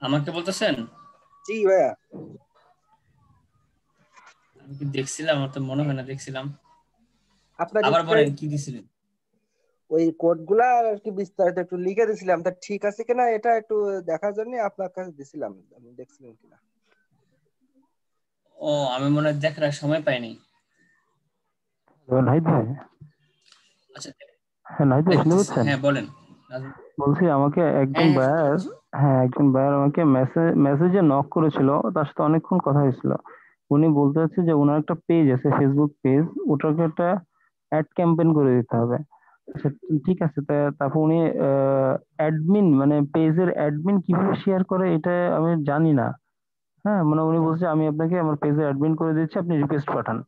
আমাকে বলতেছেন? জি ভাইয়া। আমি কি দেখছিলাম? আমার তো মনে হয় না দেখছিলাম। আপনার আবার স্প্রে বলেন কি দিছিলেন? ওই কোডগুলা আর কি বিস্তারিত একটু লিখে দিছিলাম, তা ঠিক আছে কিনা এটা একটু দেখার জন্য আপনার কাছে দিছিলাম, আপনি দেখছিলেন কিনা। ও, আমি মনে হয় দেখার সময় পাইনি। নাহিদ ভাই, আচ্ছা, হ্যাঁ নাহিদ ভাই শুনতে দেখতেছি। পাচ্ছেন? হ্যাঁ বলেন। বলছি আমাকে একজন হ্যাঁ হ্যাঁ, শুনতে বায়ার, পাচ্ছি। হ্যাঁ একজন বায়ার আমাকে মেসেজে নক করেছিল, তার সাথে অনেকক্ষণ কথা হয়েছিল। উনি বলতে চাচ্ছে যে ওনার একটা পেজ আছে, ফেসবুক পেজ, ওটাকে একটা অ্যাড ক্যাম্পেইন করে দিতে হবে। আচ্ছা, ঠিক আছে। তারপর উনি অ্যাডমিন, মানে পেজের অ্যাডমিন কিভাবে শেয়ার করে এটা আমি জানি না। হ্যাঁ, মানে উনি বলছে আমি আপনাকে আমার পেজে অ্যাডমিন করে দিচ্ছি, আপনি রিকোয়েস্ট পাঠান।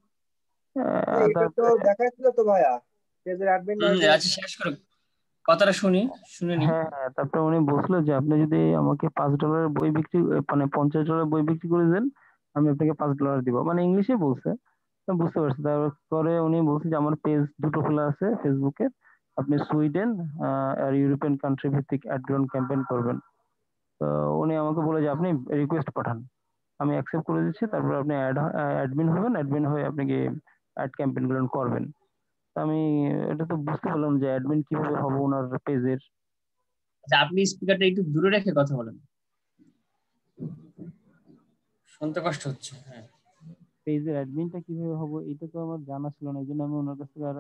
এটা তো তারপরে দেখাচ্ছিল তো ভাইয়া, পেজের অ্যাডমিন যে। আচ্ছা, শেষ করো, কথাটা শুনে নি। হ্যাঁ হ্যাঁ, তারপরে উনি বলছিল যে আপনি যদি আমাকে $5 বই বিক্রি, মানে $50 বই বিক্রি করে দেন, আমি আপনাকে $5 দিব, মানে ইংলিশে বলছে। আমি বুঝতে পারছি। তারপরে উনি বলছে যে আমার পেজ দুটো খোলা আছে ফেসবুকে, আপনি সুইডেন আর ইউরোপিয়ান কান্ট্রি ভিত্তিক অ্যাড ক্যাম্পেইন করবেন। তো উনি আমাকে বলে যে আপনি রিকোয়েস্ট পাঠান, আমি অ্যাকসেপ্ট করে দিচ্ছি, তারপর আপনি অ্যাডমিন হবেন, অ্যাডমিন হয়ে আপনি কি অ্যাড ক্যাম্পেইন গুলো করবেন। তা আমি এটা তো বুঝতে পারলাম যে অ্যাডমিন কিভাবে হবো ওনার পেজের। আচ্ছা, আপনি স্পিকারটা একটু দূরে রেখে কথা বলেন, শুনতে কষ্ট হচ্ছে। হ্যাঁ, পেজের অ্যাডমিনটা কিভাবে হবো এটা তো আমার জানা ছিল না, এই জন্য আমি ওনার কাছ থেকে আর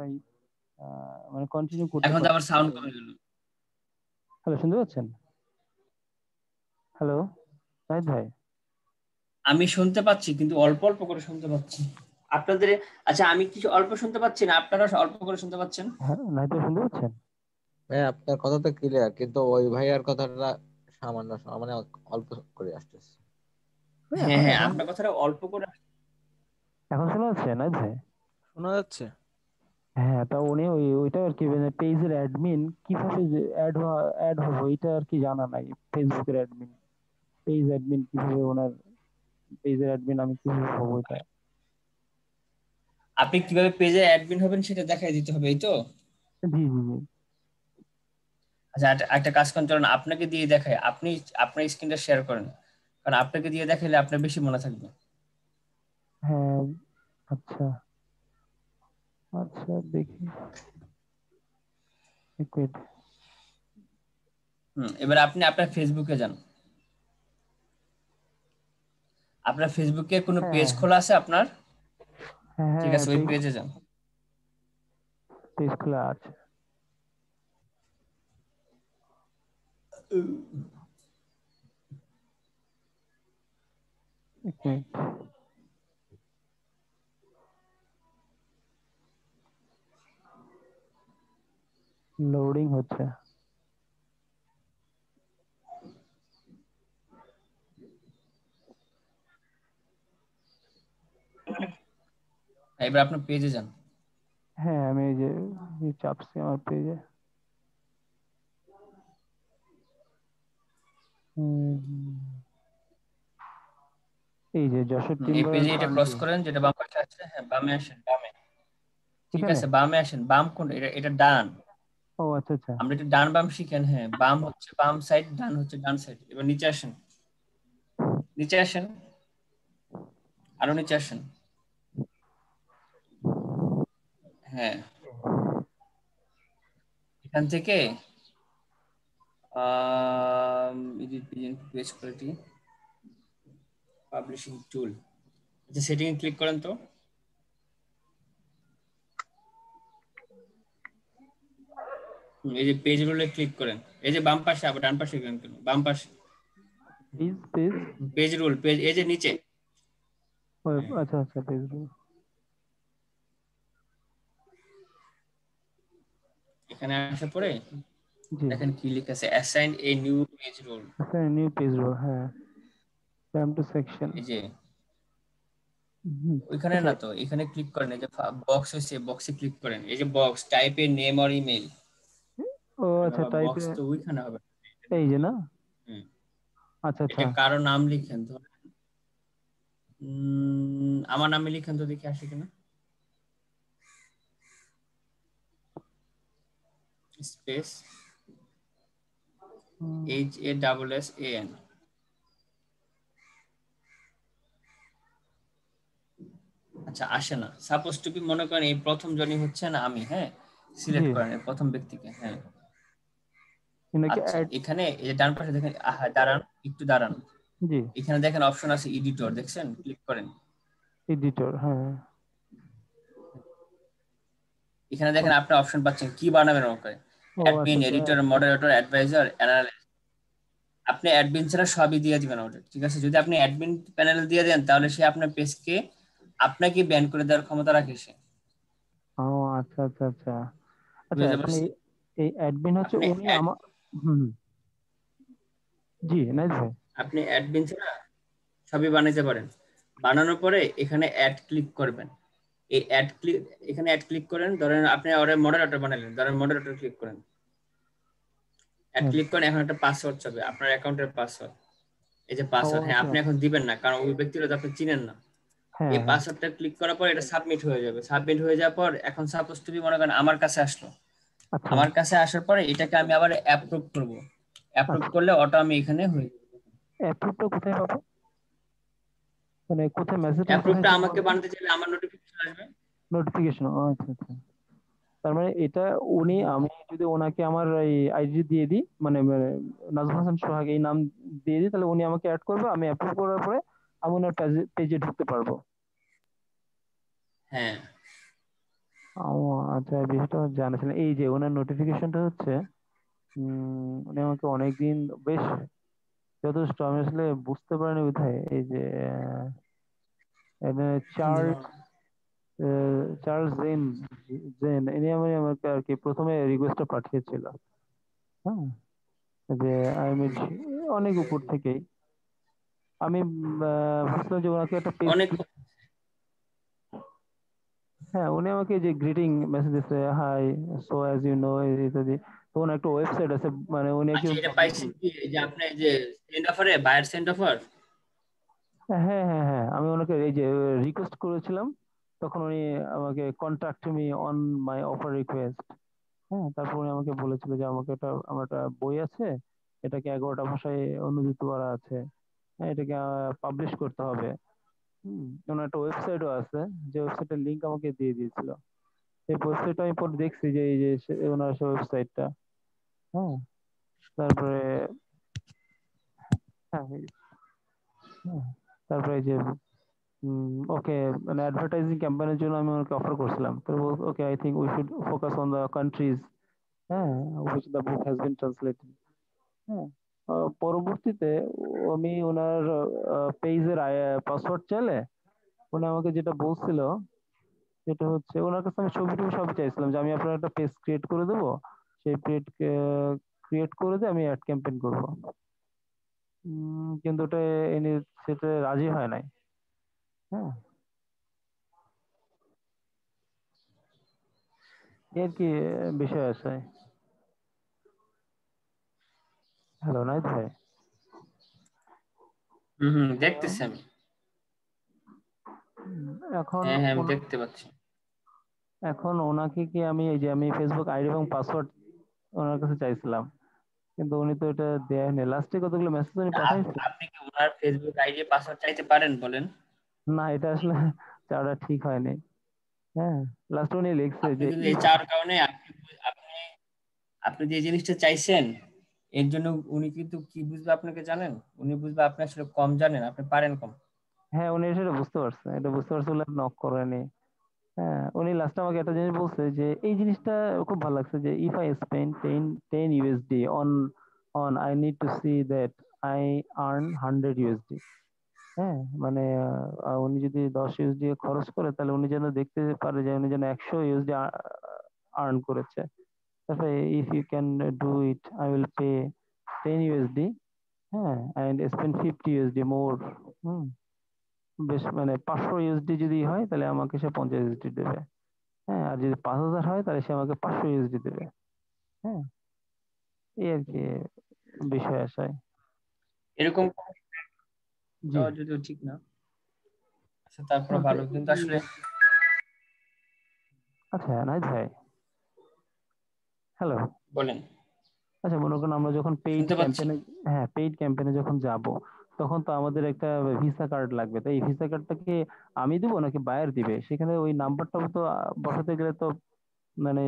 মানে কন্টিনিউ করতে এখন তো পারছি আবার না। সাউন্ড কমে গেল। হ্যালো, শুনতে পাচ্ছেন? হ্যালো নাহিদ ভাই। আমি শুনতে পাচ্ছি, কিন্তু অল্প অল্প করে শুনতে পাচ্ছি আপনাদের। আচ্ছা, আমি কিছু অল্প শুনতে পাচ্ছি না, আপনারা অল্প করে শুনতে পাচ্ছেন। হ্যাঁ নাহিদ ভাই, শুনতে পাচ্ছেন? ভাই আপনার কথা তো ক্লিয়ার, কিন্তু ওই ভাইয়ার কথাটা সামান্য মানে অল্প করে আসতেছে। হ্যাঁ, হ্যাঁ এখন হ্যাঁ, এখন আপনার কথাটা অল্প করে। এখন শোনা যাচ্ছে নাহিদ ভাই? শোনা যাচ্ছে। হ্যাঁ, তা উনি ওইটা আর কি, মানে পেজের অ্যাডমিন কিভাবে অ্যাড হবো এটা আর কি জানা নাই। ফেসবুকের অ্যাডমিন, পেজ অ্যাডমিন কিভাবে, ওনার পেজের অ্যাডমিন আমি কিভাবে হবো এটা। আপনি কিভাবে পেজে অ্যাডমিন হবেন সেটা দেখাই দিতে হবে, এই তো? জি জি জি। আচ্ছা, একটা কাজ করেন, চলেন আপনাকে দিয়ে দেখাই। আপনি আপনার স্ক্রিনটা শেয়ার করেন, কারণ আপনাকে দিয়ে দেখাইলে আপনার বেশি মনে থাকবে। হ্যাঁ, আচ্ছা আচ্ছা, দেখি এক মিনিট। এবার আপনি আপনার ফেসবুকে যান। আপনার ফেসবুকে কোনো হ্যাঁ পেজ হ্যাঁ খোলা আছে আপনার? হ্যাঁ ঠিক হ্যাঁ, আছে, ওই পেজে যান। পেজ খোলা আছে। এক মিনিট, লোডিং হচ্ছে। এবার আপনার পেজে যান। হ্যাঁ, আমি এই যে চাপছি আমার পেজে। এই যে যশোর এই টিম্বার পেজে অ্যান্ড এটা ক্রস ফার্নিচার, করেন, যেটা বাম পাশে আছে। হ্যাঁ, বামে আসেন, বামে। ঠিক এখানে। আছে, বামে আসেন। বাম কোন? এটা ডান। ও আচ্ছা আচ্ছা। আমরা এটা ডান বাম শিখেন। হ্যাঁ, বাম হচ্ছে বাম সাইড, ডান হচ্ছে ডান সাইড। এবার নিচে আসেন, নিচে আসেন, আরো নিচে আসেন। হ্যাঁ, এখান থেকে এডিট পেজ কোয়ালিটি, পাবলিশিং টুল। আচ্ছা, সেটিং এ ক্লিক করেন তো। এই যে পেজ রুলে ক্লিক করেন। এই যে বাম পাশে, আবার ডান পাশে গেলেন কেন? বাম পাশে page page. Page rule, page, এই যে নিচে। হ্যাঁ, আচ্ছা আচ্ছা, পেজ। এখানে আসার পরে জি। দেখেন কি লেখা আছে, assign a new page rule. আচ্ছা, নিউ পেজ রোল, হ্যাঁ। ব্যাম টু সেকশন। এই যে ওইখানে আচ্ছা। না তো, এখানে ক্লিক করেন। এই যে বক্স হয়েছে, বক্সে ক্লিক করেন। এই যে box, type a name or email. ও আরে আচ্ছা, বাবা, টাইপে। বক্স তো ওইখানে হবে না, এটা এই যে নিচে। না। হুম, আচ্ছা আচ্ছা। এটা কারো নাম লিখেন ধরেন। আমার নামে লিখেন তো, দেখি আসে কিনা। স্পেস হুম, HASSAN। আচ্ছা আসে না, সাপোজ টু বি মনে করেন এই প্রথম জনই হচ্ছে না আমি, হ্যাঁ সিলেক্ট জি করেন এই প্রথম ব্যক্তিকে, হ্যাঁ এনাকে আচ্ছা অ্যাড, এখানে এই যে ডান পাশে দেখেন, দাঁড়ান একটু দাঁড়ান, জি এখানে দেখেন অপশন আছে এডিটর, দেখছেন, ক্লিক করেন। এডিটর, হ্যাঁ এখানে দেখেন আপনি অপশন পাচ্ছেন কি বানাবেন ওকে, ও আচ্ছা অ্যাডমিন, আচ্ছা এডিটর, মডারেটর, অ্যাডভাইজার, অ্যানালিস্ট। আপনি অ্যাডমিন ছাড়া সবই দিয়ে দিবেন ওটা, ঠিক আছে? যদি আপনি অ্যাডমিন প্যানেল দিয়ে দেন তাহলে সে আপনার পেজকে আপনাকে ব্যান করে দেওয়ার ক্ষমতা রাখে সে। ও আচ্ছা আচ্ছা আচ্ছা আচ্ছা। বুঝতে এখন পারছেন? এই অ্যাডমিন হচ্ছে আপনি উনি আমার, হুম হুম, জি নাইস ভাই। আপনি অ্যাডমিন ছাড়া সবই বানাইতে পারেন। বানানোর পরে এখানে অ্যাড ক্লিক করবেন। এই অ্যাড ক্লিক, এখানে অ্যাড ক্লিক করেন, ধরেন আপনি ওরে মডারেটর বানালেন, ধরেন মডারেটর ক্লিক করেন, অ্যাড ক্লিক করেন, এখন একটা পাসওয়ার্ড চাবে আপনার অ্যাকাউন্টের পাসওয়ার্ড। এই যে ও পাসওয়ার্ড, হ্যাঁ আচ্ছা, আপনি এখন দিবেন না কারণ ওই ব্যক্তিরা তো আপনি চিনেন না। হ্যাঁ এই হ্যাঁ পাসওয়ার্ডটা ক্লিক করার পর এটা সাবমিট হয়ে যাবে। সাবমিট হয়ে যাওয়ার পর এখন সাপোজ টু বি মনে করেন আমার কাছে আসলো, আচ্ছা আমার কাছে আসার পরে এটাকে আমি আবার অ্যাপ্রুভ করব। অ্যাপ্রুভ আচ্ছা। করলে অটো আমি এখানে হয়ে যাবে। অ্যাপ্রুভটা কোথায় পাবো, মানে কোথায় মেসেজটা কোথায় অ্যাপ্রুভটা শো আমাকে করবে? বানাতে চাইলে আমার নোটিফিকেশন আসবে। নোটিফিকেশন, ও আচ্ছা আচ্ছা। তার মানে এটা উনি, আমি যদি ওনাকে আমার এই আইডি দিয়ে দিই, মানে নাজমুল হাসান সোহাগ এই নাম দিয়ে দিই, তাহলে উনি আমাকে অ্যাড করবে, আমি অ্যাপ্রুভ করার পরে আমি ওনার পেজে ঢুকতে পারবো। হ্যাঁ ও আচ্ছা, এই বিষয়টা জানা ছিল। এই যে ওনার নোটিফিকেশনটা হচ্ছে, উনি আমাকে অনেকদিন, বেশ যথেষ্ট, আমি আসলে বুঝতে পারিনি কোথায়, এই যে চার্লস, চার্লস জেন, ইনি আমাকে আর কি প্রথমে রিকোয়েস্টটা পাঠিয়েছিল, হ্যাঁ, যে আমি অনেক উপর থেকেই আমি ভাবছিলাম যে ওনাকে একটা পেজ, অনেক। হ্যাঁ উনি আমাকে যে গ্রিটিং মেসেজ দিচ্ছে, hi so as you know ইত্যাদি। তো ওনার একটা ওয়েবসাইট আছে, মানে উনি আচ্ছা একজন এটা পাইছেন পাবলিশিং। কি, এই যে আপনি এই যে সেন্ড অফারে বায়ার সেন্ড অফার। হ্যাঁ হ্যাঁ হ্যাঁ, আমি ওনাকে এই যে রিকোয়েস্ট করেছিলাম, তখন উনি আমাকে contact me on my offer request. হ্যাঁ, তারপর উনি আমাকে বলেছিল যে আমাকে একটা, আমার একটা বই আছে, এটাকে 11টা ভাষায় অনুদিত করা আছে, হ্যাঁ এটাকে পাবলিশ করতে হবে। ওনার একটা ওয়েবসাইটও আছে, যে ওয়েবসাইটের লিংক আমাকে দিয়ে দিয়েছিল। এই ওয়েবসাইটটা আমি পরে দেখছি যে এই যে ওনার সেই ওয়েবসাইটটা, হ্যাঁ তারপরে, হ্যাঁ হ্যাঁ, তারপরে এই যে ওকে, মানে অ্যাডভার্টাইজিং ক্যাম্পেইনের জন্য আমি ওকে অফার করছিলাম, তো okay I think we should focus on the countries, হ্যাঁ which the book has been translated, হ্যাঁ। পরবর্তীতে আমি ওনার পেজের পাসওয়ার্ড চাইলে উনি আমাকে যেটা বলছিল, সেটা হচ্ছে ওনার কাছে আমি ছবি টবি সব চাইছিলাম, যে আমি আপনার একটা পেজ ক্রিয়েট করে দেবো, সেই পেজ ক্রিয়েট করে দিয়ে আমি অ্যাড ক্যাম্পেইন করবো। কিন্তু ওটা এনে সেটা রাজি হয় নাই, হ্যাঁ এই আর কি বিষয় আছে। হ্যালো নাইট ভাই। হ্যালো, দেখতেছি আমি। এখন হ্যাঁ হ্যাঁ আমি দেখতে পাচ্ছি। এখন ওনাকে কি আমি, এই যে আমি ফেসবুক আইডি এবং পাসওয়ার্ড ওনার কাছে চাইছিলাম, কিন্তু উনি তো এটা দেয়নি, লাস্টে কতগুলো মেসেজ উনি পাঠাইছে। আপনি কি ওনার ফেসবুক আইডি পাসওয়ার্ড চাইতে পারেন বলেন? না এটা আসলে চাওয়াটা ঠিক হয়নি, হ্যাঁ। লাস্টে উনি লিখছে আপনি যে কিন্তু এই ইফ, চাওয়ার কারণে আপনি আপনি যে জিনিসটা চাইছেন এর জন্য উনি কিন্তু কি বুঝবে আপনাকে জানেন? উনি বুঝবে আপনি আসলে কম জানেন, আপনি পারেন কম। হ্যাঁ উনি সেটা বুঝতে পারছে, এটা বুঝতে পারছে বলে নক করেনি। হ্যাঁ উনি লাস্টে আমাকে একটা জিনিস বলছে, যে এই জিনিসটা খুব ভালো লাগছে, যে if I spend 10 USD on I need to see that I earn 100 USD। হ্যাঁ মানে উনি যদি 10 USD খরচ করে, তাহলে উনি যেন দেখতে পারে যে উনি যেন 100 USD আর্ন করেছে। তারপরে if you can do it I will pay 10 USD, হ্যাঁ অ্যান্ড স্পেন্ড 50 USD মোর। হুম, বেশ মানে 500 USD যদি হয়, তাহলে আমাকে সে 50 USD দেবে। হ্যাঁ, আর যদি 5,000 হয়, তাহলে সে আমাকে 500 USD দেবে। হ্যাঁ, এই আর কি বিষয় আশায়। এরকম জি চাওয়া যদিও ঠিক না। আচ্ছা তারপরে আচ্ছা ভালো, কিন্তু আসলে আচ্ছা নাইট ভাই, হ্যালো, বলেন। আচ্ছা মনে করুন আমরা যখন পেইড শুনতে পাচ্ছি। ক্যাম্পেইনে, হ্যাঁ পেইড ক্যাম্পেইনে যখন যাব, তখন তো আমাদের একটা ভিসা কার্ড লাগবে, তাই এই ভিসা কার্ডটাকে আমি দিব নাকি বায়ার দিবে? সেখানে ওই নাম্বারটাও তো বসাতে গেলে তো মানে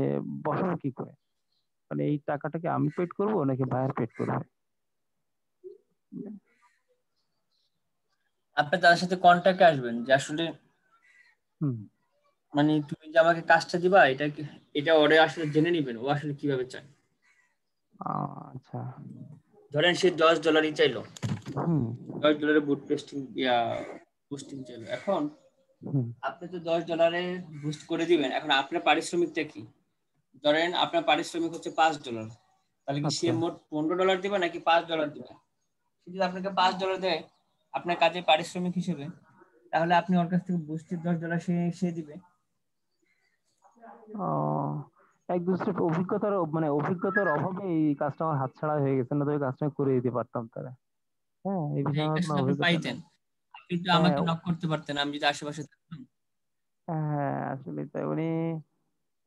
বসাবো কি করে? মানে এই টাকাটাকে আমি পেড করবো নাকি বায়ার পেড করবে? আপনি তার সাথে কন্ট্যাক্টে আসবেন যে আসলে হুম। মানে তুমি যে আমাকে কাজটা দিবা এটা ওরে আসলে জেনে নিবেন ও আসলে কিভাবে চায়। আচ্ছা। ধরেন সে $10 চাইলো, হুম। $10 বুট পেস্টিং বুস্টিং চাইলো। এখন হুম। আপনি তো $10 বুস্ট করে দিবেন, এখন আপনার পারিশ্রমিকটা কি? ধরেন আপনার পারিশ্রমিক হচ্ছে $5, তাহলে কি সে আচ্ছা। মোট $15 দিবে নাকি $5 দিবে? সে যদি আপনাকে $5 দেয় আপনার কাজে পারিশ্রমিক হিসেবে, তাহলে আপনি ওর কাছ থেকে বুস্টের $10 সে দিবে। ও, এক দুসরা অভিজ্ঞতার অভাবে এই কাজটা আমার হাতছাড়া হয়ে গেছে, না তো এই কাজটা আমি করে দিতে পারতাম তারা। হ্যাঁ, এই বিষয়ে এই আমার কোনো কাজটা আপনি অভিজ্ঞতা পাইতেন, নেই। আপনি তো হ্যাঁ। আমাকে নক করতে পারতেন, আমি যদি আশেপাশে থাকতাম। হ্যাঁ, আসলে তাই উনি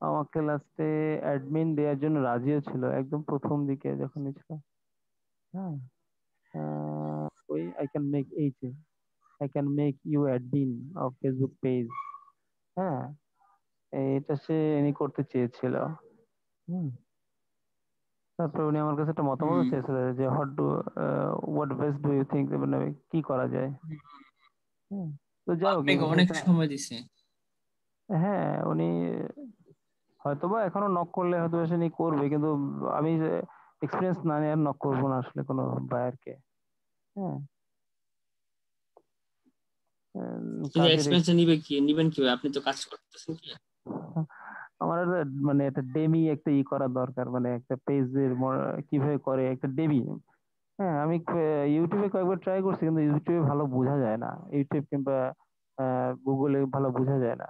আমাকে লাস্টে অ্যাডমিন দেওয়ার জন্য রাজিও ছিল একদম প্রথম দিকে যখন ছিল। হ্যাঁ। ওই I can make you admin of Facebook page. হ্যাঁ, এটা উনি করতে চেয়েছিল। হুম। তারপরে উনি আমার কাছে একটা মতামত হুম। চেয়েছিল যে what best do you think, মানে কি করা যায়। হুম। তো ও যাই হোক এই আপনাকে অনেক বিষয়টা। সময় দিছে। হ্যাঁ, উনি হয়তোবা এখনো নক করলে হয়তো সে নিয়ে করবে, কিন্তু আমি এক্সপিরিয়েন্স না নিয়ে আর নক করবো না আসলে কোনো বায়ারকে। হ্যাঁ। কিন্তু কাজের এক্সপেন্স নিবেন কিভাবে? আপনি তো কাজ করতেছেন কি? আমার মানে একটা ডেমি একটা করা দরকার, মানে একটা পেজের কিভাবে করে একটা ডেমি। হ্যাঁ, আমি ইউটিউবে কয়েকবার ট্রাই করছি কিন্তু ইউটিউবে ভালো বোঝা যায় না, ইউটিউব কিংবা গুগলে ভালো বোঝা যায় না।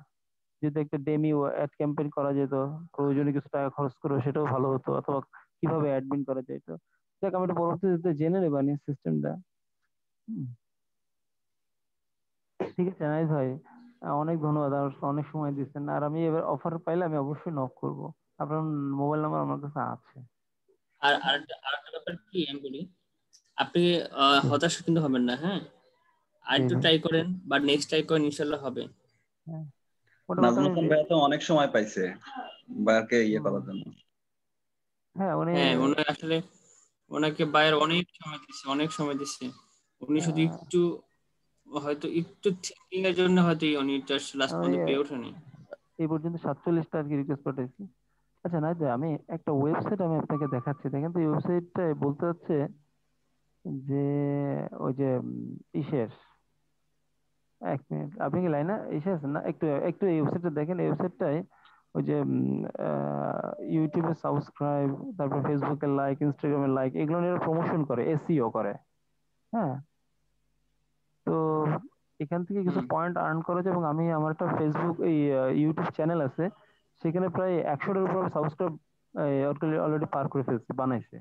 যদি একটা ডেমি অ্যাড ক্যাম্পেইন করা যেত, প্রয়োজনে কিছু টাকা খরচ করে সেটাও ভালো হতো, অথবা কিভাবে অ্যাডমিন করা যায় তো দেখ, আমি এটা পরবর্তীতে জেনে নেবানি সিস্টেমটা। ঠিক আছে নাইস ভাই, অনেক ধন্যবাদ, আর অনেক সময় দিচ্ছেন। আর আমি এবার অফার পাইলে আমি অবশ্যই নক করব। আপনার মোবাইল নাম্বার আমার কাছে আছে। আর আরেকটা ব্যাপার কি আমি বলি, আপনি জি। হতাশ কিন্তু হবেন না, হ্যাঁ। আর জি একটু ভাই। ট্রাই করেন বা নেক্সট ট্রাই করেন, ইনশাল্লাহ হবে। হ্যাঁ, মোটামুটি নাজমুল আমি হাসান ভাইয়া তো অনেক সময় পাইছে ভাইয়াকে হুম, করার জন্য। হ্যাঁ উনি হ্যাঁ ওনাকে বায়ের অনেক সময় দিচ্ছে, অনেক সময় দিচ্ছে। উনি শুধু আহ, একটু থিঙ্কিং এর জন্য হয়তো উনি জাস্ট লাস্ট আমি পর্যন্ত পেয়ে ওঠেনি। এই পর্যন্ত 47টা আর কি রিকোয়েস্ট পাঠাইছি। আচ্ছা না, আমি একটা ওয়েবসাইট আমি আপনাকে দেখাচ্ছি, দেখেন তো এই ওয়েবসাইটটায় বলতে হচ্ছে যে ওই যে ইসের, এক মিনিট, আপনি কি লাইনে এসে আছেন না? একটু একটু এই ওয়েবসাইটটা দেখেন। এই ওয়েবসাইটটায় ওই যে ইউটিউবে সাবস্ক্রাইব, তারপর ফেসবুকে লাইক, ইনস্টাগ্রামে লাইক, এগুলো নিয়ে প্রমোশন করে, এসইও করে। হ্যাঁ। তো এখান থেকে কিছু হুম। পয়েন্ট আর্ন করা যায়, এবং আমি আমার একটা ফেসবুক এই ইউটিউব চ্যানেল আছে, সেখানে প্রায় 100টার উপর সাবস্ক্রাইব অলরেডি পার করে ফেলছি, বানাইছে।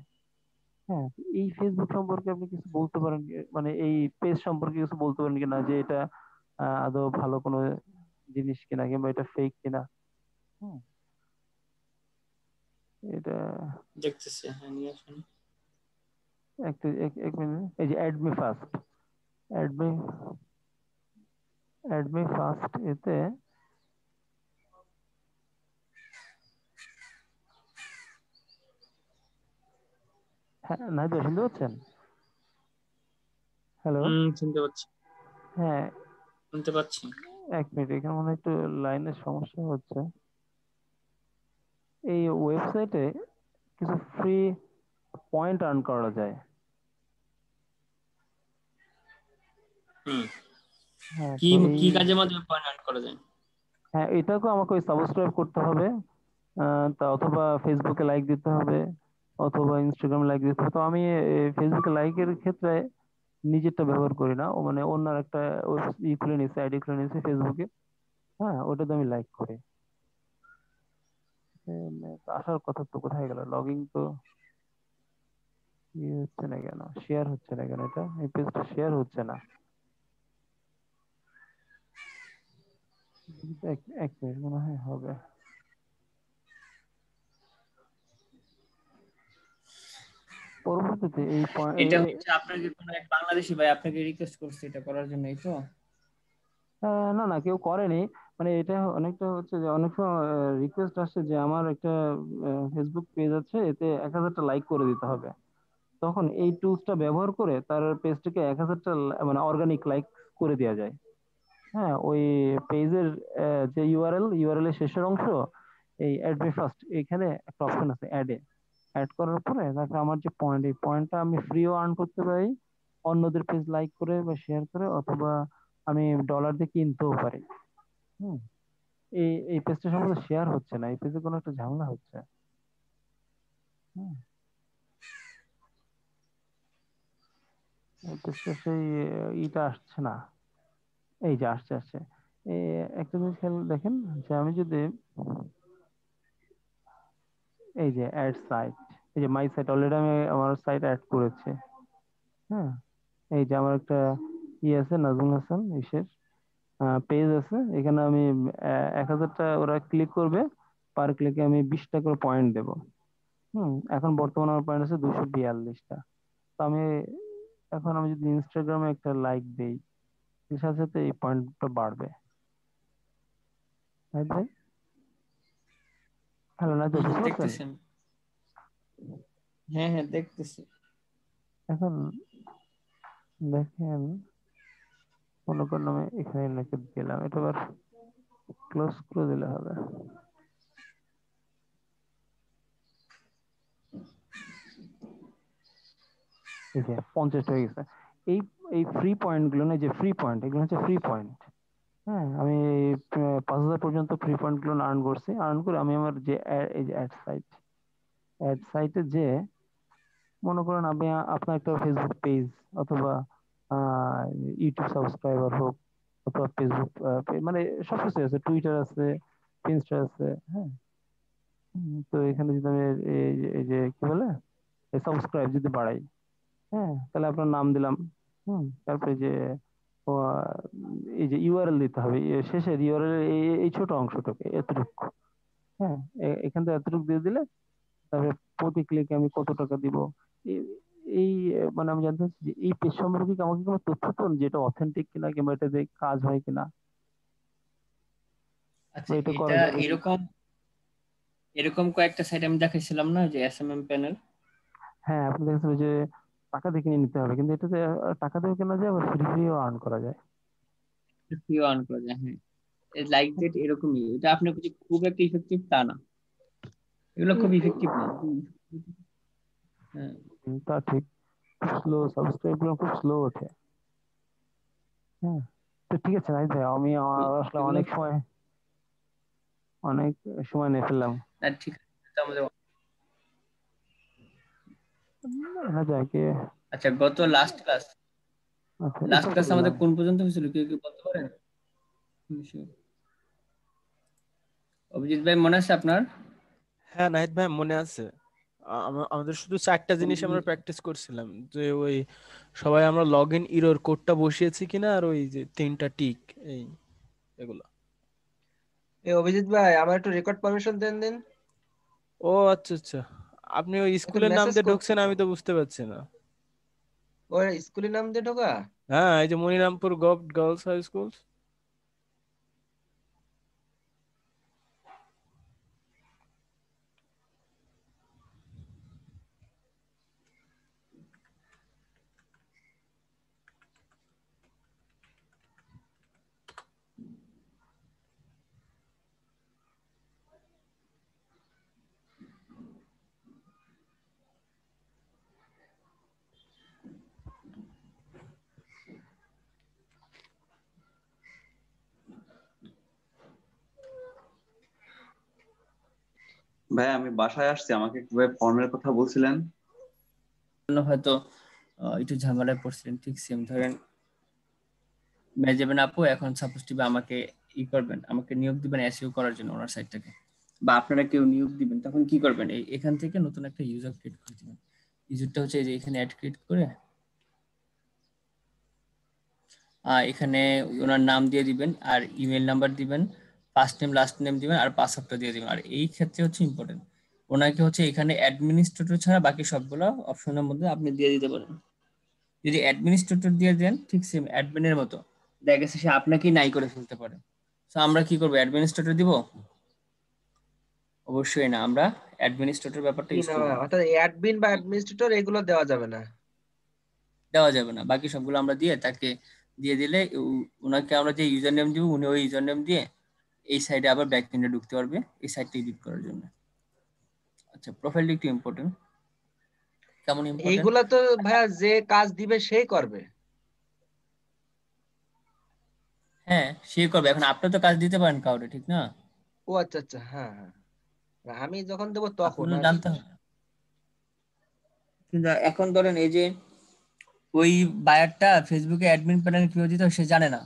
হ্যাঁ, এই ফেসবুক সম্পর্কে আপনি কিছু বলতে পারেন মানে এই পেজ সম্পর্কে কিছু বলতে পারেন কিনা, যে এটা আদৌ ভালো কোনো জিনিস কিনা, কিংবা এটা ফেক কিনা? হুম, এটা দেখতেছি, হ্যাঁ নিয়ে আসুন। একটু এক মিনিট, এই যে অ্যাডমি ফার্স্ট, অ্যাডমি অ্যাডমি ফার্স্ট এতে হ্যাঁ, নাই তো শুনতে পাচ্ছেন? হ্যালো। শুনতে পাচ্ছি, হ্যাঁ, শুনতে পাচ্ছি। এক মিনিট, এখানে মনে হয় একটু লাইনের সমস্যা হচ্ছে। এই ওয়েবসাইটে কিছু ফ্রি পয়েন্ট আর্ন করা যায়। হুম। হ্যাঁ, কি তো এই, কি কাজের মাধ্যমে পয়েন্ট আর্ন করা যায়? হ্যাঁ এটাকেও আমাকে ওই সাবস্ক্রাইব করতে হবে, তা অথবা ফেসবুকে লাইক দিতে হবে, অথবা ইনস্টাগ্রামে লাইক দিতে হবে। তো আমি ফেসবুকে লাইকের ক্ষেত্রে নিজেরটা ব্যবহার করি না, ও মানে অন্য একটা খুলে নিয়েছি, আইডি খুলে নিয়েছি ফেসবুকে। হ্যাঁ, ওটাতে আমি লাইক করি। আসার কথা তো কোথায় গেল, লগইন তো হচ্ছে না কেন, শেয়ার হচ্ছে না কেন, এটা এই পেজটা শেয়ার হচ্ছে না। এক এক মিনিট, মনে হয় হবে। পরবর্তীতে এই এটা হচ্ছে আপনাকে কোনো এক বাংলাদেশি ভাই আপনাকে রিকোয়েস্ট করছে এটা করার জন্য, এই তো? না না কেউ করেনি, মানে এটা অনেকটা হচ্ছে যে অনেক সময় রিকোয়েস্ট আসছে যে আমার একটা ফেসবুক পেজ আছে, এতে 1000টা লাইক করে দিতে হবে। তখন এই টুলসটা ব্যবহার করে তার পেজটাকে 1000টা মানে অর্গানিক লাইক করে দেওয়া যায়। হ্যাঁ, ওই পেজের যে ইউআরএল এর শেষের অংশ, এই অ্যাড বাই ফার্স্ট, এখানে একটা অপশন আছে অ্যাড করার পরে তারপরে আমার যে পয়েন্ট, এই পয়েন্টটা আমি ফ্রিও আর্ন করতে পারি অন্যদের পেজ লাইক করে বা শেয়ার করে, অথবা আমি ডলার দিয়ে কিনতেও পারি। হুম, এই পেজটা সম্ভবত শেয়ার হচ্ছে না, এই পেজে কোনো একটা ঝামেলা হচ্ছে। হুম, এই পেজটা সেই ইটা আসছে না। এই যে আসছে। এই একটা জিনিস খেয়াল দেখেন যে আমি যদি এই যে অ্যাড সাইট, এই যে মাই সাইট, অলরেডি আমি আমার সাইট অ্যাড করেছি। হ্যাঁ, এই যে আমার একটা আছে নাজমুল হাসান ইসের পেজ আছে, এখানে আমি 1000টা ওরা ক্লিক করবে, পার ক্লিকে আমি 20টা করে পয়েন্ট দেবো। এখন বর্তমানে আমার পয়েন্ট আছে 242টা। তো এখন আমি যদি ইনস্টাগ্রামে একটা লাইক দেই, এর সাথে সাথে এই পয়েন্টটা বাড়বে। রাইট ভাই? হ্যালো না, বুঝতে পারছেন? দেখতেছি আমি। হ্যাঁ দেখতেছি। এখন দেখেন, মনে করেন আমি এখানে নাকি দিলাম, এটা আবার ক্লোজ করে দিলে হবে। এই যে 50 হয়ে গেছে। এই এই ফ্রি পয়েন্ট গুলো না, যে ফ্রি পয়েন্ট, এগুলো হচ্ছে ফ্রি পয়েন্ট। হ্যাঁ, আমি 5000 পর্যন্ত ফ্রি পয়েন্ট গুলো আর্ন করছি। আর্ন করে আমি আমার যে এই যে অ্যাড সাইটে যে মনে করেন আপনি আপনার একটা ফেসবুক পেজ অথবা ইউটিউব সাবস্ক্রাইবার হোক, অথবা ফেসবুক মানে সবকিছু আছে, টুইটার আছে, ইনস্টা আছে। হ্যাঁ, তো এখানে যদি আমি এই যে কি বলে সাবস্ক্রাইব যদি বাড়াই, হ্যাঁ, তাহলে আপনার নাম দিলাম। তারপরে যে ও, এই যে ইউআরএল দিতে হবে, শেষের ইউআরএল এই ছোট অংশটাকে এতটুকু। হ্যাঁ, এখান থেকে এতটুকু দিয়ে দিলে তারপরে প্রতি ক্লিকে আমি কত টাকা দিব। এই এই, মানে আমি জানতে চাচ্ছি যে এই পেজ সম্পর্কে কি আমাকে কোনো তথ্য দেন, যেটা অথেন্টিক কিনা কিংবা এটাতে কাজ হয় কিনা, আচ্ছা, বা এটা করা এটা যাবে কিনা? এরকম কয়েকটা সাইট আমি দেখাইছিলাম না, যে এসএমএম প্যানেল। হ্যাঁ, আপনি দেখছেন যে টাকা দিয়ে কিনে নিতে হবে, কিন্তু এটাতে টাকা দিয়ে কেনা যায়, আবার ফ্রিও আর্ন করা যায়। ফ্রিও আর্ন করা যায়, হ্যাঁ। লাইক দ্যাট এরকমই, এটা আপনি যে খুব একটা ইফেক্টিভ তা না, এগুলো খুব ইফেক্টিভ না। হ্যাঁ, তা ঠিক, স্লো সাবস্ক্রাইব গুলো খুব স্লো ওঠে। হ্যাঁ, তো ঠিক আছে রাইট ভাই, আমি আসলে এগুলো অনেক সময় নিয়ে ফেললাম। না, ঠিক আছে আমাদের। না যায় কি? আচ্ছা, গত লাস্ট ক্লাস আচ্ছা, এটা করে আমাদের দিলাম। কোন পর্যন্ত হয়েছিল, কেউ কি বলতে পারেন? অভিজিৎ ভাই, মনে আছে আপনার? হ্যাঁ নাহিদ ভাই মনে আছে। আমাদের শুধু 4টা জিনিস আমরা প্র্যাকটিস করছিলাম, যে ওই সবাই আমরা লগ ইন ইরর কোডটা বসিয়েছি কিনা, আর ওই যে 3টা টিক, এই এগুলো। অভিজিৎ ভাই, আমার একটু রেকর্ড পারমিশন দেন দিন। ও আচ্ছা আচ্ছা, আপনি ওই একটা স্কুলের নাম মেসেজ দিয়ে করছি ঢুকছেন, তো। আমি তো বুঝতে পারছি না। ওই স্কুলের নাম দিয়ে ঢোকা? হ্যাঁ, এই যে Monirampur government girls high school. ভাই আমি বাসায় আসছি, আমাকে কিভাবে ফর্মের কথা বলছিলেন? হয়তো একটু ঝামেলায় পড়ছিলেন, ঠিক সেম ধরেন মেজাবেন আপু এখন সাপোজ টিপে আমাকে করবেন, আমাকে নিয়োগ দিবেন এসইও করার জন্য ওনার সাইটটাকে, বা আপনারা কেউ নিয়োগ দিবেন, তখন কি করবেন? এখান থেকে নতুন একটা ইউজার ক্রিয়েট করে দিবেন। ইউজারটা হচ্ছে এই যে এখানে অ্যাড ক্রিয়েট করে এখানে ওনার নাম দিয়ে দিবেন, আর ইমেল নাম্বার দিবেন, ফার্স্ট নেম লাস্ট নেম দিবেন, আর পাসওয়ার্ডটা দিয়ে দিবেন। আর এই ক্ষেত্রে হচ্ছে ইম্পর্টেন্ট, ওনাকে হচ্ছে এখানে অ্যাডমিনিস্ট্রেটর ছাড়া বাকি সবগুলো অপশনের মধ্যে আপনি দিয়ে দিতে পারেন। যদি অ্যাডমিনিস্ট্রেটর দিয়ে দেন ঠিক সেম অ্যাডমিনের মতো দেখা গেছে সে আপনাকেই নাই করে ফেলতে পারে। তো আমরা কি করবো, অ্যাডমিনিস্ট্রেটর দিব? অবশ্যই না, আমরা অ্যাডমিনিস্ট্রেটর ব্যাপারটা কি ইউজ না, করবো না। অর্থাৎ অ্যাডমিন বা অ্যাডমিনিস্ট্রেটর এগুলো দেওয়া যাবে না। দেওয়া যাবে না, বাকি সবগুলো আমরা দিয়ে তাকে দিয়ে দিলে ওনাকে আমরা যে ইউজার নেম দিব উনি ওই ইউজার নেম দিয়ে এই সাইডে আবার ব্যাক এন্ডে ঢুকতে পারবে এই সাইটটা এডিট করার জন্য। আচ্ছা, প্রোফাইলটা একটু ইম্পর্টেন্ট। কেমন ইম্পর্টেন্ট? এইগুলা তো ভাইয়া যে কাজ দিবে সেই করবে। হ্যাঁ, সে করবে। এখন আপনি তো কাজ দিতে পারেন কাউরে, ঠিক না? ও আচ্ছা আচ্ছা, হ্যাঁ হ্যাঁ, আমি যখন দেবো তখন আপনার আর কি। জানতে হবে। কিন্তু এখন ধরেন এই যে ওই বায়ারটা ফেসবুকে অ্যাডমিন প্যানেল কিভাবে দিতে হয় সে জানে না।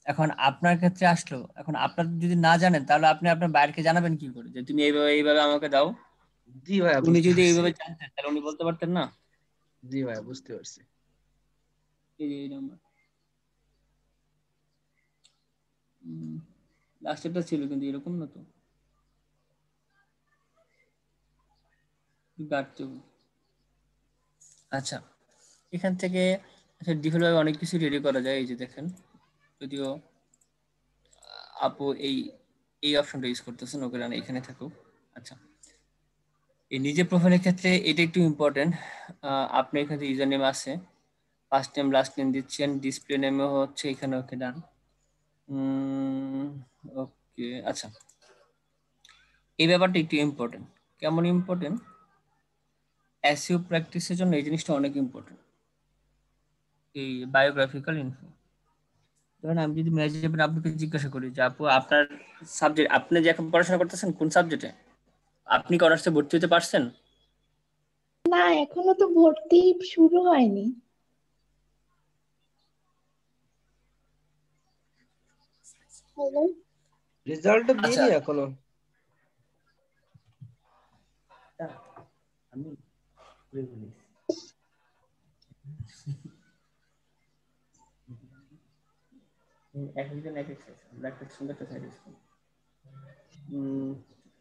এখন আপনার ক্ষেত্রে আসলো, এখন আপনার যদি না জানেন তাহলে আপনি আপনার বায়ারকে জানাবেন কি করে যে তুমি এইভাবে এইভাবে আমাকে দাও? জি ভাইয়া উনি বুঝতে যদি পারছি। এইভাবে জানতেন তাহলে উনি বলতে পারতেন না? জি ভাইয়া বুঝতে পারছি। এই যে এই নাম্বার লাস্টেরটা ছিল কিন্তু এরকম না তো, গাড়তে হবে। আচ্ছা, এখান থেকে আচ্ছা ডিফল্ট ভাবে অনেক কিছু রেডি করা যায়। এই যে দেখেন, যদিও আপু এই এই অপশনটা ইউজ করতেছেন, ওকে রান এখানে থাকুক। আচ্ছা, এই নিজের প্রোফাইলের ক্ষেত্রে এটা একটু ইম্পর্টেন্ট। আপনি এখানে ইউজার নেম আছে, ফার্স্ট নেম লাস্ট নেম দিচ্ছেন, ডিসপ্লে নেমে হচ্ছে এখানে, ওকে ডান। ওকে, আচ্ছা এই ব্যাপারটা একটু ইম্পর্টেন্ট। কেমন ইম্পর্টেন্ট? এসইও প্র্যাকটিসের জন্য এই জিনিসটা অনেক ইম্পর্টেন্ট, এই বায়োগ্রাফিক্যাল ইনফো। ধরেন আমি যদি ম্যানেজার আপনাকে জিজ্ঞাসা করি যে আপু আপনার সাবজেক্ট, আপনি যে এখন পড়াশোনা করতেছেন কোন সাবজেক্টে, আপনি কি অনার্সে ভর্তি হতে পারছেন? না, এখনো তো ভর্তি শুরু হয়নি। হ্যালো, রেজাল্ট আচ্ছা, দিইনি এখনো। আমি এক একজন এক এক সাইজ, আমরা একটা সুন্দর একটা সাইজ আছে।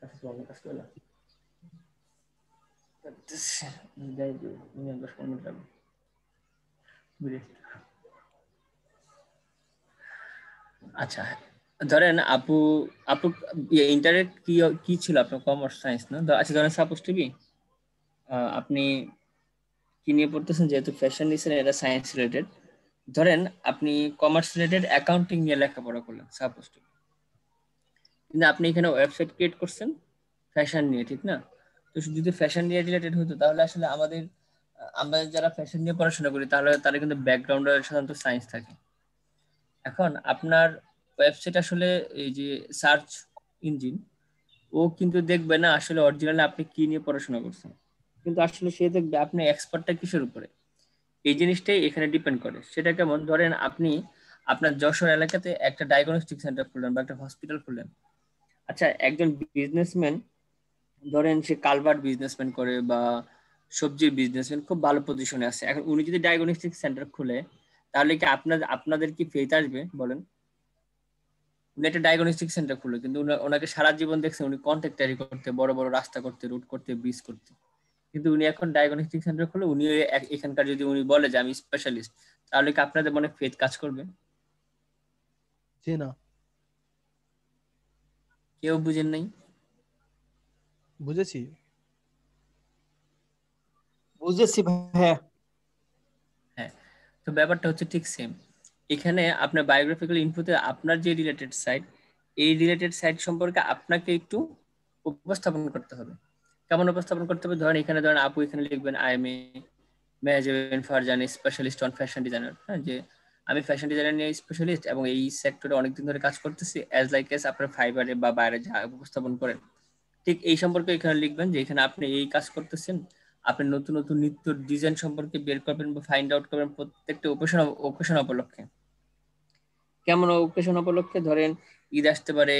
কাছে তো অনেক কাছে হলো যাই 10-15 মিনিট লাগবে। আচ্ছা, ধরেন আপু আপু ইন্টারেক্ট কি কি ছিল আপনার, কমার্স সায়েন্স না? আচ্ছা ধরেন সাপোজ টু বি আপনি কি নিয়ে পড়তেছেন, যেহেতু ফ্যাশন নিয়েছেন এটা সায়েন্স রিলেটেড, ধরেন আপনি কমার্স রিলেটেড অ্যাকাউন্টিং নিয়ে লেখাপড়া করলেন সাপোজ টু, কিন্তু আপনি এখানে ওয়েবসাইট ক্রিয়েট করছেন ফ্যাশন নিয়ে, ঠিক না? তো যদি ফ্যাশন নিয়ে রিলেটেড হতো তাহলে আসলে আমরা যারা ফ্যাশন নিয়ে পড়াশোনা করি তাহলে তারা কিন্তু ব্যাকগ্রাউন্ডে সাধারণত সায়েন্স থাকে। এখন আপনার ওয়েবসাইট আসলে এই যে সার্চ ইঞ্জিন, ও কিন্তু দেখবে না আসলে অরিজিনালি আপনি কি নিয়ে পড়াশোনা করছেন, কিন্তু আসলে সে দেখবে আপনি এক্সপার্টটা কিসের উপরে। এই জিনিসটাই এখানে ডিপেন্ড করে। সেটা কেমন, ধরেন আপনি আপনার যশোর এলাকাতে একটা ডায়াগনস্টিক সেন্টার খুললেন বা একটা হসপিটাল খুললেন। আচ্ছা, একজন বিজনেসম্যান ধরেন সে কালভার্ট বিজনেসম্যান করে বা সবজির বিজনেসম্যান, খুব ভালো পজিশনে আছে, এখন উনি যদি ডায়াগনস্টিক সেন্টার খুলে তাহলে কি আপনাদের কি ফেথ আসবে বলেন? উনি একটা ডায়াগনস্টিক সেন্টার খুললো কিন্তু ওনাকে সারা জীবন দেখছেন উনি কন্ট্রাক্টারি করতে, বড় বড় রাস্তা করতে, রুট করতে, ব্রিজ করতে, কিন্তু উনি এখন ডায়াগনস্টিক সেন্টার খুলে উনি এখানকার যদি উনি বলে যে আমি স্পেশালিস্ট, তাহলে কি আপনাদের মনে ফেথ কাজ করবে? জি না। কেউ বুঝেন নাই? বুঝেছি। বুঝেছি ভাইয়া। হ্যাঁ, তো ব্যাপারটা হচ্ছে ঠিক সেম। এখানে আপনার বায়োগ্রাফিক্যাল ইনফোতে আপনার যে রিলেটেড সাইট, এই রিলেটেড সাইট সম্পর্কে আপনাকে একটু উপস্থাপন করতে হবে। কেমন উপস্থাপন করতে হবে? ধরেন এখানে ধরেন আপু এখানে লিখবেন আই এম এ ম্যানেজার ফারজানি স্পেশালিস্ট অন ফ্যাশন ডিজাইনার, হ্যাঁ, যে আমি ফ্যাশন ডিজাইনার নিয়ে স্পেশালিস্ট এবং এই সেক্টরে অনেকদিন ধরে কাজ করতেছি, অ্যাজ লাইক এস আপনার ফাইবারে বা বাইরে যা উপস্থাপন করেন ঠিক এই সম্পর্কে এখানে লিখবেন যে এখানে আপনি এই কাজ করতেছেন, আপনি নতুন নতুন নিত্য ডিজাইন সম্পর্কে বের করবেন বা ফাইন্ড আউট করবেন প্রত্যেকটা ওকেশন উপলক্ষে। কেমন ওকেশন উপলক্ষে? ধরেন ঈদ আসতে পারে,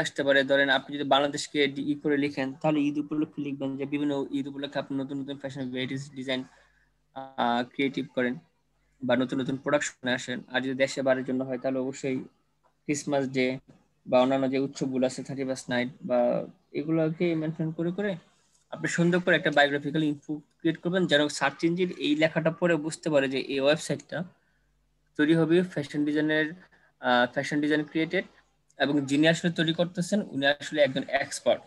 আসতে পারে, ধরেন আপনি যদি বাংলাদেশকে করে লিখেন তাহলে ঈদ উপলক্ষে লিখবেন যে বিভিন্ন ঈদ উপলক্ষে আপনি নতুন নতুন ফ্যাশন ভ্যারাইটিস ডিজাইন ক্রিয়েটিভ করেন বা নতুন নতুন প্রোডাকশনে আসেন। আর যদি দেশে বাড়ির জন্য হয় তাহলে অবশ্যই ক্রিসমাস ডে বা অন্যান্য যে উৎসবগুলো আছে 31st নাইট বা এগুলোকে মেনশন করে করে আপনি সুন্দর করে একটা বায়োগ্রাফিক্যাল ইনফো ক্রিয়েট করবেন, যেন সার্চ ইঞ্জিন এই লেখাটা পড়ে বুঝতে পারে যে এই ওয়েবসাইটটা তৈরি হবে ফ্যাশন ডিজাইন ক্রিয়েটেড, এবং যিনি আসলে তৈরি করতেছেন উনি আসলে একজন এক্সপার্ট।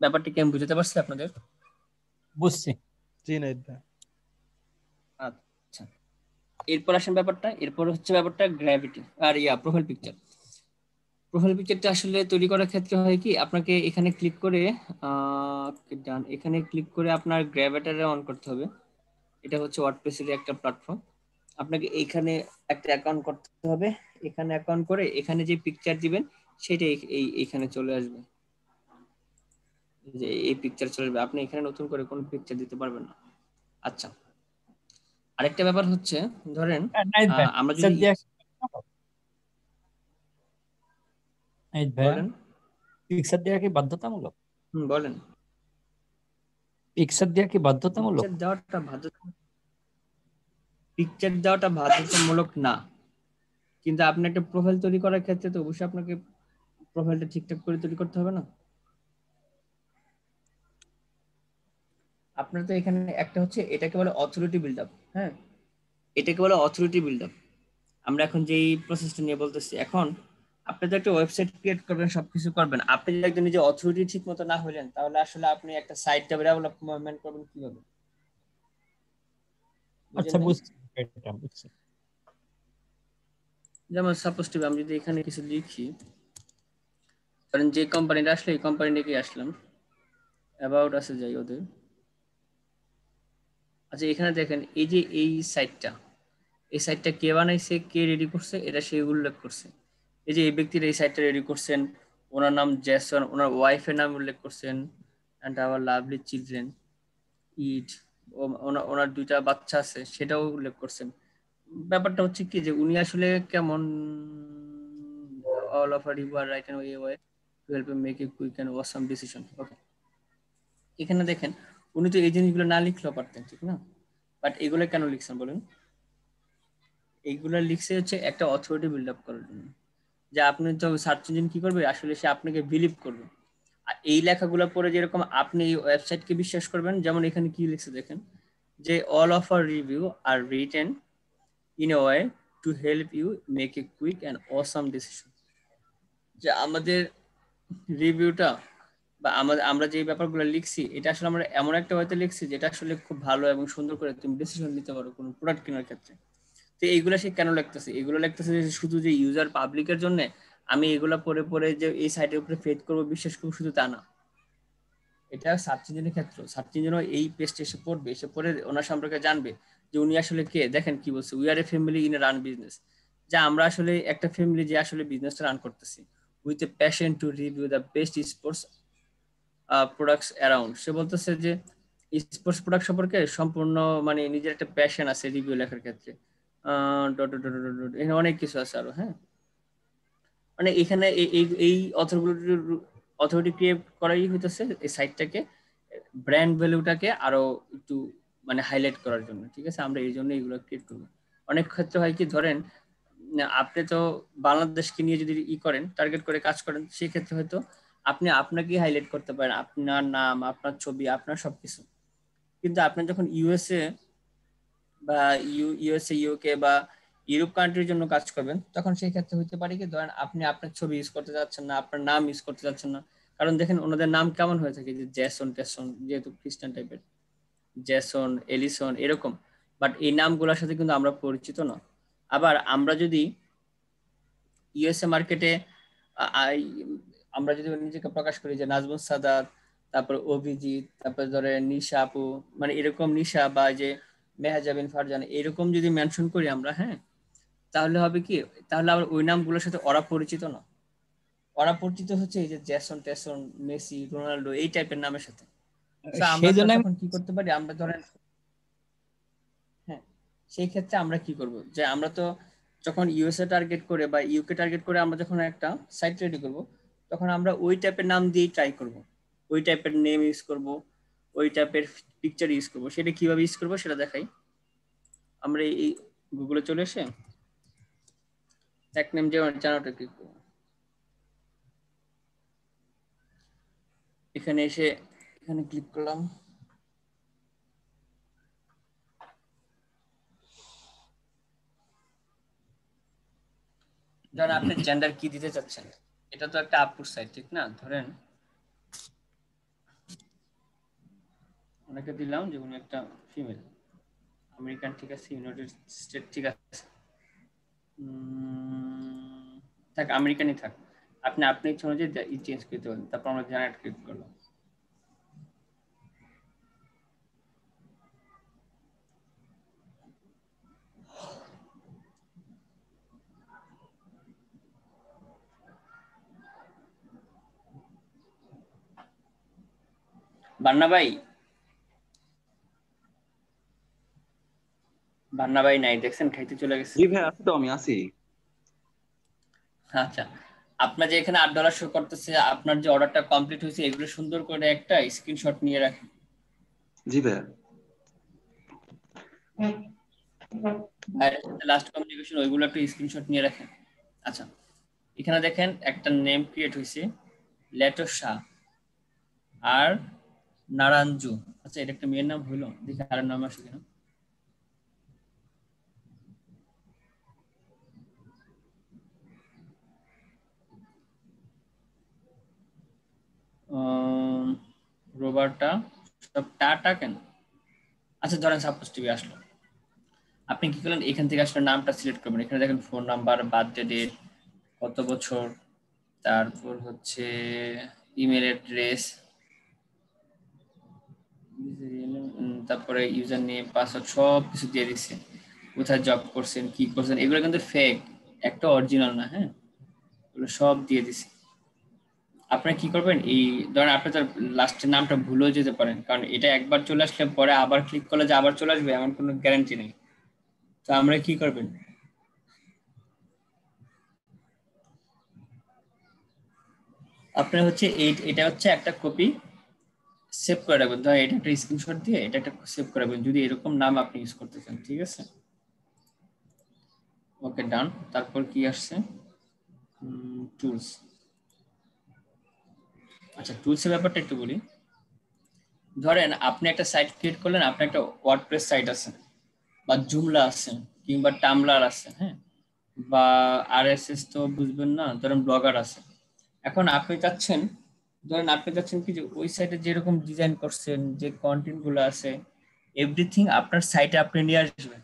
ব্যাপারটি কি আমি বুঝতে পারছি আপনাদের? বুঝছি। জি নাহিদ ভাই। আচ্ছা, এরপর আসেন এরপর হচ্ছে ব্যাপারটা গ্র্যাভিটি আর প্রোফাইল পিকচার। প্রোফাইল পিকচারটা আসলে তৈরি করার ক্ষেত্রে হয় কি, আপনাকে এখানে ক্লিক করে এখানে ক্লিক করে আপনার গ্র্যাভিটারে অন করতে হবে। এটা হচ্ছে ওয়ার্ডপ্রেসের একটা প্ল্যাটফর্ম। আপনাকে এইখানে একটা অ্যাকাউন্ট করতে হবে। এখানে অ্যাকাউন্ট করে এখানে যে পিকচার দিবেন সেটা এইখানে চলে আসবে, যে এই পিকচার চলে আসবে। আপনি এখানে নতুন করে কোনো পিকচার দিতে পারবেন না। আচ্ছা, আরেকটা ব্যাপার হচ্ছে ধরেন আমরা যদি বলেন পিকচার দেওয়া কি বাধ্যতামূলক? বলেন পিকচার দেওয়া কি বাধ্যতামূলক? পিকচার দেওয়াটা বাধ্যতামূলক না, কিন্তু আপনি একটা প্রোফাইল তৈরি করার ক্ষেত্রে তো অবশ্যই আপনাকে প্রোফাইলটা ঠিকঠাক করে তৈরি করতে হবে না? আপনার তো এখানে একটা হচ্ছে, এটাকে বলে অথরিটি বিল্ড আপ। হ্যাঁ, এটাকে বলে অথরিটি বিল্ড আপ। আমরা এখন যেই প্রসেসটা নিয়ে বলতেছি, এখন আপনি তো একটা ওয়েবসাইট ক্রিয়েট করবেন, সবকিছু করবেন, আপনি যদি একজন নিজে অথরিটি ঠিক মতো না হলেন, তাহলে আসলে আপনি একটা সাইট ডেভেলপমেন্ট করবেন কিভাবে? আচ্ছা, বুঝছি। যেমন সাপোজ আমি যদি এখানে কিছু লিখি, কারণ যে কোম্পানিটা আসলে এই কোম্পানি থেকে আসলাম, অ্যাবাউট আছে যাই ওদের। আচ্ছা, এখানে দেখেন এই যে এই সাইটটা কে বানাইছে, কে রেডি করছে, এটা সে উল্লেখ করছে। এই যে এই ব্যক্তির এই সাইটটা রেডি করছেন, ওনার নাম জেসন, ওনার ওয়াইফের নাম উল্লেখ করছেন, এন্ড আওয়ার লাভলি চিলড্রেন ইট, ওনার 2টা বাচ্চা আছে সেটাও উল্লেখ করছেন। ব্যাপারটা হচ্ছে কি যে উনি আসলে কেমন, all of our you are right and way to help him make a quick and awesome decision. ওকে, এখানে দেখেন উনি তো এই জিনিসগুলো না লিখলেও পারতেন, ঠিক না? বাট এগুলো কেন লিখছেন বলুন? এইগুলো লিখছে হচ্ছে একটা অথরিটি বিল্ড আপ করার জন্য, যে আপনি তো সার্চ ইঞ্জিন কি করবে, আসলে সে আপনাকে বিলিভ করবে। আর এই লেখাগুলো পড়ে যেরকম আপনি এই ওয়েবসাইটকে বিশ্বাস করবেন, যেমন এখানে কি লিখছে দেখেন, যে all of our review are written in a way to help you make a quick and awesome decision। যে আমাদের রিভিউটা বা আমরা যে ব্যাপারগুলো লিখছি, এটা আসলে আমরা এমন একটা ওয়েতে লিখছি যেটা আসলে খুব ভালো এবং সুন্দর করে তুমি ডিসিশন নিতে পারো কোনো প্রোডাক্ট কেনার ক্ষেত্রে। তো এইগুলো সে কেন লিখতেছে? এগুলো লিখতেছে যে শুধু যে ইউজার পাবলিকের জন্য আমি এগুলো পড়ে পড়ে যে এই সাইটের উপরে ফেথ করবো, বিশ্বাস করবো, শুধু তা না। এটা সার্চ ইঞ্জিনের ক্ষেত্রে, সার্চ ইঞ্জিনও এই পেজটা এসে পড়বে, এসে পড়ে ওনার সম্পর্কে জানবে যে উনি আসলে কে। দেখেন কি বলছে, we are A family in a run business, যে আমরা আসলে একটা ফ্যামিলি যে আসলে বিজনেসটা রান করতেছি, with a passion to review the best sports products around. সে বলতেছে যে স্পোর্টস প্রোডাক্ট সম্পর্কে সম্পূর্ণ মানে নিজের একটা প্যাশন আছে রিভিউ লেখার ক্ষেত্রে। এখানে অনেক কিছু আছে আরো। হ্যাঁ, মানে এখানে এই অথরিটি ক্রিয়েট করাই হইতেছে এই সাইটটাকে, ব্র্যান্ড ভ্যালুটাকে আরো একটু মানে হাইলাইট করার জন্য। ঠিক আছে, আমরা এই জন্য এগুলো ক্রিয়েট করবো। অনেক ক্ষেত্রে হয় কি, ধরেন আপনি তো বাংলাদেশকে নিয়ে যদি করেন, টার্গেট করে কাজ করেন, সেই ক্ষেত্রে হয়তো আপনি আপনাকে হাইলাইট করতে পারেন, আপনার নাম, আপনার ছবি, আপনার সবকিছু। কিন্তু আপনি যখন ইউএসএ বা ইউকে বা ইউরোপ কান্ট্রির জন্য কাজ করবেন, তখন সেই ক্ষেত্রে হইতে পারে কি, ধরেন আপনি আপনার ছবি ইউজ করতে যাচ্ছেন না, আপনার নাম ইউজ করতে যাচ্ছেন না। কারণ দেখেন ওনাদের নাম কেমন হয়ে থাকে, যে জ্যাসন টেসন, যেহেতু খ্রিস্টান টাইপের, জ্যাসন, এলিসন, এরকম। বাট এই নামগুলোর সাথে কিন্তু আমরা পরিচিত না। আবার আমরা যদি ইউএসএ মার্কেটে আমরা যদি নিজেকে প্রকাশ করি যে নাজমুস সাদাত, তারপর অভিজিৎ, তারপর ধরে নিশা আপু, মানে এরকম নিশা বা যে মেহাজাবিন ফারজান, এরকম যদি মেনশন করি আমরা, হ্যাঁ, তাহলে হবে কি, তাহলে আবার ওই নামগুলোর সাথে ওরা পরিচিত না। ওরা পরিচিত হচ্ছে এই যে জ্যাসন টেসন, মেসি, রোনাল্ডো, এই টাইপের নামের সাথে। আমরা তখন কি করতে পারি, আমরা ধরেন, হ্যাঁ, সেই ক্ষেত্রে আমরা কি করব, যে আমরা তো যখন ইউএসএ টার্গেট করে বা ইউকে টার্গেট করে আমরা যখন একটা সাইট রেডি করব, তখন আমরা ওই টাইপের নাম দিয়ে ট্রাই করব, ওই টাইপের নেম ইউজ করব, ওই টাইপের পিকচার ইউজ করব। সেটা কিভাবে ইউজ করব সেটা দেখাই। আমরা এই গুগলে চলে এসে ট্যাগ নেম জেনারেটর ক্লিক করব। এখানে এসে এখানে ক্লিক করলাম। ধরেন আপনি জেন্ডার কি দিতে চাচ্ছেন, এটা তো একটা আপলোড সাইট ঠিক না? ধরেন ওনাকে দিলাম যে উনি একটা ফিমেল, আমেরিকান ঠিক আছে, ইউনাইটেড স্টেট ঠিক আছে, থাক আমেরিকানই থাক। আপনি ইচ্ছা অনুযায়ী চেঞ্জ করতে পারেন। তারপর আমরা জেনারেট ক্লিক করলাম। বান্না ভাই নাই, দেখছেন খাইতে চলে গেছে। জি ভাই আছি তো, আমি আছি। আচ্ছা, আপনার যে এখানে $8 শো করতেছে, আপনার যে অর্ডারটা কমপ্লিট হয়েছে এগুলো সুন্দর করে একটা স্ক্রিনশট নিয়ে রাখেন। জি ভাই। ভাইয়ের সাথে লাস্ট কমিউনিকেশন ওইগুলো একটা স্ক্রিনশট নিয়ে রাখেন। আচ্ছা, এখানে দেখেন একটা নেম ক্রিয়েট হয়েছে, লেটো শাহ আর নারাঞ্জু। আচ্ছা, এটা একটা মেয়ের নাম হইলো, দেখি আর নাম আসে কিনা। রোবার্টা, সব টাটা কেন? আচ্ছা ধরেন সাপোজ টিভি আসলো, আপনি কি করলেন, এখান থেকে আসলে নামটা সিলেক্ট করবেন। এখানে দেখেন ফোন নাম্বার, বার্থডে ডেট, কত বছর, তারপর হচ্ছে ইমেল অ্যাড্রেস, তারপরে ইউজার নেম, পাসওয়ার্ড সব কিছু দিয়ে দিচ্ছে। কোথায় জব করছেন, কি করছেন, এগুলো কিন্তু ফেক, একটা অরিজিনাল না। হ্যাঁ, এগুলো সব দিয়ে দিছে। আপনি কি করবেন, এই ধরেন আপনি তার লাস্টের নামটা ভুলেও যেতে পারেন, কারণ এটা একবার চলে আসলে পরে আবার ক্লিক করলে যে আবার চলে আসবে এমন কোনো গ্যারান্টি নেই। তো আমরা কি করবেন, আপনার হচ্ছে এটা হচ্ছে একটা কপি সেভ করে রাখবেন। ধরেন এটা একটা স্ক্রিনশট দিয়ে এটা একটা সেভ করে রাখবেন, যদি এরকম নাম আপনি ইউজ করতে চান। ঠিক আছে, ওকে ডান। তারপর কি আসছে, টুলস। আচ্ছা, টুলসের ব্যাপারটা একটু বলি। ধরেন আপনি একটা সাইট ক্রিয়েট করলেন, আপনার একটা ওয়ার্ডপ্রেস সাইট আছে বা জুমলা আছে কিংবা টামলার আছে, হ্যাঁ, বা আরএসএস তো বুঝবেন না, ধরেন ব্লগার আছে। এখন আপনি চাচ্ছেন, ধরেন আপনি চাচ্ছেন কি যে ওই সাইটে যেরকম ডিজাইন করছেন, যে কন্টেন্ট গুলো আছে, এভরিথিং আপনার সাইটে আপনি নিয়ে আসবেন।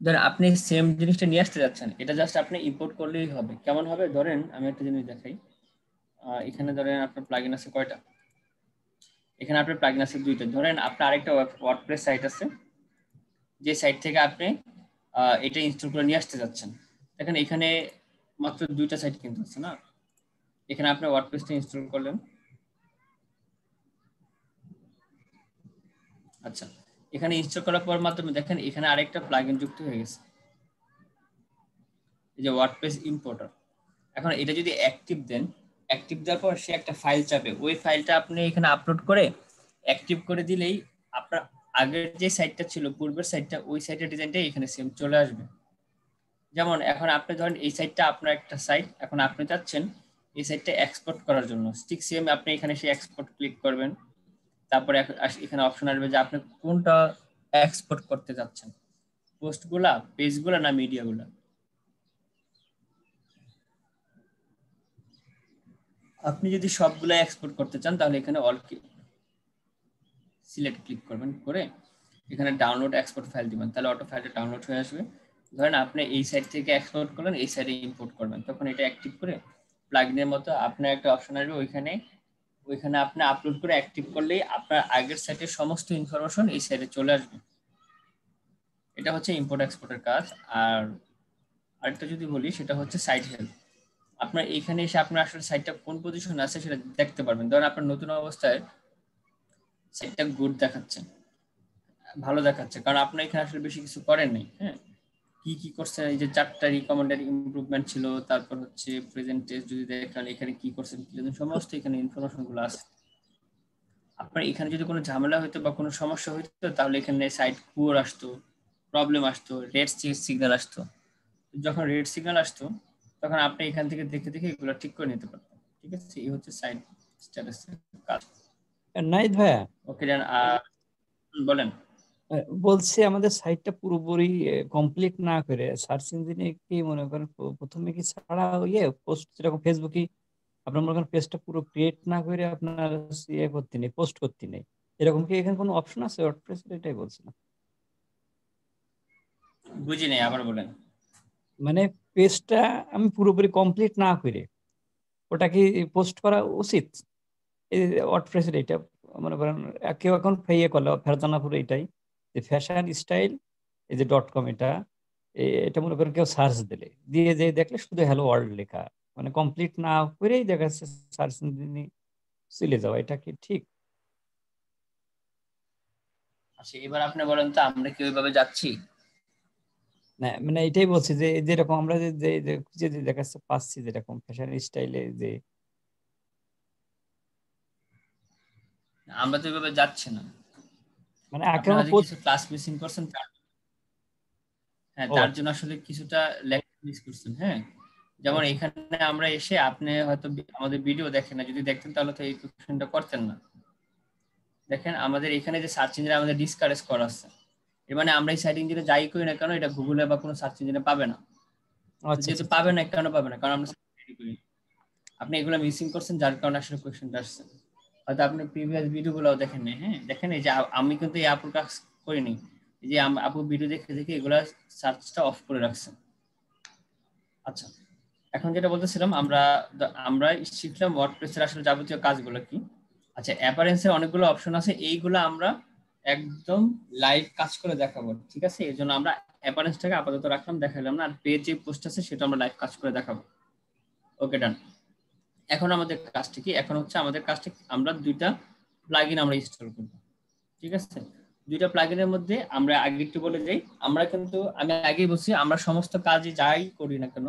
ধরেন আপনি সেম জিনিসটা নিয়ে আসতে যাচ্ছেন, এটা জাস্ট আপনি ইম্পোর্ট করলেই হবে। কেমন হবে, ধরেন আমি একটা জিনিস দেখাই। এখানে ধরেন আপনার প্লাগইন আছে কয়টা, এখানে আপনার প্লাগইন আছে 2টা। ধরেন আপনার আরেকটা ওয়ার্ডপ্রেস সাইট আছে, যে সাইট থেকে আপনি এটা ইনস্টল করে নিয়ে আসতে যাচ্ছেন। দেখেন এখানে মাত্র 2টা সাইট কিন্তু আছে না। এখানে আপনি ওয়ার্ডপ্রেসটা ইনস্টল করলেন। আচ্ছা, এখানে ইনস্টল করার পর মাত্র দেখেন এখানে আরেকটা প্লাগইন যুক্ত হয়ে গেছে, এই যে ওয়ার্ডপ্রেস ইম্পোর্টার। এখন এটা যদি অ্যাক্টিভ দেন, অ্যাক্টিভ দেওয়ার পর সে একটা ফাইল চাপে, ওই ফাইলটা আপনি এখানে আপলোড করে অ্যাক্টিভ করে দিলেই আপনার আগের যে সাইটটা ছিল, পূর্বের সাইটটা, ওই সাইটের ডিজাইনটা এখানে সেম চলে আসবে। যেমন এখন আপনি ধরেন এই সাইটটা আপনার একটা সাইট, এখন আপনি চাচ্ছেন এই সাইটটা এক্সপোর্ট করার জন্য, ঠিক সেম আপনি এখানে সেই এক্সপোর্ট ক্লিক করবেন। তারপরে এখানে অপশন আসবে যে আপনি কোনটা এক্সপোর্ট করতে যাচ্ছেন, পোস্টগুলা, পেজগুলা না মিডিয়াগুলা। আপনি যদি সবগুলা এক্সপোর্ট করতে চান তাহলে এখানে অল সিলেক্ট ক্লিক করবেন, করে এখানে ডাউনলোড এক্সপোর্ট ফাইল দিবেন, তাহলে অটো ফাইলটা ডাউনলোড হয়ে আসবে। ধরেন আপনি এই সাইট থেকে এক্সপোর্ট করলেন, এই সাইডে ইম্পোর্ট করবেন, তখন এটা অ্যাক্টিভ করে প্লাগইনের মতো আপনার একটা অপশন আসবে, ওইখানে আপনি আপলোড করে অ্যাক্টিভ করলেই আপনার আগের সাইটের সমস্ত ইনফরমেশন এই সাইডে চলে আসবে। এটা হচ্ছে ইম্পোর্ট এক্সপোর্টের কাজ। আর আরেকটা যদি বলি, সেটা হচ্ছে সাইট হেল্প। আপনার এইখানে এসে আপনার আসলে সাইটটা কোন পজিশনে আছে সেটা দেখতে পারবেন। ধরেন আপনার নতুন অবস্থায় সাইটটা গুড দেখাচ্ছে, ভালো দেখাচ্ছে, কারণ আপনি এখানে আসলে বেশি কিছু করেন নাই। হ্যাঁ, কি কি করছেন, এই যে 4টা রিকমেন্ডেড ইমপ্রুভমেন্ট ছিল, তারপর হচ্ছে প্রেজেন্ট টেস্ট যদি দেখেন, এখানে কি করছেন কি সমস্ত এখানে ইনফরমেশন গুলো আছে। আপনার এখানে যদি কোনো ঝামেলা হইতো বা কোনো সমস্যা হইতো তাহলে এখানে সাইট পুয়ার আসতো, প্রবলেম আসতো, রেড সিগন্যাল আসতো। যখন রেড সিগন্যাল আসতো তখন আপনি এখান থেকে দেখে দেখে এগুলো ঠিক করে নিতে পারতেন। ঠিক আছে, এই হচ্ছে সাইট স্ট্যাটাসের কাজ। নাহিদ ভাইয়া, ওকে ডান। বলেন। বলছে আমাদের সাইটটা পুরোপুরি কমপ্লিট না করে সার্চ ইঞ্জিনে কি মনে করেন প্রথমে কি ছাড়া ইয়ে পোস্ট, যেরকম ফেসবুকে আপনার মনে করেন পেজটা পুরো ক্রিয়েট না করে আপনার ইয়ে করতে নেই, পোস্ট করতে নেই, এরকম কি এখানে কোনো অপশন আছে ওয়ার্ডপ্রেসের? এটাই বলছিলাম। বুঝি নাই, আবার বলেন। মানে পেজটা আমি পুরোপুরি কমপ্লিট না করে ওটা কি পোস্ট করা উচিত? এই ওয়ার্ডপ্রেসের এটা মনে করেন কেউ এখন ইয়ে করলে ফেরজানাপুর এটাই যে ফ্যাশন স্টাইল এই যে .com, এটা মনে করেন কেউ সার্চ দিলে দিয়ে যে দেখলে শুধু হ্যালো ওয়ার্ল্ড লেখা, মানে কমপ্লিট না করেই দেখা যাচ্ছে সার্চ ইঞ্জিনে চলে যাওয়া, এটা কি ঠিক? আচ্ছা, এবার আপনি বলেন তো আমরা কি ওইভাবে যাচ্ছি? না মানে এটাই বলছি যে যেরকম আমরা যে যে যে খুঁজে যে দেখা যাচ্ছে পাচ্ছি যেরকম ফ্যাশন স্টাইলে যে আমরা তো ওইভাবে যাচ্ছি না। মানে আপনার এখনো হয়তো কিছু ক্লাস মিসিং করছেন, হ্যাঁ ও তার আচ্ছা জন্য আসলে কিছুটা লেখা মিস করছেন। হ্যাঁ, যেমন আচ্ছা এখানে আমরা এসে আপনি হয়তো আমাদের ভিডিও দেখেন না, যদি দেখতেন তাহলে তো এই কোশ্চেনটা করতেন না। দেখেন আমাদের এখানে যে সার্চ ইঞ্জিনে আমাদের ডিসকারেজ করা আছে, এর মানে আমরা এই সার্চ ইঞ্জিনে যাই করি না কেন এটা গুগলে বা কোনো সার্চ ইঞ্জিনে পাবে না। তো আচ্ছা যেহেতু আচ্ছা পাবে আচ্ছা। না, কেন পাবে না? কারণ আমরা search করি। আপনি এগুলো মিসিং করছেন যার কারণে আসলে কোশ্চেনটা আসছে। হয়তো আপনি প্রিভিয়াস ভিডিওগুলো দেখেন না। হ্যাঁ, দেখেন এই যে আমি কিন্তু এই আপুর কাজ করিনি, এই যে আপু ভিডিও দেখে দেখে এগুলা সার্চটা অফ করে রাখছে। আচ্ছা, এখন যেটা বলতেছিলাম, আমরা আমরা শিখলাম ওয়ার্ডপ্রেসের আসলে যাবতীয় কাজগুলো কি। আচ্ছা, অ্যাপারেন্সের অনেকগুলো অপশন আছে, এইগুলো আমরা একদম লাইভ কাজ করে দেখাবো। ঠিক আছে, এই জন্য আমরা অ্যাপারেন্সটাকে আপাতত রাখলাম, দেখালাম না। আর পেজ যে পোস্ট আছে সেটা আমরা লাইভ কাজ করে দেখাবো। ওকে ডান। এখন আমাদের কাজটা কি? এখন হচ্ছে আমাদের কাজটা আমরা দুইটা প্লাগইন আমরা ইনস্টল করব। ঠিক আছে, দুইটা প্লাগইনের মধ্যে আমরা আগে একটু বলে যাই। আমরা কিন্তু আমি আগেই বলছি, আমরা সমস্ত কাজে যাই করি না কেন,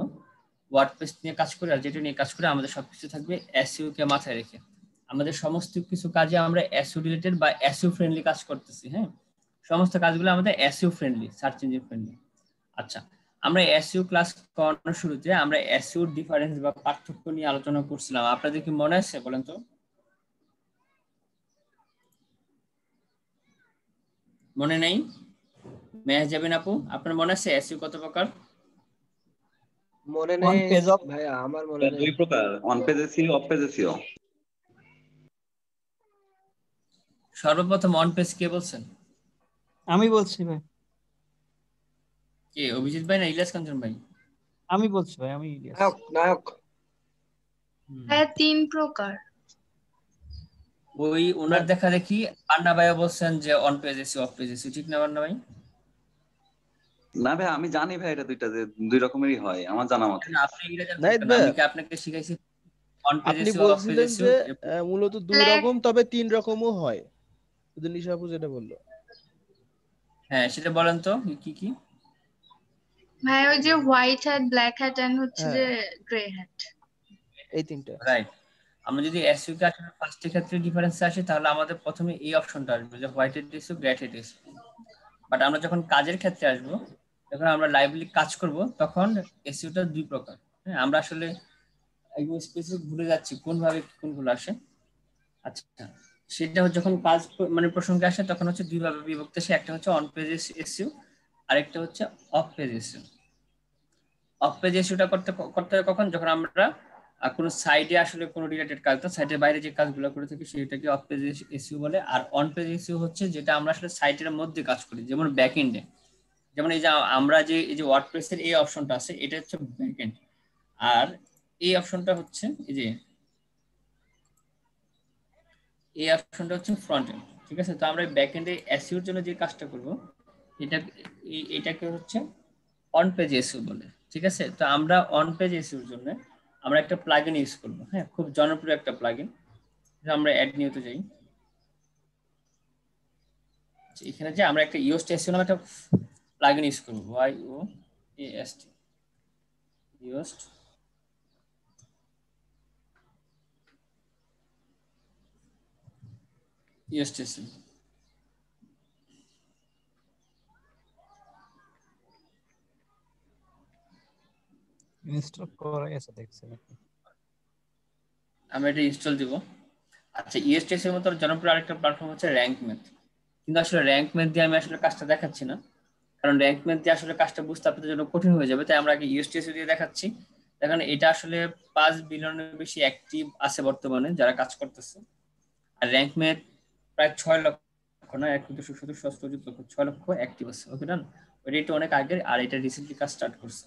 ওয়ার্ডপ্রেস নিয়ে কাজ করি আর যেটা নিয়ে কাজ করি, আমাদের সবকিছু থাকবে এসইও কে মাথায় রেখে। আমাদের সমস্ত কিছু কাজে আমরা এসইও রিলেটেড বা এসইও ফ্রেন্ডলি কাজ করতেছি। হ্যাঁ, সমস্ত কাজগুলো আমাদের SEO friendly, search engine friendly. আচ্ছা, আমরা এসইও ক্লাস করানোর শুরুতে আমরা এসইও ডিফারেন্স বা পার্থক্য নিয়ে আলোচনা করছিলাম। আপনাদের কি মনে আছে বলেন তো? মনে নেই? মেহজাবিন আপু, আপনার মনে আছে এসইও কত প্রকার? মনে ওয়ান নেই পেজ অফ, ভাইয়া, আমার মনে নেই। দুই প্রকার, on page SEO, of page SEO. সর্বপ্রথম অন পেজ কে বলছেন? আমি বলছি ভাই, কে, অভিজিৎ ভাই না ইলিয়াস কাঞ্চন ভাই? আমি বলছি ভাই, আমি ইলিয়াস। নায়ক নায়ক। হ্যাঁ, 3 প্রকার। ওই ওনার দেখা দেখি পান্না ভাইয়া বলছেন যে on page SEO, of page SEO, ঠিক না পান্না ভাই? না ভাই, আমি জানি ভাই এটা দুইটা, যে দুই রকমেরই হয় আমার জানা মতে। না, আপনি এটা জানতেন নাহিদ কেন? ভাই, আমি কি আপনাকে শিখাইছি অন পেজ আপনি এসিও, অফ পেজ বলছিলেন এসিও? যে মূলত 2 রকম, তবে 3 রকমও হয়। শুধু নিশা আপু যেটা বললো। হ্যাঁ, সেটা বলেন তো কি কি? ভাই ওই যে white hat, black hat and হচ্ছে হ্যাঁ, যে গ্রে হ্যাট। এই 3টা। রাইট। আমরা যদি এসইও কে আসলে ফার্স্টের ক্ষেত্রে ডিফারেন্স আসে, তাহলে আমাদের প্রথমে এই অপশনটা আসবে যে white head SEO, grey head SEO. But আমরা যখন কাজের ক্ষেত্রে আসবো, যখন আমরা লাইভলি কাজ করব, তখন এসইওটা 2 প্রকার। হ্যাঁ, আমরা আসলে একদম স্পেসিফিক ভুলে যাচ্ছি কোন ভাবে কোনগুলো আসে। আচ্ছা, সেটা যখন কাজ মানে প্রসঙ্গে আসে তখন হচ্ছে 2 ভাবে বিভক্ত আসে। একটা হচ্ছে অন পেজ এসইও, আরেকটা হচ্ছে off page SEO. Off page এসইওটা করতে করতে হয় কখন? যখন আমরা কোনো সাইডে আসলে কোনো রিলেটেড কাজ না, সাইটের বাইরে যে কাজগুলো করে থাকি সেটাকে অফ পেজ এসইও বলে। আর অন পেজ এসইও হচ্ছে যেটা আমরা আসলে সাইটের মধ্যে কাজ করি, যেমন ব্যাক এন্ডে। যেমন এই যে আমরা যে এই যে ওয়ার্ডপ্রেসের এই অপশনটা আছে, এটা হচ্ছে ব্যাক এন্ড। আর এই অপশনটা হচ্ছে এই যে এই অপশনটা হচ্ছে ফ্রন্ট এন্ড। ঠিক আছে, তো আমরা ব্যাক এন্ডে এসইওর জন্য যে কাজটা করব, এটা এটাকে হচ্ছে অন পেজ এসইও বলে। ঠিক আছে, তো আমরা অন পেজ এসইওর জন্য আমরা একটা প্লাগইন ইউজ করব। হ্যাঁ, খুব জনপ্রিয় একটা প্লাগইন, আমরা অ্যাড নিউতে যাই। এখানে যে আমরা একটা ইওস্ট এসইও নামে একটা প্লাগইন ইউজ করব, YOAST, ইওস্ট এসইও। ইনস্টল করা আছে দেখছেন আপনি? আমি এটা ইনস্টল দিব। আচ্ছা, ইএসটিএস এর মতো জনপ্রিয় আরেকটা প্ল্যাটফর্ম হচ্ছে র্যাঙ্ক ম্যাথ, কিন্তু আসলে র্যাঙ্ক ম্যাথ দিয়ে আমি আসলে কাজটা দেখাচ্ছি না, কারণ র্যাঙ্ক ম্যাথ দিয়ে আসলে কাজটা বুঝতে আপনাদের জন্য কঠিন হয়ে যাবে, তাই আমরা আগে ইএসটিএস দিয়ে দেখাচ্ছি। দেখেন এটা আসলে 5 বিলিয়নের বেশি অ্যাক্টিভ আছে বর্তমানে যারা কাজ করতেছে, আর র্যাঙ্ক ম্যাথ প্রায় 6 লক্ষ না 6 লক্ষ অ্যাক্টিভ আছে। ওকে ডান, ওইটা একটু অনেক আগের, আর এটা রিসেন্টলি কাজ স্টার্ট করছে।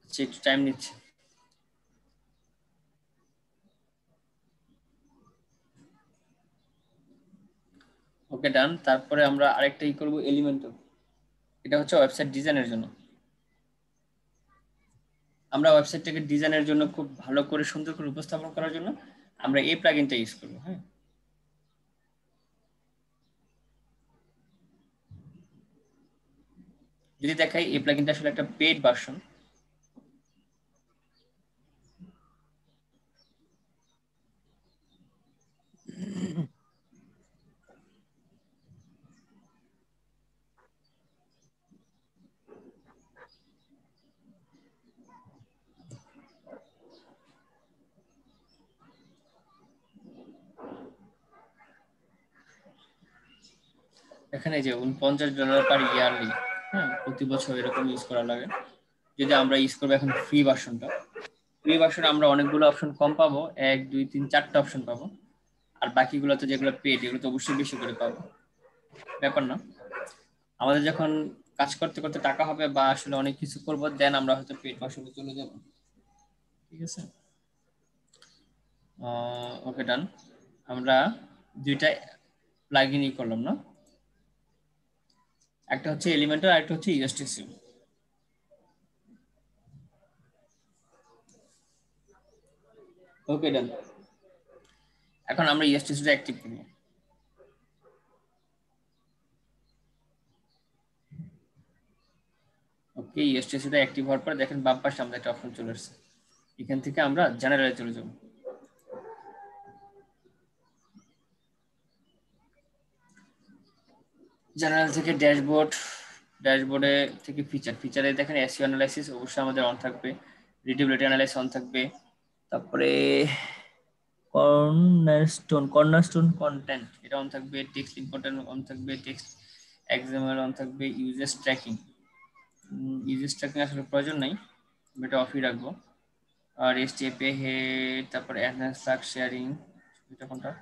আচ্ছা, একটু টাইম নিচ্ছে। ওকে ডান, তারপরে আমরা আরেকটা ই করব এলিমেন্টর। এটা হচ্ছে ওয়েবসাইট ডিজাইনের জন্য। আমরা ওয়েবসাইটটাকে ডিজাইনের জন্য খুব ভালো করে সুন্দর করে উপস্থাপন করার জন্য আমরা এই প্লাগইনটা ইউজ করব। হ্যাঁ, যদি দেখাই এই প্লাগইনটা আসলে একটা পেইড ভার্সন। এখানে যে $49 পার ইয়ারলি, হ্যাঁ, প্রতি বছর এরকম ইউজ করা লাগে। যদি আমরা ইউজ করবো এখন ফ্রি ভার্সনটা, ফ্রি ভার্সনে আমরা অনেকগুলো অপশন কম পাবো, 1 2 3 4টা অপশন পাবো, আর বাকিগুলো তো যেগুলো পেড এগুলো তো অবশ্যই বেশি করে পাবো, ব্যাপার না। আমাদের যখন কাজ করতে করতে টাকা হবে বা আসলে অনেক কিছু করবো, দেন আমরা হয়তো পেড ভার্সনে চলে যাব। ঠিক আছে, ওকে ডান। আমরা দুইটা প্লাগইন ই করলাম না, একটা হচ্ছে এলিমেন্টর আর একটা হচ্ছে ইউএসটিসি। ওকে ডান, এখন আমরা ইউএসটিসিটা অ্যাক্টিভ করব। ওকে, ইউএসটিসিটা অ্যাক্টিভ হওয়ার পর দেখেন বাম পাশে আমাদের একটা অপশন চলে আসছে, এখান থেকে আমরা জেনারেলে চলে যাব। জেনারেল থেকে ড্যাশবোর্ড, ড্যাশবোর্ডে থেকে ফিচারে দেখেন এসইও অ্যানালাইসিস অবশ্যই আমাদের অন থাকবে, রিডেবিলিটি অ্যানালাইসিস অন থাকবে, তারপরে কর্নারস্টোন কন্টেন্ট এটা অন থাকবে, টেক্সট ইম্পর্টেন্ট অন থাকবে, টেক্সট এক্সাম্পল অন থাকবে, ইউজেস ট্র্যাকিং আসলে প্রয়োজন নাই, আমি এটা অফই রাখবো। আর এসটিএপি হেড, তারপর এনহ্যান্স ফ্লাগ শেয়ারিং, এটা কোনটা,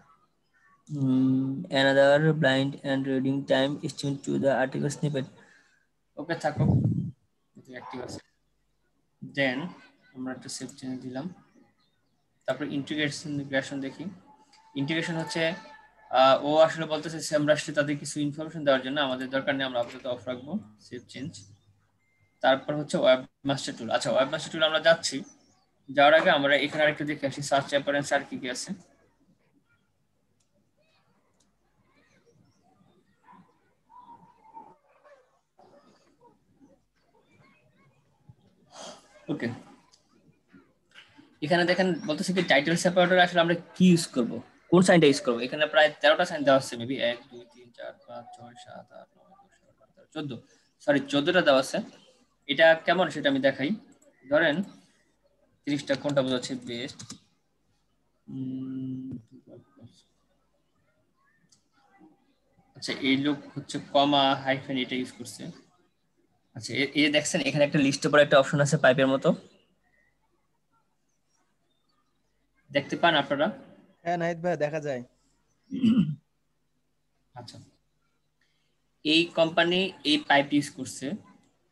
another blind and reading time is tuned to the article snippet. ওকে থাকুক, এটা অ্যাক্টিভ আছে। দেন আমরা একটা সেভ চেঞ্জ দিলাম। তারপর ইন্টিগ্রেশন দেখি। ইন্টিগ্রেশন হচ্ছে ও আসলে বলতেছে সেমরাশে তাদের কিছু ইনফরমেশন দেওয়ার জন্য, আমাদের দরকার নেই, আমরা আপাতত অফ রাখবো, সেভ চেঞ্জ। তারপর হচ্ছে ওয়েব মাস্টার টুল। আচ্ছা, ওয়েব মাস্টার টুল আমরা যাচ্ছি, যাওয়ার আগে আমরা এখানে আরেকটু দেখে আসি সার্চ অ্যাপারেন্স আর কি কি আছে। ওকে, এখানে দেখেন বলতেছে কি টাইটেল সেপারেটর আসলে আমরা কি ইউজ করব, কোন সাইনটা ইউজ করব। এখানে প্রায় 13টা সাইন দেওয়া আছে, মেবি 1 2 3 4 5 6 7 8 9 10 11 12 14টা দেওয়া আছে। এটা কেমন সেটা আমি দেখাই। ধরেন 30টা কোনটা বোঝাচ্ছে বেস্ট, আচ্ছা এই লোক হচ্ছে কমা হাইফেন এটা ইউজ করছে। আচ্ছা এই দেখছেন এখানে একটা লিস্টের পর একটা অপশন আছে পাইপের মতো, দেখতে পান আপনারা? হ্যাঁ নাহিদ ভাই, দেখা যায়। আচ্ছা, এই কোম্পানি এই পাইপ ইউজ করছে,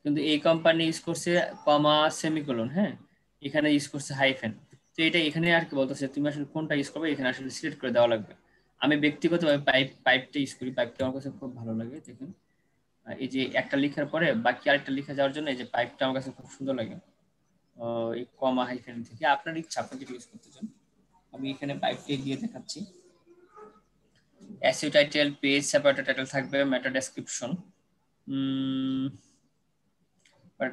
কিন্তু এই কোম্পানি ইউজ করছে কমা সেমিকোলন, হ্যাঁ, এখানে ইউজ করছে হাইফেন। তো এটা এখানে আর কি বলতেছে তুমি আসলে কোনটা ইউজ করবে, এখানে আসলে সিলেক্ট করে দেওয়া লাগবে। আমি ব্যক্তিগতভাবে পাইপটা ইউজ করি, পাইপটা আমার কাছে খুব ভালো লাগে। দেখুন এই যে একটা লেখার পরে বাকি আরেকটা লেখা যাওয়ার জন্য এই যে পাইপটা আমার কাছে খুব সুন্দর লাগে, এই কমা হাইফেন থেকে। আপনার ইচ্ছা, আপনি যেটা ইউজ করতে চান। আমি এখানে পাইপটা দিয়ে দেখাচ্ছি। SEO title, page separator title থাকবে, মেটা ডেসক্রিপশন,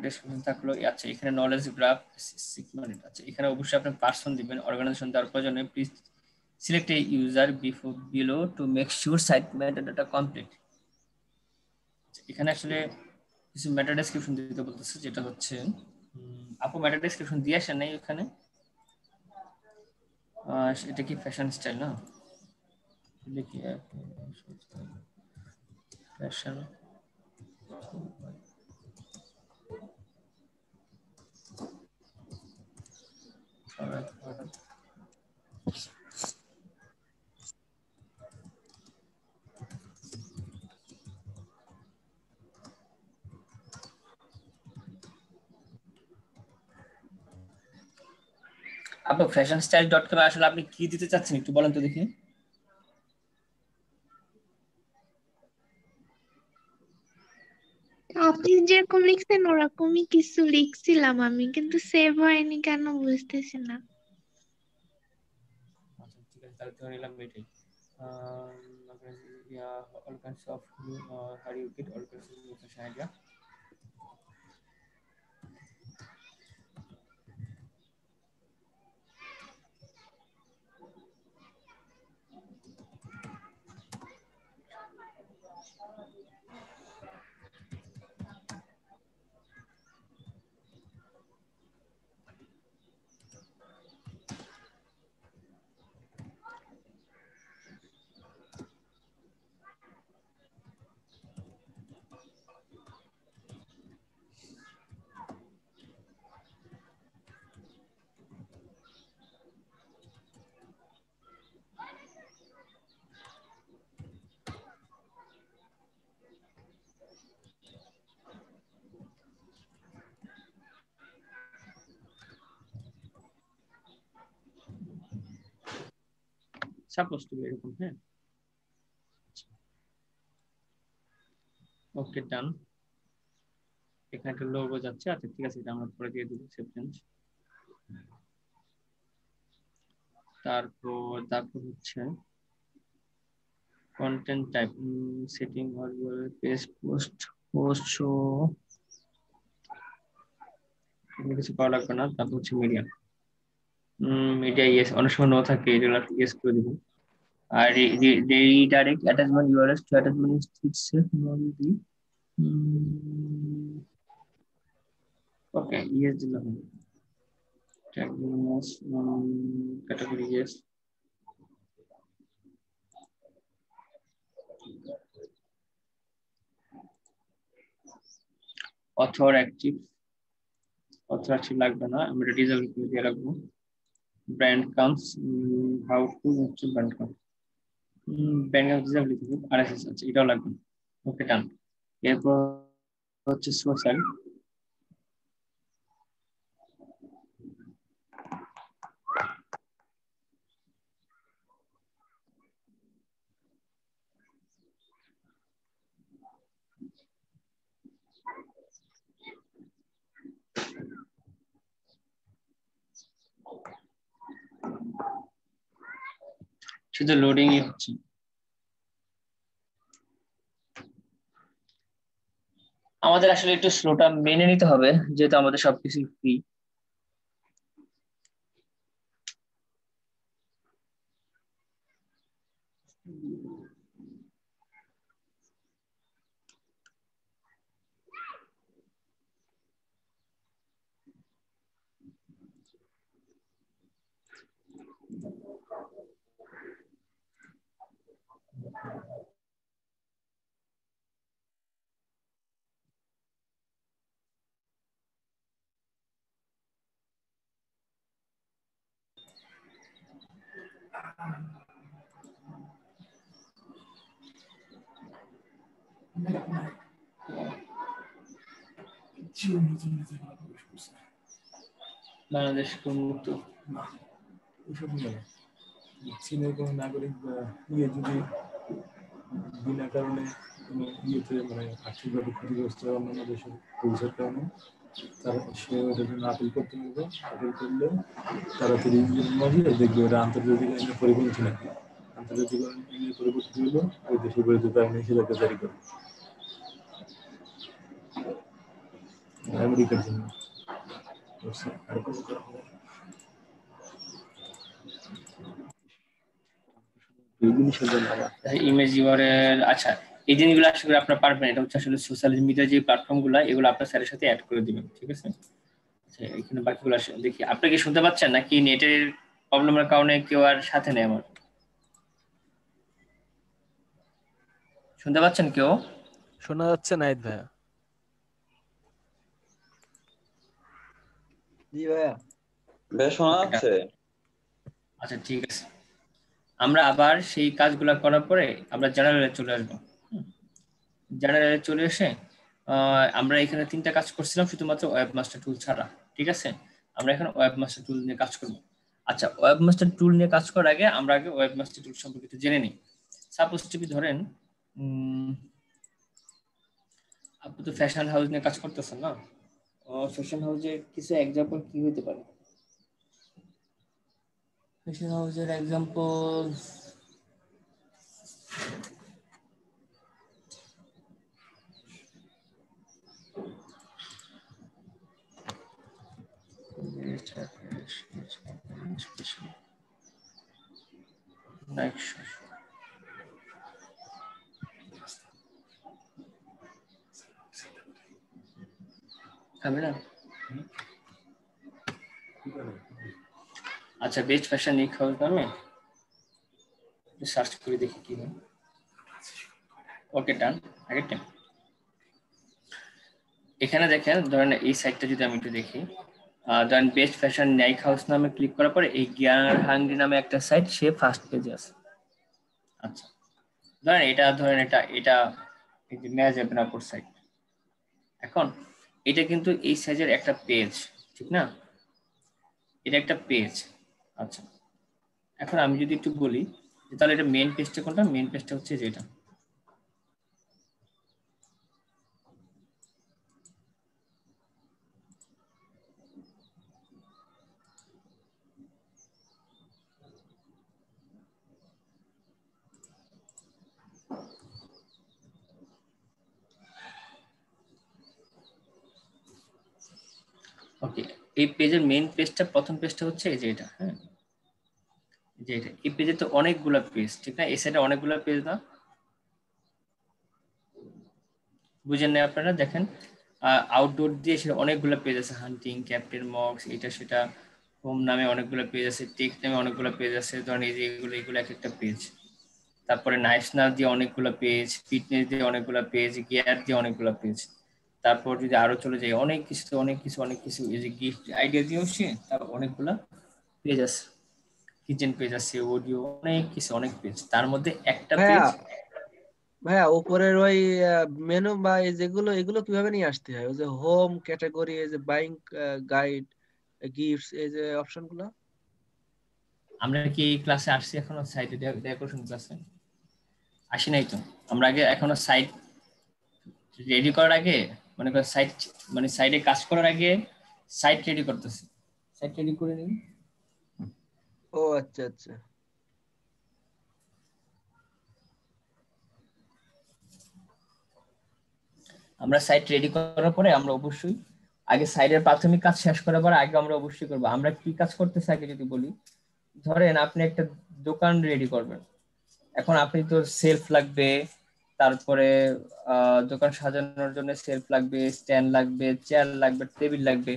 ডেসক্রিপশন থাকলো। আচ্ছা এখানে নলেজ গ্রাফ সিগমেন্ট, আচ্ছা এখানে অবশ্যই আপনি পার্সন দিবেন, অর্গানাইজেশন দেওয়ার প্রয়োজনে please Select a user below to make sure site metadata complete. এখানে আসলে কিছু মেটা ডেসক্রিপশন দিতে বলতেছে, যেটা হচ্ছে আপু মেটা ডেসক্রিপশন দিয়ে আসেন নাই এখানে। এটা কি ফ্যাশন স্টাইল না? দেখি ফ্যাশন আপু fashionstyle.com আসলে আপনি কি দিতে চাচ্ছেন একটু বলেন তো দেখি। আপনি যেরকম লিখছেন ওরকমই কিছু লিখছিলাম আমি, কিন্তু সেভ হয়নি কেন বুঝতেছি না। আচ্ছা ঠিক আছে, তাহলে ধরে নিলাম এটাই। all kinds of how do you get all kinds of fashion idea. Supposed to be এরকম, হ্যাঁ। ওকে ডান। এখানে একটা লোগো যাচ্ছে। আচ্ছা ঠিক আছে, এটা আমরা পরে দিয়ে দিব সেভ চেঞ্জ। তারপর হচ্ছে content type setting or page post show, কিছু করা লাগবে না। তারপর হচ্ছে মিডিয়া মিডিয়া ইয়েস, অনেক সময় নো থাকে, এগুলো ইয়েস করে দিব। আর redirect attachment URL to attachment itself normally okay yes দিলাম। Tags category yes. Author active লাগবে না, আমরা ডিসেবল করে দিয়ে রাখবো। ব্র্যান্ড কাউন্টস হাউ টু হচ্ছে ব্র্যান্ড কাউন্ট ডিসেবল করব। আরএসএস আছে, এটাও লাগবে না। ওকে ডান। এরপর হচ্ছে সোশ্যাল, শুধু লোডিংই হচ্ছে। আমাদের আসলে একটু স্লোটা মেনে নিতে হবে, যেহেতু আমাদের সবকিছু ফ্রি। বাংলাদেশ মুক্ত চীনের কোনো নাগরিক যদি বিনা কারণে কোনো ইয়েতে আর্থিকভাবে ক্ষতিগ্রস্ত হয় অন্যান্য দেশের পরিচয়ের কারণে, তারা সে ওটার জন্য আপিল করতে পারবে। আপিল করলে তাড়াতাড়ি মজুরি দেখবে ওটা আন্তর্জাতিক আইনের পরিপন্থী নাকি। আন্তর্জাতিক আইনের পরিপন্থী হলো ওই দেশের বিরুদ্ধে তার নিষেধাজ্ঞা জারি করে আমেরিকার জন্য। আর এই জিনিসের জন্য আমার। ইমেজ ইউআরএল, আচ্ছা এই জিনিসগুলো আশা করি আপনারা পারবেন। এটা হচ্ছে আসলে সোশ্যাল মিডিয়া যে প্ল্যাটফর্মগুলো, এগুলো আপনার স্যারের সাথে অ্যাড করে দিবেন, ঠিক আছে? আচ্ছা এখানে বাকিগুলো দেখি। আপনি কি শুনতে পাচ্ছেন নাকি নেটের প্রবলেমের কারণে কেউ আর সাথে নেই? আমার শুনতে পাচ্ছেন কেউ? শোনা যাচ্ছে নাহিদ ভাইয়া। জি ভাইয়া। বেশ শোনা যাচ্ছে। আচ্ছা ঠিক আছে, আমরা আবার সেই কাজগুলো করার পরে আমরা জেনারেলে চলে আসবো। জেনারেলে চলে এসে আমরা এখানে 3টা কাজ করছিলাম শুধুমাত্র ওয়েব মাস্টার টুল ছাড়া, ঠিক আছে? আমরা এখন ওয়েব মাস্টার টুল নিয়ে কাজ করব। আচ্ছা ওয়েব মাস্টার টুল নিয়ে কাজ করার আগে আমরা আগে ওয়েব মাস্টার টুল সম্পর্কে একটু জেনে নিই। সাপোজ টিপি ধরেন আপনি তো ফ্যাশন হাউস নিয়ে কাজ করতেছেন না? ফ্যাশন হাউসের কিছু এক্সাম্পল কি হতে পারে? ফ্যাশন হাউসের এক্সাম্পল আচ্ছা বেস্ট ফ্যাশন নিক হাউস নামে সার্চ করে দেখি কি হয়। ওকে ডান। আগের টাইম এখানে দেখেন, ধরেন এই সাইটটা যদি আমি একটু দেখি, ধরেন বেস্ট ফ্যাশন নাইক হাউস নামে ক্লিক করার পরে এই জ্ঞান হাঙ্গরি নামে একটা সাইট, সে ফার্স্ট পেজে আছে। আচ্ছা ধরেন এটা এই যে ম্যাজ আপনার সাইট। এখন এটা কিন্তু এই সাইজের একটা পেজ, ঠিক না? এটা একটা পেজ। আচ্ছা এখন আমি যদি একটু বলি তাহলে এটা মেইন পেজটা কোনটা? মেইন পেজটা হচ্ছে যেটা। ওকে, এই পেজের মেইন পেজটা, প্রথম পেজটা হচ্ছে এই যে এটা। হ্যাঁ যে এটা, এই পেজে তো অনেকগুলো পেজ, ঠিক না? এই সাইডে অনেকগুলো পেজ না? বুঝেন না আপনারা? দেখেন আউটডোর দিয়ে সেটা অনেকগুলো পেজ আছে, হান্টিং, ক্যাপ্টেন মক্স, এটা সেটা, হোম নামে অনেকগুলো পেজ আছে, টেক নামে অনেকগুলো পেজ আছে। ধরেন এই যে এগুলো এক একটা পেজ। তারপরে নাইশনাল দিয়ে অনেকগুলো পেজ, ফিটনেস দিয়ে অনেকগুলো পেজ, গিয়ার দিয়ে অনেকগুলো পেজ। তারপর যদি আরো চলে যাই অনেক কিছু এই যে গিফট আইডিয়া দিয়েও সে তার অনেকগুলো পেজ আছে, কিচেন পেজ আছে, অডিও, অনেক পেজ। তার মধ্যে একটা পেজ। ভাইয়া উপরের ওই মেনু বা এই যেগুলো, এগুলো কিভাবে নিয়ে আসতে হয়? ওই যে হোম ক্যাটাগরি, এই যে বাইং গাইড, গিফটস, এই যে অপশন গুলো। আমরা কি এই ক্লাসে আসছি এখনো? সাইটে ডেকোরেশন ক্লাসে আসি নাই তো। আমরা আগে এখনো সাইট রেডি করার আগে, মনে করেন সাইট মানে সাইটে কাজ করার আগে সাইট রেডি করতেছি। সাইট রেডি করে নিন। ও আচ্ছা আচ্ছা। আমরা সাইট রেডি করার পরে আমরা অবশ্যই আগে সাইটের প্রাথমিক কাজ শেষ করার পর আগে আমরা অবশ্যই করবো। আমরা কি কাজ করতেছি আগে যদি বলি, ধরেন আপনি একটা দোকান রেডি করবেন। এখন আপনি তো সেলফ লাগবে, তারপরে দোকান সাজানোর জন্য সেলফ লাগবে, স্ট্যান্ড লাগবে, চেয়ার লাগবে, টেবিল লাগবে।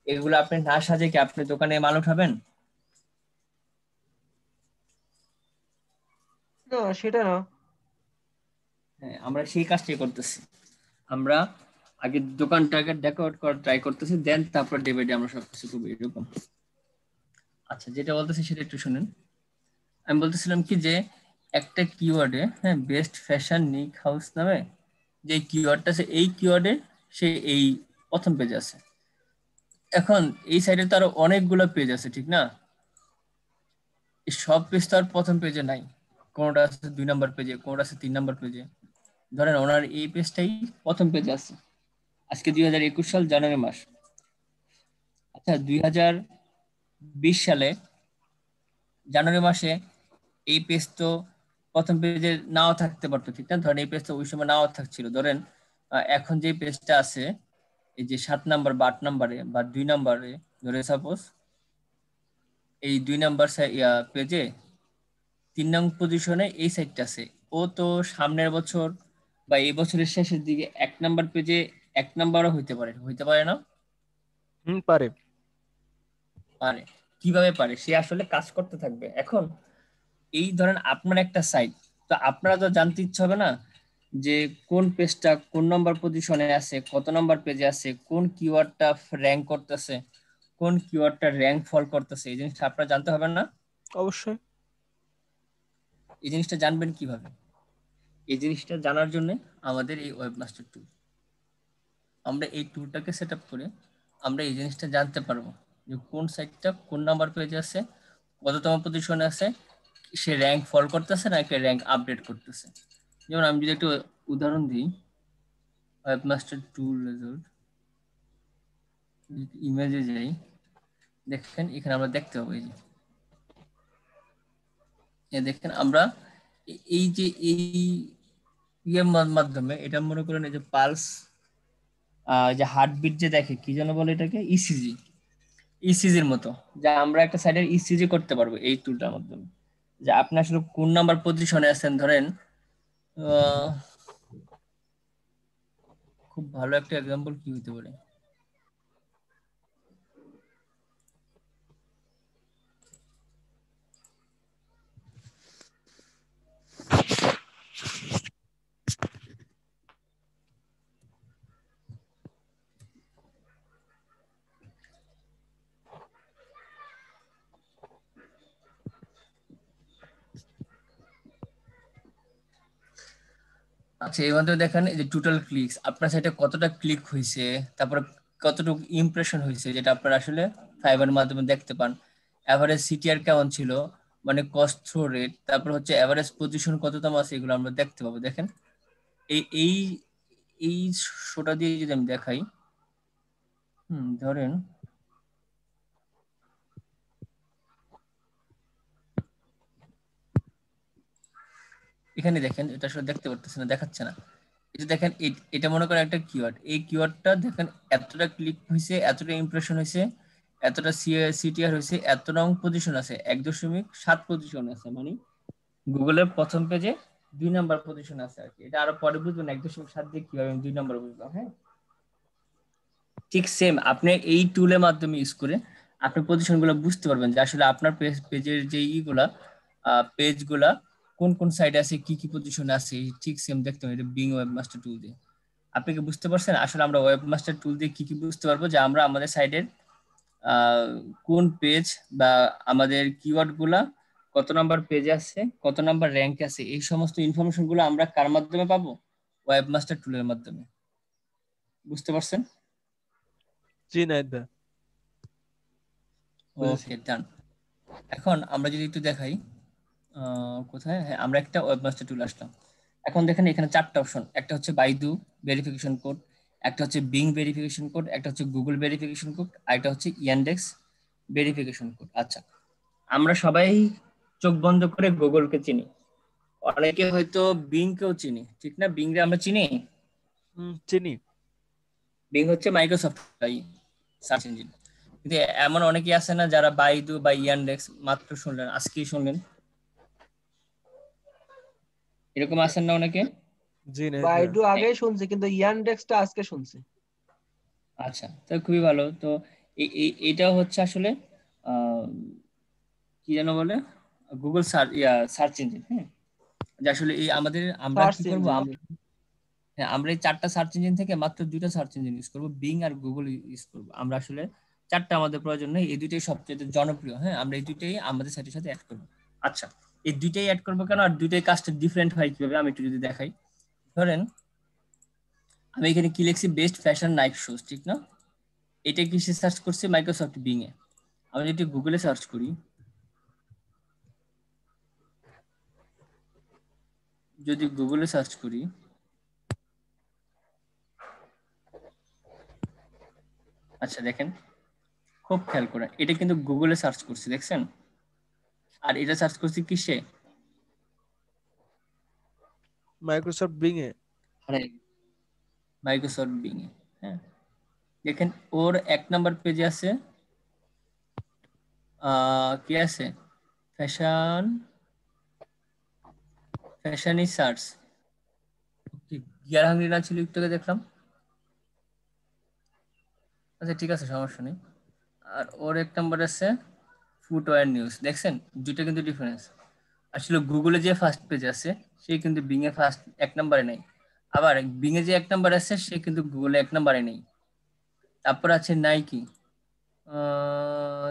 এগুলো আপনি না সাজে কি আপনি দোকানে মাল উঠাবেন? না সেটা না। হ্যাঁ আমরা সেই কাজটাই করতেছি। আমরা আগে দোকানটাকে ডেকোরেট করার ট্রাই করতেছি, দেন তারপর ডে বাই ডে আমরা সবকিছু করবো এরকম। আচ্ছা যেটা বলতেছি সেটা একটু শুনেন। আমি বলতেছিলাম কি যে একটা কিওয়ার্ডে, হ্যাঁ বেস্ট ফ্যাশন নিক হাউস নামে যে কিওয়ার্ডটা আছে, এই কিওয়ার্ডে সে এই প্রথম পেজে আছে। এখন এই সাইডে তো আরো অনেকগুলো পেজ আছে, ঠিক না? এই সব পেজ তো আর প্রথম পেজে নাই, কোনটা আছে 2 নাম্বার পেজে, কোনটা আছে 3 নাম্বার পেজে। ধরেন ওনার এই পেজটাই প্রথম পেজে আছে। আজকে 2021 সাল জানুয়ারি মাস। আচ্ছা 2020 সালে জানুয়ারি মাসে এই পেজ তো প্রথম পেজে নাও থাকতে পারতো, ঠিক না? ধরেন এই পেজটা ওই সময় নাও থাকছিল। ধরেন এখন যে পেজটা আছে এই যে 7 নাম্বার বা 8 নাম্বারে বা 2 নাম্বারে, ধরে সাপোজ এই 2 নাম্বার পেজে 3 নং পজিশনে এই সাইটটা আছে, ও তো সামনের বছর বা এই বছরের শেষের দিকে 1 নাম্বার পেজে 1 নাম্বারও হইতে পারে না? পারে। পারে। কিভাবে পারে? সে আসলে কাজ করতে থাকবে। এখন এই ধরেন আপনার একটা সাইট, তো আপনারা তো জানতে ইচ্ছে হবে না যে কোন পেজটা কোন নাম্বার পজিশনে আছে, কত নাম্বার পেজে আছে, কোন কিওয়ার্ডটা র্যাঙ্ক করতেছে, কোন কিওয়ার্ডটা র্যাঙ্ক ফল করতেছে, এই জিনিসটা আপনারা জানতে হবে না? অবশ্যই। এই জিনিসটা জানবেন কিভাবে? এই জিনিসটা জানার জন্য আমাদের এই ওয়েবমাস্টার টুল, আমরা এই টুলটাকে সেট আপ করে আমরা এই জিনিসটা জানতে পারবো যে কোন সাইটটা কোন নাম্বার পেজে আছে, কততম পজিশনে আছে, সে র্যাঙ্ক ফল করতেছে নাকি র্যাঙ্ক আপডেট করতেছে। যেমন আমি যদি একটু উদাহরণ দিই, ওয়েবমাস্টার টুল রেজাল্ট ইমেজে যাই, দেখেন এখানে আমরা দেখতে পাবো এই দেখেন আমরা এই যে এই ইয়ের মাধ্যমে এটা মনে করেন এই যে পালস, যে হার্টবিট যে দেখে কি যেন বলে এটাকে, ইসিজির মতো, যা আমরা একটা সাইডের ইসিজি করতে পারবো এই টুলটার মাধ্যমে, যে আপনি আসলে কোন নাম্বার পজিশনে আছেন। ধরেন খুব ভালো একটা এক্সাম্পল কি হতে পারে, আচ্ছা এর মধ্যে দেখেন এই যে টোটাল ক্লিকস, আপনার সাইটে কতটা ক্লিক হয়েছে, তারপর কতটুকু ইমপ্রেশন হয়েছে, যেটা আপনারা আসলে ফাইবারের মাধ্যমে দেখতে পান। এভারেজ সিটিআর কেমন ছিল, মানে কস্ট থ্রো রেট, তারপর হচ্ছে এভারেজ পজিশন কততম আছে, এগুলো আমরা দেখতে পাবো। দেখেন এই এই এই শোটা দিয়ে যদি আমি দেখাই, ধরেন এখানে দেখেন, এটা আসলে দেখতে পারতেছে না, দেখাচ্ছে না। এটা দেখেন এটা মনে করেন একটা কিওয়ার্ড, এই কিওয়ার্ডটা দেখেন এতটা ক্লিক হয়েছে, এতটা ইমপ্রেশন হয়েছে, এতটা সিটিআর হয়েছে, এত রং পজিশন আছে, 1.7 পজিশন আছে, মানে গুগলের প্রথম পেজে 2 নাম্বার পজিশন আছে আর কি। এটা আরো পরে বুঝবেন 1.7 দিয়ে কিভাবে আমি 2 নাম্বার বুঝলাম। হ্যাঁ, ঠিক সেম আপনি এই টুলের মাধ্যমে ইউজ করে আপনি পজিশন গুলো বুঝতে পারবেন যে আসলে আপনার পেজের যে ইগুলা পেজগুলা কোন কোন সাইডে আছে, কি কি পজিশনে আছে, ঠিক সেম দেখতে হবে এটা বিং ওয়েবমাস্টার টুল দিয়ে। আপনি কি বুঝতে পারছেন? আসলে আমরা ওয়েবমাস্টার টুল দিয়ে কি কি বুঝতে পারবো, যে আমরা আমাদের সাইডের কোন পেজ বা আমাদের কিওয়ার্ড গুলা কত নাম্বার পেজে আছে, কত নাম্বার র্যাঙ্কে আছে, এই সমস্ত ইনফরমেশন গুলো আমরা কার মাধ্যমে পাবো? ওয়েবমাস্টার টুলের মাধ্যমে। বুঝতে পারছেন? জি নাহিদ ভাই। ওকে ডান। এখন আমরা যদি একটু দেখাই কোথায়, হ্যাঁ আমরা একটা ওয়েবমাস্টার টুল আসলাম। এখন দেখেন এখানে 4টা অপশন, একটা হচ্ছে বাইদু ভেরিফিকেশন কোড, একটা হচ্ছে বিং ভেরিফিকেশন কোড, একটা হচ্ছে গুগল ভেরিফিকেশন কোড, আর একটা হচ্ছে ইয়ান্ডেক্স ভেরিফিকেশন কোড। আচ্ছা, আমরা সবাই চোখ বন্ধ করে গুগলকে চিনি, অনেকে হয়তো বিং কেও চিনি, ঠিক না? বিং রে আমরা চিনি। চিনি। বিং হচ্ছে মাইক্রোসফট সার্চ ইঞ্জিন। কিন্তু এমন অনেকেই আছে না যারা বাইদু বা ইয়ান্ডেক্স মাত্র শুনলেন, আজকেই শুনলেন, এরকম আছেন না অনেকে? জি না, বাইডু আগেই শুনছি কিন্তু ইয়ানডেক্সটা আজকে শুনছি। আচ্ছা, তো খুবই ভালো। তো এইটা হচ্ছে আসলে কি যেন বলে, গুগল সার্চ ইঞ্জিন। হ্যাঁ, যে আসলে এই আমাদের আমরা কি করবো, হ্যাঁ আমরা এই 4টা সার্চ ইঞ্জিন থেকে মাত্র 2টা সার্চ ইঞ্জিন ইউজ করবো, বিং আর গুগল ইউজ করবো। আমরা আসলে 4টা আমাদের প্রয়োজন নেই, এই দুইটাই সবচেয়ে জনপ্রিয়। হ্যাঁ, আমরা এই দুইটাই আমাদের সাইটের সাথে অ্যাড করবো। আচ্ছা, এই দুইটাই অ্যাড করবো কেন, আর দুইটাই কাজটা ডিফারেন্ট হয় কিভাবে আমি একটু যদি দেখাই। ধরেন আমি এখানে কি লিখছি, বেস্ট ফ্যাশন নাইট শোজ, ঠিক না? এটা কিসে সার্চ করছি? Microsoft being a. আমি যদি গুগলে সার্চ করি, আচ্ছা দেখেন খুব খেয়াল করে, এটা কিন্তু গুগলে সার্চ করছি, দেখছেন? আর এটা সার্চ করছি কিসে? Microsoft being a. Microsoft being a. হ্যাঁ, দেখেন ওর 1 নাম্বার পেজে আছে কি আছে, fashion fashion is search, gear Hungary না ছিল একটু আগে দেখলাম। আচ্ছা ঠিক আছে, সমস্যা নেই। আর ওর এক নম্বর আছে ফুটওয়্যার নিউজ, দেখছেন দুইটা কিন্তু ডিফারেন্স। আসলে গুগলে যে ফার্স্ট পেজ আছে সে কিন্তু বিং এ ফার্স্ট এক নম্বরে নেই, আবার বিং এ যে এক নম্বর আছে সে কিন্তু গুগলে এক নম্বরে নেই। তারপর আছে নাইকি,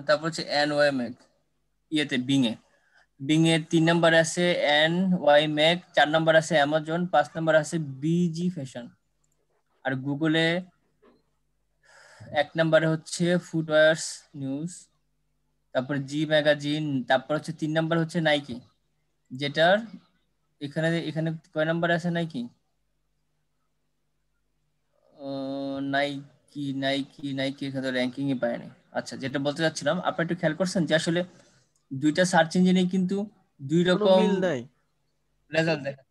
তারপর হচ্ছে এন ওয়াই ম্যাক ইয়েতে বিং এ 3 নম্বরে আছে এন ওয়াই ম্যাক, 4 নম্বর আছে অ্যামাজন, 5 নম্বর আছে বিজি ফ্যাশন। আর গুগলে এক নম্বরে হচ্ছে ফুটওয়্যার্স নিউজ, তারপর জি ম্যাগাজিন, তারপর হচ্ছে 3 নম্বর হচ্ছে নাইকি, যেটার এখানে এখানে কয় নম্বর আছে নাইকি, নাইকি নাইকি নাইকি এখানে র্যাঙ্কিং এ পায়নি। আচ্ছা, যেটা বলতে চাচ্ছিলাম, আপনি একটু খেয়াল করছেন যে আসলে দুইটা সার্চ ইঞ্জিনে কিন্তু দুই কোনো রকম মিল নাই। রেজাল্ট দেখা,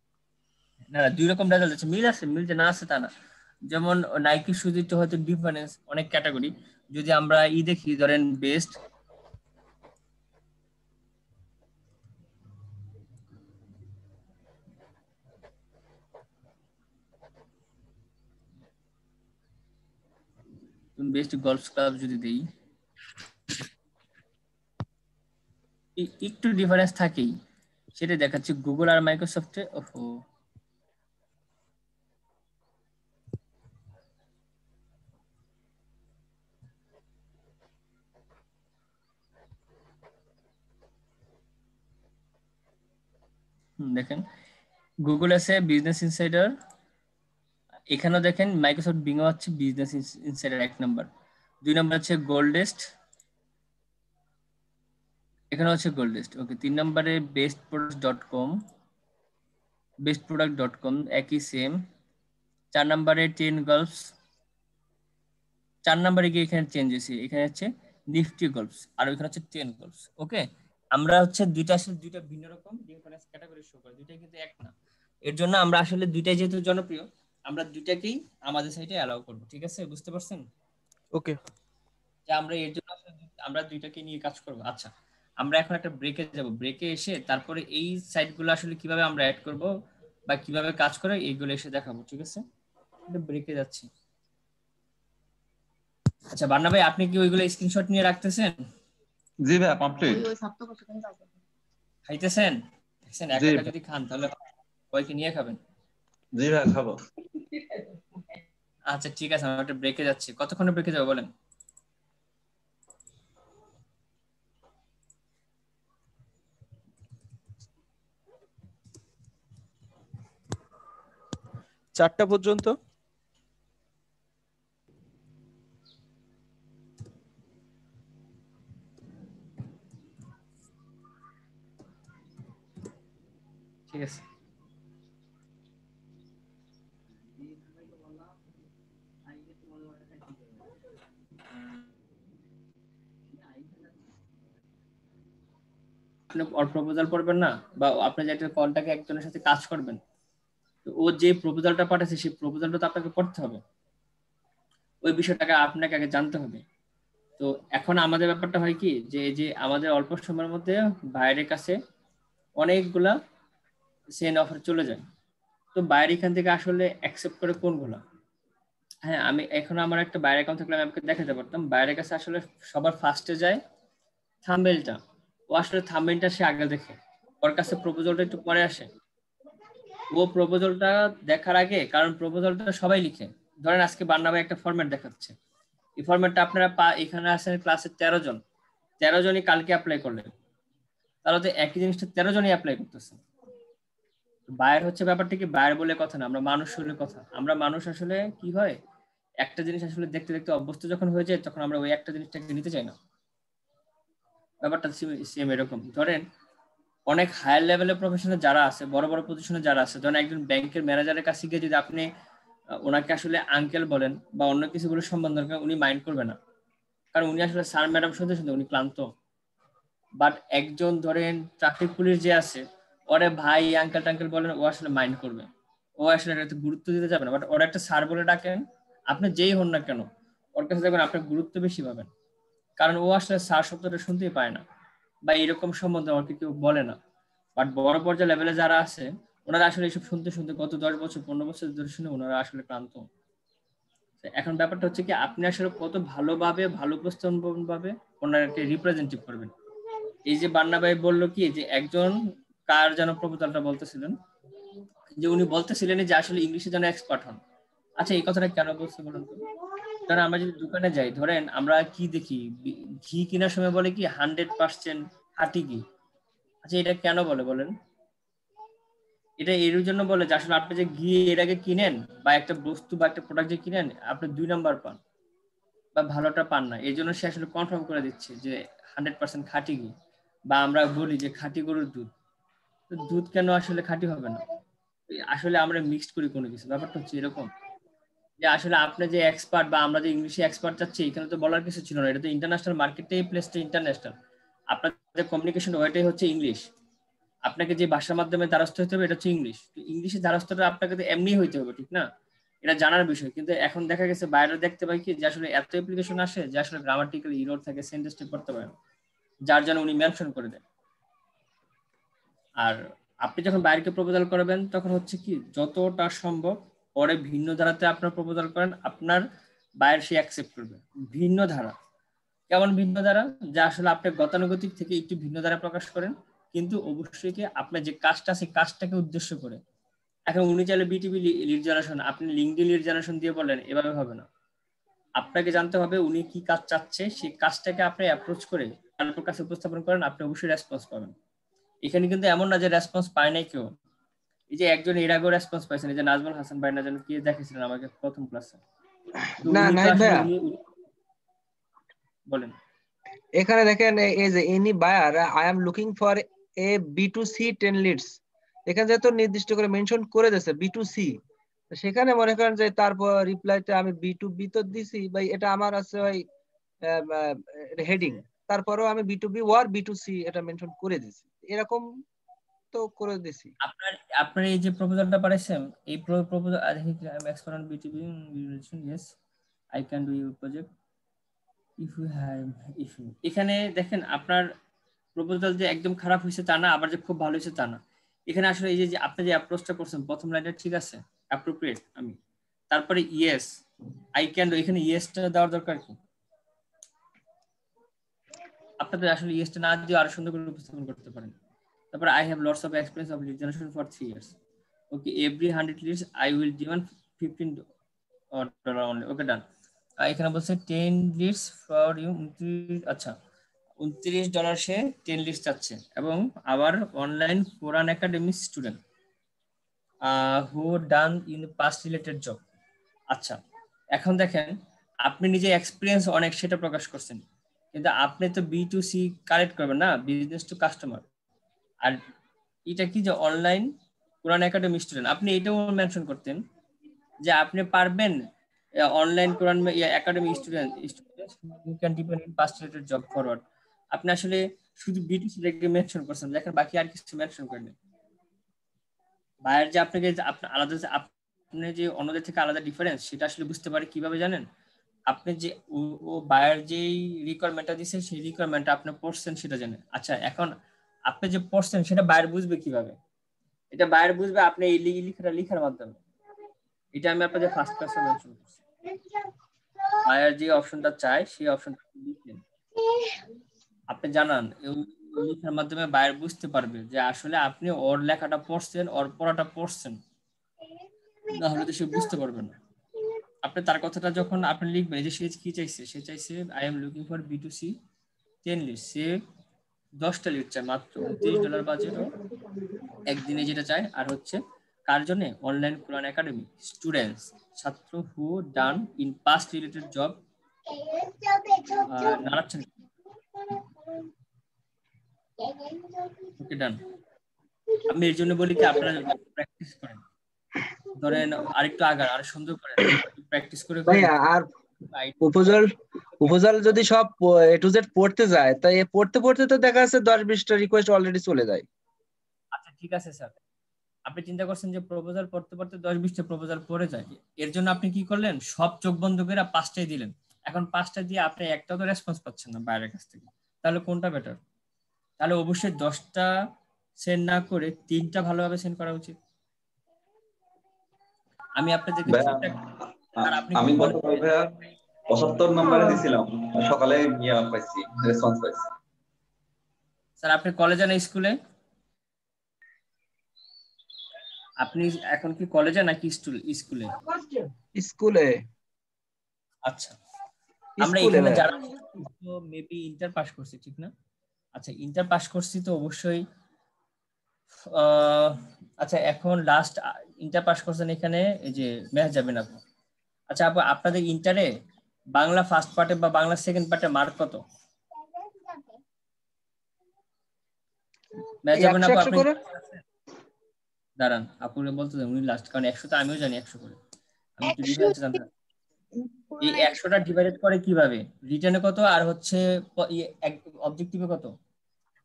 না না দুই রকম রেজাল্ট আছে, মিল আছে, মিল যে না আছে তা না। যেমন নাইকি শুধু হয়তো ডিফারেন্স অনেক ক্যাটাগরি, যদি আমরা দেখি ধরেন বেস্ট, বেস্ট গলফ ক্লাব যদি দেই, একটু ডিফারেন্স থাকেই, সেটা দেখাচ্ছে গুগল আর মাইক্রোসফটে। ওহো, দেখেন গুগল আছে বিজনেস ইনসাইডার, এখানেও দেখেন মাইক্রোসফট বিং হচ্ছে বিজনেস ইনসাইডার 1 নম্বর, 2 নম্বর হচ্ছে গোল্ডেস্ট, এখানে হচ্ছে গোল্ডেস্ট। ওকে, 3 নম্বরে bestproduct.com একই সেম। 4 নম্বরে 10 গলফস, 4 নম্বরে গিয়ে এখানে চেঞ্জ হয়েছে, এখানে হচ্ছে নিফটি গলফস আর ওইখানে হচ্ছে 10 গলফস। ওকে, আমরা হচ্ছে দুইটা আসলে দুইটা ভিন্ন রকম ডিফারেন্স ক্যাটাগরি শো করে, দুইটাই কিন্তু এক না। এর জন্য আমরা আসলে দুইটাই যেহেতু জনপ্রিয়, আমরা দুইটাকেই আমাদের সাইটে অ্যালাউ করব। ঠিক আছে, বুঝতে পারছেন? ওকে, যে আমরা এর জন্য আসলে আমরা দুইটাকে নিয়ে কাজ করব। আচ্ছা, আমরা এখন একটা ব্রেকে যাব, ব্রেকে এসে তারপরে এই সাইটগুলো আসলে কিভাবে আমরা অ্যাড করব বা কিভাবে কাজ করে এইগুলো এসে দেখাবো। ঠিক আছে, ব্রেকে যাচ্ছি। আচ্ছা বান্না ভাই, আপনি কি ওইগুলো স্ক্রিনশট নিয়ে রাখতেছেন? জি ভাই, কমপ্লিট। খাইতেছেন? দেখছেন একা একা যদি খান তাহলে কয়কে নিয়ে খাবেন? জি ভাই, খাবো। আচ্ছা ঠিক আছে, আমরা একটা ব্রেকে যাচ্ছি। কতক্ষণে ব্রেকে যাবো বলেন? চারটা পর্যন্ত। ঠিক আছে। আপনি ওর প্রপোজাল পড়বেন না, বা আপনি যে একটা কলটাকে একজনের সাথে কাজ করবেন, তো ও যে প্রপোজালটা পাঠাচ্ছে সেই প্রপোজালটা তো আপনাকে পড়তে হবে, ওই বিষয়টাকে আপনাকে আগে জানতে হবে। তো এখন আমাদের ব্যাপারটা হয় কি, যে যে আমাদের অল্প সময়ের মধ্যে বাইরের কাছে অনেকগুলা সেন্ড অফার চলে যায়, তো বাইরে এখান থেকে আসলে অ্যাকসেপ্ট করে কোনগুলা। হ্যাঁ, আমি এখন আমার একটা বাইরে অ্যাকাউন্ট থাকলে আমি আপনাকে দেখাতে পারতাম। বাইরের কাছে আসলে সবার ফার্স্টে যায় থাম্বনেলটা, ও আসলে থাম্বনেলটা সে আগে দেখে, ওর কাছে প্রপোজালটা একটু পরে আসে। ও প্রপোজালটা দেখার আগে, কারণ প্রপোজালটা সবাই লিখে, ধরেন আজকে বান্না ভাই একটা ফরম্যাট দেখাচ্ছে, এই ফরম্যাটটা আপনারা এখানে আছেন ক্লাসে 13 জন, 13 জনই কালকে অ্যাপ্লাই করলেন, তাহলে তো একই জিনিসটা 13 জনই অ্যাপ্লাই করতেছে। বায়ার হচ্ছে ব্যাপারটা কি, বায়ার বলে কথা না, আমরা মানুষ হলে কথা। আমরা মানুষ আসলে কি হয়, একটা জিনিস আসলে দেখতে দেখতে অভ্যস্ত যখন হয়ে যায়, তখন আমরা ওই একটা জিনিসটাকে নিতে চাই না। ব্যাপারটা সেম এরকম। ধরেন অনেক হায়ার লেভেলের প্রফেশনাল যারা আছে, বড় বড় পজিশনে যারা আছে, ধরেন একজন ব্যাংকের ম্যানেজারের কাছে গিয়ে যদি আপনি ওনাকে আসলে আঙ্কেল বলেন বা অন্য কিছু বলে সম্বোধন করেন, উনি মাইন্ড করবে না, কারণ উনি আসলে স্যার ম্যাডাম শুনতে শুনতে উনি ক্লান্ত। বাট একজন ধরেন ট্রাফিক পুলিশ যে আছে, ওরে ভাই আঙ্কেল টাঙ্কেল বলেন, ও আসলে মাইন্ড করবে, ও আসলে এটাতে গুরুত্ব দিতে যাবে না। বাট ওরা একটা স্যার বলে ডাকেন, আপনি যেই হন না কেন, ওর কাছে দেখবেন আপনার গুরুত্ব বেশি পাবেন, কারণ ও আসলে স্যার শব্দটা শুনতেই পায় না, বা এরকম সম্বন্ধে আমাকে কেউ বলে না। বাট বড় পর্যায়ে লেভেলে যারা আছে, ওনারা আসলে এসব শুনতে শুনতে গত 10 বছর 15 বছর ধরে শুনে ওনারা আসলে ক্লান্ত। এখন ব্যাপারটা হচ্ছে কি আপনি আসলে কত ভালোভাবে ভালো উপস্থাপন ভাবে ওনাকে রিপ্রেজেন্টেটিভ করবেন। এই যে বান্না ভাই বললো কি যে একজন কার যেন প্রপোজালটা বলতেছিলেন যে উনি বলতেছিলেন যে আসলে ইংলিশে যেন এক্সপার্ট হন। আচ্ছা এই কথাটা কেন বলছে বলুন তো? কারণ আমরা যদি দোকানে যাই, ধরেন আমরা কি দেখি, ঘি কেনার সময় বলে কি 100% খাঁটি ঘি। আচ্ছা এটা কেন বলে বলেন? এটা এর জন্য বলে যে আসলে আপনি যে ঘি এর আগে কিনেন বা একটা বস্তু বা একটা প্রোডাক্ট যে কিনেন আপনি 2 নাম্বার পান বা ভালোটা পান না, এই জন্য সে আসলে কনফার্ম করে দিচ্ছে যে 100% খাঁটি ঘি। বা আমরা বলি যে খাঁটি গরুর দুধ, তো দুধ কেন আসলে খাঁটি হবে না? আসলে আমরা মিক্সড করি কোনো কিছু। ব্যাপারটা হচ্ছে এরকম যে আসলে আপনি যে এক্সপার্ট বা আমরা যে ইংলিশে এক্সপার্ট চাচ্ছি এখানে তো বলার কিছু ছিল না। এটা তো ইন্টারন্যাশনাল মার্কেটেই প্লেসটা ইন্টারন্যাশনাল। আপনার যে কমিউনিকেশন ওইটাই হচ্ছে ইংলিশ। আপনাকে যে ভাষার মাধ্যমে দ্বারস্থ হতে হবে এটা হচ্ছে ইংলিশ। তো ইংলিশের দ্বারস্থটা আপনাকে তো এমনি হইতে হবে, ঠিক না? এটা জানার বিষয়। কিন্তু এখন দেখা গেছে বাইরে দেখতে পাই কি যে আসলে এত অ্যাপ্লিকেশন আসে যে আসলে গ্রামাটিক্যাল এরর থাকে, সেন্টেন্সটা করতে পারে না, যার জন্য উনি মেনশন করে দেন। আর আপনি যখন বাইরেকে প্রপোজাল করবেন তখন হচ্ছে কি যতটা সম্ভব পরে ভিন্ন ধারাতে আপনার প্রপোজাল করেন, আপনার বাইরে সে অ্যাকসেপ্ট করবে। ভিন্ন ধারা কেমন ভিন্ন ধারা? যা আসলে আপনি গতানুগতিক থেকে একটু ভিন্ন ধারা প্রকাশ করেন, কিন্তু অবশ্যই কি আপনার যে কাজটা সেই কাজটাকে উদ্দেশ্য করে। এখন উনি চাইলে বিটিভি লিড জেনারেশন, আপনি লিঙ্কডইন লিড জেনারেশন দিয়ে বলেন, এভাবে হবে না। আপনাকে জানতে হবে উনি কি কাজ চাচ্ছে, সেই কাজটাকে আপনি অ্যাপ্রোচ করে তার কাছে উপস্থাপন করেন, আপনি অবশ্যই রেসপন্স পাবেন। এখানে কিন্তু এমন না যে রেসপন্স পায় নাই কেউ। এই যে একজন এর আগেও রেসপন্স পাইছেন, এই যে নাজমুল হাসান ভাই না যেন কি দেখেছিলেন আমাকে প্রথম ক্লাসে, তো না উনি তো নাহিদ আসলে ভাইয়া, বলেন। এখানে দেখেন এই যে any buyer I am looking for a B2C 10 leads, এখানে যেহেতু নির্দিষ্ট করে মেনশন করে দিয়েছে B2C, সেখানে মনে করেন যে তারপর রিপ্লাইতে আমি B2B তো দিছি ভাই, এটা আমার আছে ভাই হেডিং, তারপরেও আমি B2B ওর B2C এটা মেনশন করে দিছি, এরকম তো করে দিছি। আপনার আপনার এই যে প্রপোজালটা পাঠাইছেন, এই proposal I think I am expert BTV relation, yes I can do your project if you have issue. এখানে দেখেন আপনার প্রপোজাল যে একদম খারাপ হয়েছে তা না, আবার যে খুব ভালো হয়েছে তা না। এখানে আসলে এই যে আপনি যে অ্যাপ্রোচটা করছেন প্রথম লাইনটা ঠিক আছে, অ্যাপ্রোপ্রিয়েট, আমি তারপরে ইয়েস আই ক্যান ডু, এখানে ইয়েসটা দেওয়ার দরকার কি? আপনাদের আসলে ইয়েসটা না দিয়ে আরো সুন্দর করে উপস্থাপন করতে পারেন। তারপরে I have lots of experience of lead generation for 3 years. Okay, every 100 leads I will demand $15 only. Okay, done. এখানে বলছে 10 লিডস ফর ইউ। আচ্ছা, $29 সে 10 লিডস চাচ্ছে, এবং আবার online Quran academy student who done in past related job. আচ্ছা, এখন দেখেন আপনি নিজে এক্সপিরিয়েন্স অনেক সেটা প্রকাশ করছেন, কিন্তু আপনি তো B2C কালেক্ট করবেন না, বিজনেস টু কাস্টমার। আর এটা কি যে অনলাইন কোরআন একাডেমি স্টুডেন্ট, আপনি এটাও মেনশন করতেন যে আপনি পারবেন online Quran academy student who can depend in past related job forward. আপনি আসলে শুধু B2C লেগে মেনশন করছেন, দেখেন বাকি আর কিছু মেনশন করেন। বাইরের যে আপনাকে আলাদা, আপনি যে অন্যদের থেকে আলাদা ডিফারেন্স সেটা আসলে বুঝতে পারে কিভাবে জানেন? আপনি যে ও বায়ার যেই রিকোয়ারমেন্টটা দিছে সেই রিকোয়ারমেন্টটা আপনি পড়ছেন সেটা জানেন। আচ্ছা, এখন আপনি যে পড়ছেন সেটা বায়ার বুঝবে কিভাবে? এটা বায়ার বুঝবে আপনি এই লিখার মাধ্যমে। এটা আমি আপনাদের ফার্স্ট ক্লাসে মেনশন করছি। বায়ার যে অপশনটা চায় সেই অপশনটা লিখেন, আপনি জানান, লেখার মাধ্যমে বায়ার বুঝতে পারবে যে আসলে আপনি ওর লেখাটা পড়ছেন, ওর পড়াটা পড়ছেন, না হলে তো সে বুঝতে পারবে না। আপনি তার কথাটা যখন আপনি লিখবেন, যে সে কি চাইছে, সে চাইছে I am looking for B2C 10 leads, সে 10টা লিড চায় মাত্র, $29 বাজেটও একদিনে যেটা চায়। আর হচ্ছে কার জন্য? অনলাইন কোরআন একাডেমি স্টুডেন্টস, ছাত্র who done in past related job. নাড়াচ্ছেন? Okay, done. আমি এর জন্য বলি কি আপনারা প্র্যাকটিস করেন, ধরেন আরেকটু আগার আর সুন্দর করেন, প্র্যাকটিস করে ভাইয়া আর প্রপোজাল যদি সব A to Z পড়তে যায়, তাই পড়তে পড়তে তো দেখা যাচ্ছে 10-20টা রিকোয়েস্ট অলরেডি চলে যায়। আচ্ছা ঠিক আছে স্যার, আপনি চিন্তা করছেন যে প্রপোজাল পড়তে পড়তে 10-20টা প্রপোজাল পড়ে যায়, এর জন্য আপনি কি করলেন? সব চোখ বন্ধ করে 5টাই দিলেন। এখন 5টা দিয়ে আপনি একটাও তো রেসপন্স পাচ্ছেন না বাইরের কাছ থেকে, তাহলে কোনটা বেটার? তাহলে অবশ্যই 10টা সেন্ড না করে 3টা ভালোভাবে সেন্ড করা উচিত। আমি আপনাদেরকে ভাইয়া আর আপনি আমি বলেন গতকাল ভাইয়া 75 নম্বরে দিছিলাম, সকালে পাইছি, রেসপন্স পাইছি। স্যার আপনি কলেজে না স্কুলে? আপনি এখন কি কলেজে নাকি স্কুলে? স্কুলে। আচ্ছা, আমরা স্কুলে এখানে ভাই। যারা মেবি ইন্টার পাস করছি, ঠিক না? আচ্ছা, ইন্টার পাস করছি তো অবশ্যই। আচ্ছা, এখন লাস্ট ইন্টার পাস করছেন এখানে এই যে মেহজাবিন আপু। আচ্ছা আপু, আপনাদের ইন্টারে বাংলা ফার্স্ট পার্টে বা বাংলা সেকেন্ড পার্টে মার্ক কত? মেহজাবিন আপু 100 আপনি করে। দাঁড়ান, আপুরে বলতে দেন, উনি লাস্ট, কারণ 100 তো আমিও জানি 100 করে। আমি একটু 100 ডিফারেন্স জানতে চাই। এই 100টা ডিভাইডেড করে কিভাবে? রিটেনে কত আর হচ্ছে অবজেক্টিভে কত?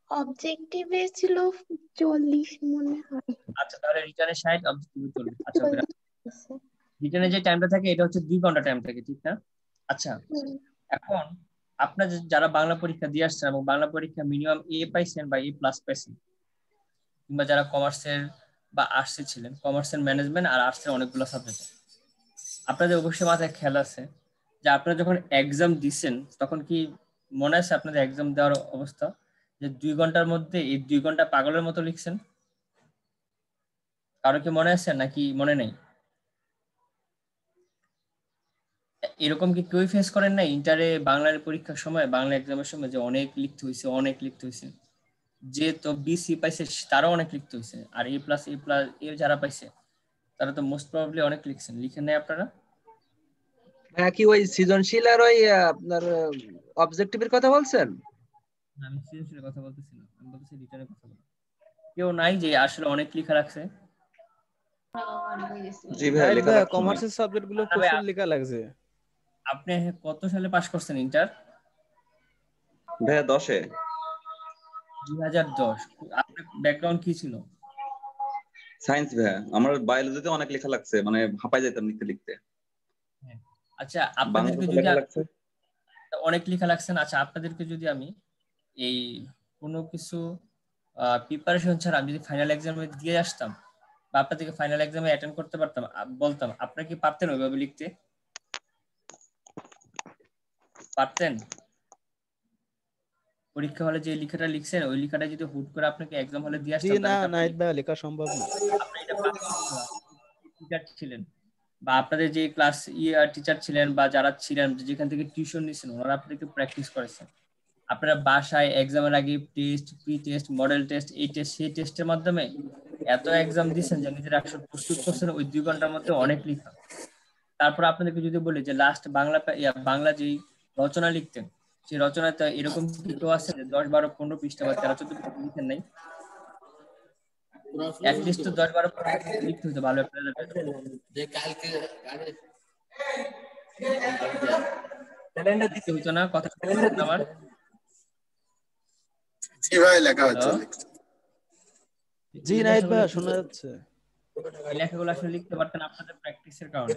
অবজেক্টিভে ছিল 40 মনে হয়। আচ্ছা, তাহলে রিটেনে 60, অবজেক্টিভে 40। আচ্ছা, রিটেনে যে টাইমটা থাকে এটা হচ্ছে 2 ঘন্টা টাইম থাকে, ঠিক না? আচ্ছা, এখন আপনার যারা বাংলা পরীক্ষা দিয়ে আসছেন এবং বাংলা পরীক্ষা মিনিমাম এ পাইছেন বা এ প্লাস পাইছেন, কিংবা যারা কমার্সের বা আর্টসে ছিলেন, কমার্সের ম্যানেজমেন্ট আর আর্টসের অনেকগুলো সাবজেক্ট, আপনাদের অবশ্যই মাথায় খেয়াল আছে যে আপনারা যখন এক্সাম দিচ্ছেন তখন কি মনে আছে আপনাদের এক্সাম দেওয়ার অবস্থা, যে 2 ঘন্টার মধ্যে এই 2 ঘন্টা পাগলের মতো লিখছেন? কারো কি মনে আছে নাকি মনে নেই? এরকম কি কেউ ফেস করেন না ইন্টারে বাংলার পরীক্ষার সময়, বাংলা এক্সামের সময়, যে অনেক লিখতে হয়েছে? যে তো বিসি পাইছে তারাও অনেক লিখতে হয়েছে, আর এ প্লাস এ যারা পাইছে তারা তো মোস্ট প্রবাবলি অনেক লিখেন নাই আপনারা? হ্যাঁ, কি ওই সৃজনশীল আর ওই আপনার অবজেক্টিভের কথা বলছেন? আমি সৃজনশীলের কথা বলতেছি না, আমি বলতেছি রিটার্নের কথা বলছি। কেউ নাই যে আসলে অনেক লেখা রাখছে? জি ভাই, লেখা রাখছি। কমার্সের সাবজেক্ট গুলো প্রচুর লেখা লাগছে। আপনি কত সালে পাস করছেন ইন্টার? ভাইয়া 10-এ। 2010। আপনার ব্যাকগ্রাউন্ড কি ছিল? সায়েন্স ভাইয়া। আমার বায়োলজিতে অনেক লেখা লাগছে, মানে হাঁপাই যেতাম লিখতে। আচ্ছা, আপনাদেরকে বাংলাতে যদি লেখা লাগছে অনেক লেখা লাগছে না, আচ্ছা আপনাদেরকে যদি আমি এই কোনো কিছু প্রিপারেশন ছাড়া আমি যদি ফাইনাল এক্সামে দিয়ে আসতাম বা আপনাদেরকে ফাইনাল এক্সামে অ্যাটেন্ড করতে পারতাম, বলতাম, আপনারা কি পারতেন ওইভাবে লিখতে? পারতেন? পরীক্ষা হলে যে লেখাটা লিখছেন ওই লেখাটা যদি হুট করে আপনাকে এক্সাম হলে দিয়ে জি আসতাম, না, তাহলে নাহিদ ভাই লেখা সম্ভব না। আপনি এটা পারতেন না? টিচার ছিলেন বা আপনাদের যে ক্লাস টিচার ছিলেন বা যারা ছিলেন যেখান থেকে টিউশন নিয়েছেন ওনারা আপনাদেরকে প্র্যাকটিস করেছেন। আপনারা বাসায় এক্সামের আগে test, pre test, model test, এই টেস্ট সেই টেস্টের মাধ্যমে এত এক্সাম দিচ্ছেন যে নিজেরা আসলে প্রস্তুত করছেন ওই 2 ঘন্টার মধ্যে অনেক লেখা। তারপর আপনাদেরকে যদি বলি যে লাস্ট বাংলা যেই রচনা লিখতেন, সেই রচনাতে এরকম কি কেউ আছে যে 10, 12, 15 পৃষ্ঠা বা 13, 14 পৃষ্ঠা লিখেন নাই? অ্যাটলিস্ট তো 10, 12 পৃষ্ঠা লিখতে হতো ভালো একটা রেজাল্টের জন্য। লিখতে হতো না? কথা শুনছেন আমার? জি ভাই, লেখা হচ্ছে। জি নাহিদ ভাই, শোনা যাচ্ছে। এই লেখাগুলো আসলে লিখতে পারতেন আপনাদের প্র্যাকটিসের কারণে।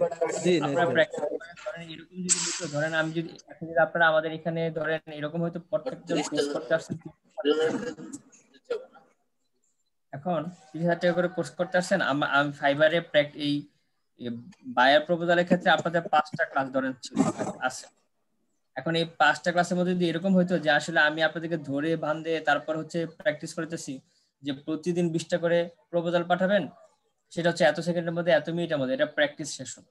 জি আপনারা প্র্যাকটিস করেন, ধরেন এরকম যদি লিখতে, ধরেন আমি যদি এখন যদি আপনারা আমাদের এখানে ধরেন এরকম হয়তো প্রত্যেকজন কোর্স করতে আসছেন, এখন 30,000 টাকা করে কোর্স করতে আসছেন, আমি ফাইবারে এই বায়ার প্রপোজালের ক্ষেত্রে আপনাদের 5টা ক্লাস ধরেন আছে। এখন এই 5টা ক্লাসের মধ্যে যদি এরকম হইতো যে আসলে আমি আপনাদেরকে ধরে বান্ধে তারপর হচ্ছে প্র্যাকটিস করতেছি যে প্রতিদিন 20টা করে প্রপোজাল পাঠাবেন, সেটা হচ্ছে এত সেকেন্ডের মধ্যে এত মিনিটের মধ্যে, এটা প্র্যাকটিস সেশন,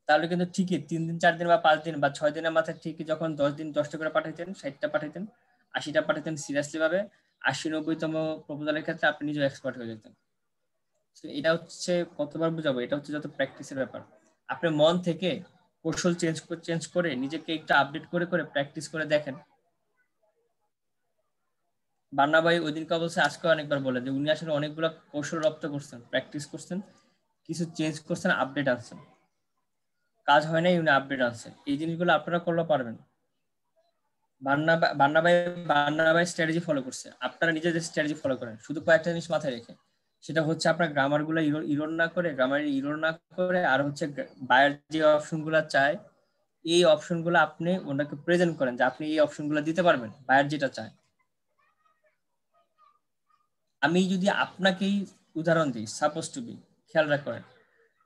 তাহলে কিন্তু ঠিকই 3 দিন 4 দিন বা 5 দিন বা 6 দিনের মাথায় ঠিকই যখন 10 দিন 10টা করে পাঠাইতেন, 60টা পাঠাইতেন, 80টা পাঠাইতেন সিরিয়াসলি ভাবে, 80-90তম প্রপোজালের ক্ষেত্রে আপনি নিজেও এক্সপার্ট হয়ে যেতেন। এটা হচ্ছে কতবার বুঝাবো, এটা হচ্ছে যত প্র্যাকটিসের ব্যাপার। আপনি মন থেকে কৌশল চেঞ্জ করে নিজেকে একটু আপডেট করে করে প্র্যাকটিস করে দেখেন। বান্না ভাই ওই দিনকে অবশ্যই আজকে অনেকবার বলে যে উনি আসলে অনেকগুলো কৌশল রপ্ত করছেন, প্র্যাকটিস করছেন, কিছু চেঞ্জ করছেন, আপডেট আনছেন, কাজ হয় না উনি আপডেট আনছেন। এই জিনিসগুলো আপনারা করলে পারবেন। বান্না ভাই স্ট্র্যাটেজি ফলো করছে, আপনারা নিজেদের স্ট্র্যাটেজি ফলো করেন, শুধু কয়েকটা জিনিস মাথায় রেখে, সেটা হচ্ছে আপনার গ্রামার গুলো ইরোর না করে আর হচ্ছে বায়ার যে অপশন গুলা চায় এই অপশন গুলো আপনি ওনাকে প্রেজেন্ট করেন যে আপনি এই অপশন গুলো দিতে পারবেন, বায়ার যেটা চায়। আমি যদি আপনাকেই উদাহরণ দিই, সাপোজ টু বি, খেয়াল রাখেন,